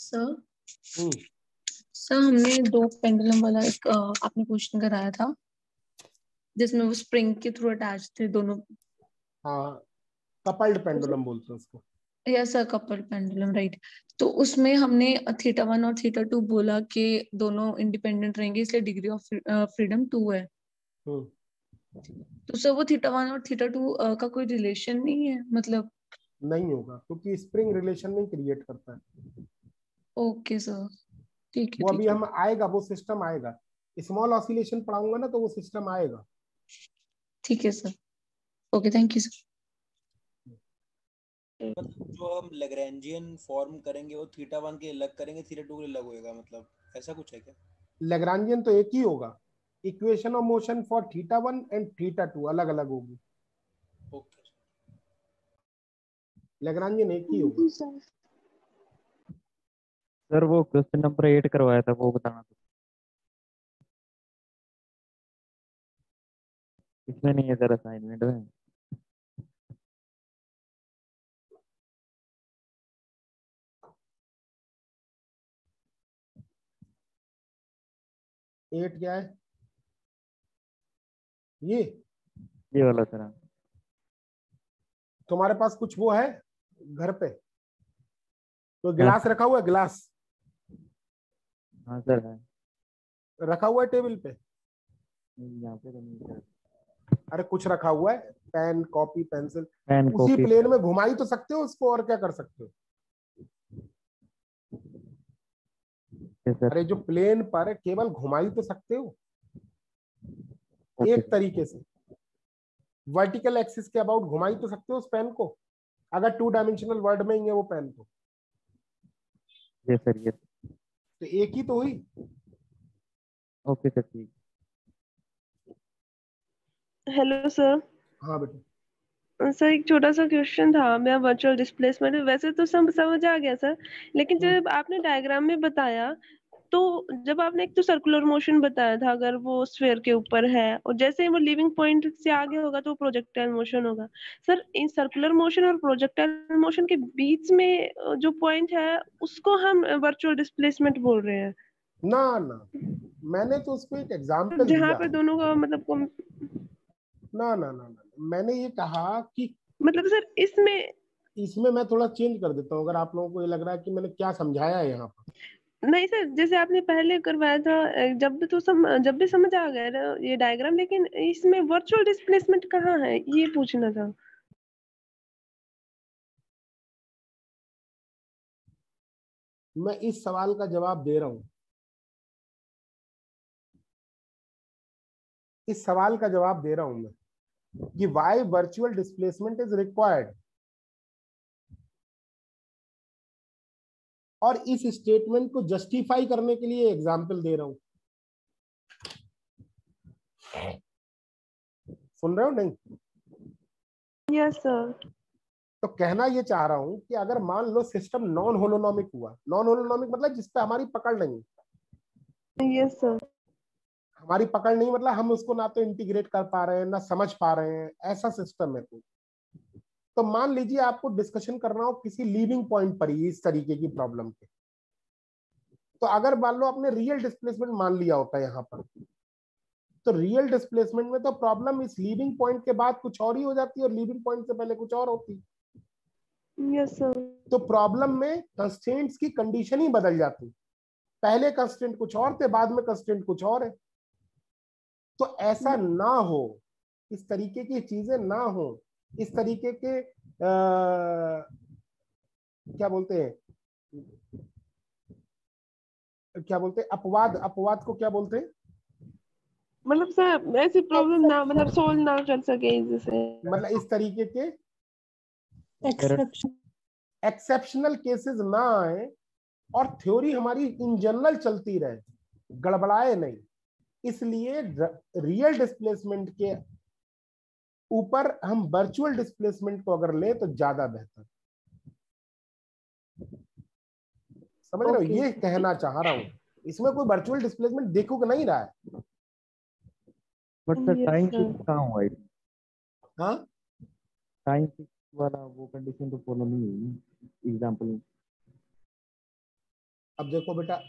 सर सर हमने 2 पेंडुलम वाला एक आपने क्वेश्चन कराया था जिसमें वो स्प्रिंग के थ्रू अटैच थे दोनों। हाँ, कपल्ड पेंडुलम बोलते हैं उसको। Yes sir, coupled pendulum, right. तो उसमें हमने θ1 और θ2 बोला कि दोनों इंडिपेंडेंट रहेंगे, इसलिए डिग्री ऑफ फ्रीडम 2 है। तो सर वो θ1 और θ2 का कोई रिलेशन नहीं है, मतलब? नहीं होगा, क्योंकि स्प्रिंग रिलेशन नहीं क्रिएट करता है। ओके सर, ठीक है वो ठीक अभी है। हम आएगा, वो सिस्टम आएगा, स्मॉल ऑसिलेशन पढ़ाऊंगा ना, तो वो सिस्टम आएगा। ठीक है sir, okay, thank you sir. मतलब जो हम लैग्रेंजियन फॉर्म करेंगे वो θ1 के अलग करेंगे, θ2 के अलग होएगा, मतलब ऐसा कुछ है क्या? लैग्रांजियन तो एक ही होगा, equation of motion for θ1 and θ2 अलग अलग होगी। ओके, लैग्रांजियन एक ही होगा। सर वो क्वेश्चन नंबर 8 करवाया था, वो बताना था। इसमें नहीं है सर, असाइनमेंट में। 8 क्या है? ये वाला सर। तुम्हारे पास कुछ वो है घर पे? तो गिलास रखा हुआ है? गिलास हाँ सर है। रखा हुआ है टेबल पे? यहाँ पे तो नहीं सर। अरे कुछ रखा हुआ है, पेन कॉपी पेंसिल, पेन उसी कॉपी। प्लेन में घुमा ही तो सकते हो उसको, और क्या कर सकते हो? अरे जो प्लेन पर केवल घुमा ही तो सकते हो एक तरीके से, वर्टिकल एक्सिस के अबाउट घुमा ही तो सकते हो उस पेन को, अगर 2 डायमेंशनल वर्ल्ड में ही है वो पेन तो। Yes sir yes. तो एक ही तो हुई। ओके सर ठीक। Hello sir. हाँ बेटा। सर एक छोटा सा क्वेश्चन था, मैं वर्चुअल डिस्प्लेसमेंट वैसे तो सब समझ आ गया सर, लेकिन जब आपने डायग्राम में बताया तो जब आपने एक तो सर्कुलर मोशन बताया था, अगर वो स्फीयर के ऊपर है और जैसे ही वो लिविंग पॉइंट से आगे होगा तो प्रोजेक्टाइल मोशन होगा। सर इन सर्कुलर मोशन और प्रोजेक्टाइल मोशन के बीच में जो पॉइंट है उसको हम वर्चुअल डिस्प्लेसमेंट बोल रहे हैं। ना ना, मैंने तो उसको एक एग्जांपल जहाँ दिया। पे दोनों का मतलब ना ना ना ना, मैंने ये कहा कि मतलब सर इसमें मैं थोड़ा चेंज कर देता हूँ, अगर आप लोगों को ये लग रहा है कि मैंने क्या समझाया है यहाँ पर। नहीं सर, जैसे आपने पहले करवाया था जब भी जब भी समझ आ गया ना ये डायग्राम, लेकिन इसमें वर्चुअल डिस्प्लेसमेंट कहाँ है ये पूछना था। मैं इस सवाल का जवाब दे रहा हूं, इस सवाल का जवाब दे रहा हूं मैं कि why virtual displacement is required, और इस स्टेटमेंट को जस्टिफाई करने के लिए एग्जांपल दे रहा हूं। सुन रहे हो नहीं? Yes sir. तो कहना ये चाह रहा हूं कि अगर मान लो सिस्टम नॉन होलोनोमिक हुआ, नॉन होलोनोमिक मतलब जिस पे हमारी पकड़ नहीं। Yes sir. हमारी पकड़ नहीं मतलब हम उसको ना तो इंटीग्रेट कर पा रहे हैं ना समझ पा रहे हैं, ऐसा सिस्टम है कोई। तो मान लीजिए आपको डिस्कशन करना हो किसी लीविंग पॉइंट पर ही इस तरीके की प्रॉब्लम के, तो अगर मान लो आपने रियल डिस्प्लेसमेंट मान लिया होता है यहाँ पर, तो रियल डिस्प्लेसमेंट में तो प्रॉब्लम इस लीविंग पॉइंट के बाद कुछ और ही हो जाती है और लीविंग पॉइंट से पहले कुछ और होती है। Yes sir. तो प्रॉब्लम में कंस्ट्रेंट्स की कंडीशन ही बदल जाती, पहले कंस्ट्रेंट कुछ और थे, बाद में कंस्ट्रेंट कुछ और है। तो ऐसा ना हो, इस तरीके की चीजें ना हो, इस तरीके के क्या बोलते हैं, अपवाद, अपवाद को क्या बोलते हैं? मतलब सर ऐसी प्रॉब्लम ना मतलब सोल्व ना कर सके, जैसे मतलब इस तरीके के एक्सेप्शन एक्सेप्शनल केसेस ना आए और थ्योरी हमारी इन जनरल चलती रहे, गड़बड़ाए नहीं। इसलिए रियल डिस्प्लेसमेंट के ऊपर हम वर्चुअल डिस्प्लेसमेंट को अगर ले तो ज्यादा बेहतर। समझ रहे हो? ये कहना चाह रहा हूं, इसमें कोई वर्चुअल डिस्प्लेसमेंट देखो कि नहीं रहा है। बट सर टाइम फिक्स कहाँ हुआ है? हाँ, टाइम फिक्स वाला वो कंडीशन तो फॉलो नहीं हुई एग्जांपल में। अब देखो बेटा,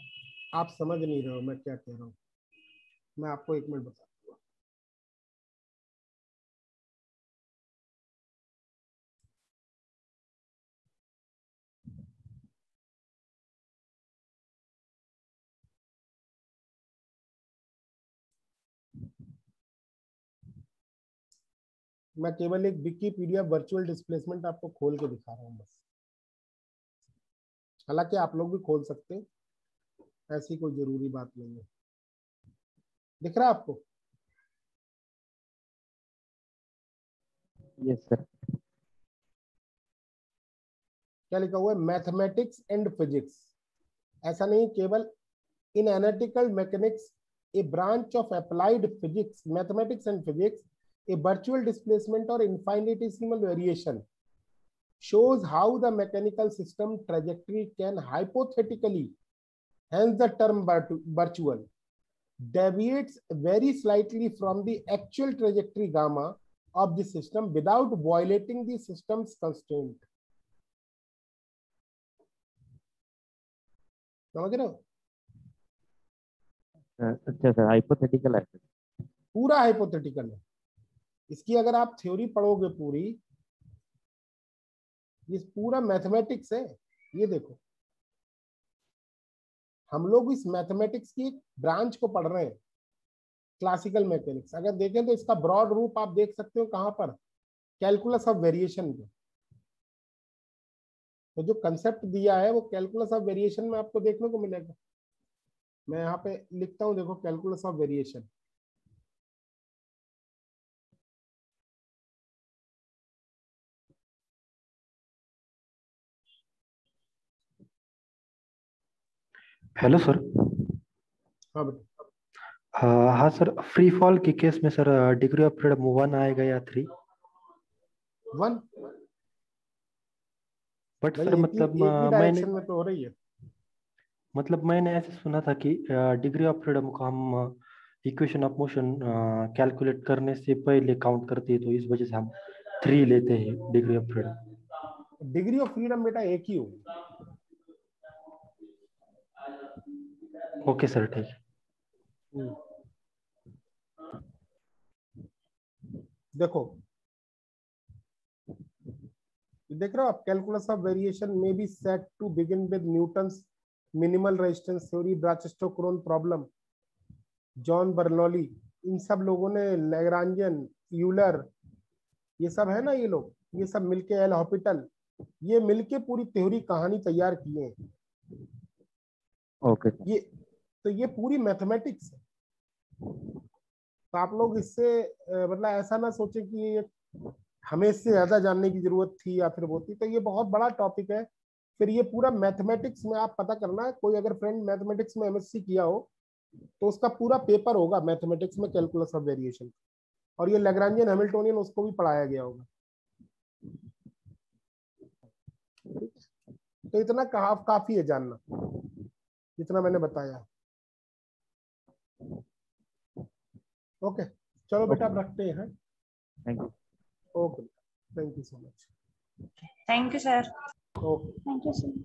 आप समझ नहीं रहे हो मैं क्या कह रहा हूं, मैं आपको एक मिनट बता दूंगा। मैं केवल एक विकिपीडिया वर्चुअल डिस्प्लेसमेंट आपको खोल के दिखा रहा हूं बस, हालांकि आप लोग भी खोल सकते हैं, ऐसी कोई जरूरी बात नहीं है। दिख रहा है आपको? Yes sir. क्या लिखा हुआ है? Mathematics and physics. ऐसा नहीं केवल इन analytical mechanics a branch of applied physics, mathematics and physics, a virtual displacement or infinitesimal variation shows how the mechanical system trajectory can hypothetically, hence the term virtual, deviates very slightly from the actual trajectory gamma of the system without violating the system's constraint. समझ रहे हो? अच्छा sir, hypothetical है। पूरा hypothetical है। इसकी अगर आप थ्योरी पढ़ोगे पूरी, ये पूरा मैथमेटिक्स है। ये देखो, हम लोग इस मैथमेटिक्स की ब्रांच को पढ़ रहे हैं, क्लासिकल मैकेनिक्स। अगर देखें तो इसका ब्रॉड रूप आप देख सकते हो कहां पर, कैलकुलस ऑफ वेरिएशन पे। तो जो कंसेप्ट दिया है वो कैलकुलस ऑफ वेरिएशन में आपको देखने को मिलेगा। मैं यहाँ पे लिखता हूँ, देखो, calculus of variation. Hello sir. हाँ बेटा। हाँ सर, फ्री फॉल के केस में सर डिग्री ऑफ फ्रीडम 1 आएगा या 3? 1। बट भाई सर मतलब एक ही मैंने डायरेक्शन में तो हो रही है। मैंने ऐसे सुना था कि डिग्री ऑफ फ्रीडम को हम इक्वेशन ऑफ मोशन कैलकुलेट करने से पहले काउंट करते हैं, तो इस वजह से हम 3 लेते हैं degree of freedom. Degree of freedom बेटा एक ही होगी। ओके सर, ठीक है। देखो, देख रहे हो आप, कैलकुलस ऑफ वेरिएशन में be set to begin with Newton's minimal resistance theory, brachistochrone problem, John Bernoulli, इन सब लोगों ने, लैग्रांजियन, यूलर, ये सब है ना, ये लोग, ये सब मिलके, एल हॉपिटल, ये मिलके पूरी थ्योरी कहानी तैयार किए हैं। ओके। ये पूरी मैथमेटिक्स है। तो आप लोग इससे मतलब ऐसा ना सोचे कि हमें इससे ज्यादा जानने की जरूरत थी या फिर वो थी। तो ये बहुत बड़ा टॉपिक है। फिर ये पूरा मैथमेटिक्स में आप पता करना, कोई अगर फ्रेंड मैथमेटिक्स में एमएससी किया हो तो उसका पूरा पेपर होगा मैथमेटिक्स में कैलकुलस ऑफ वेरिएशन, और ये लैग्रांजियन हैमिल्टोनियन उसको भी पढ़ाया गया होगा। तो इतना काफी है जानना, जितना मैंने बताया। ओके, चलो बेटा, अब रखते हैं। Thank you. Okay, thank you so much. Thank you sir. Okay, thank you sir.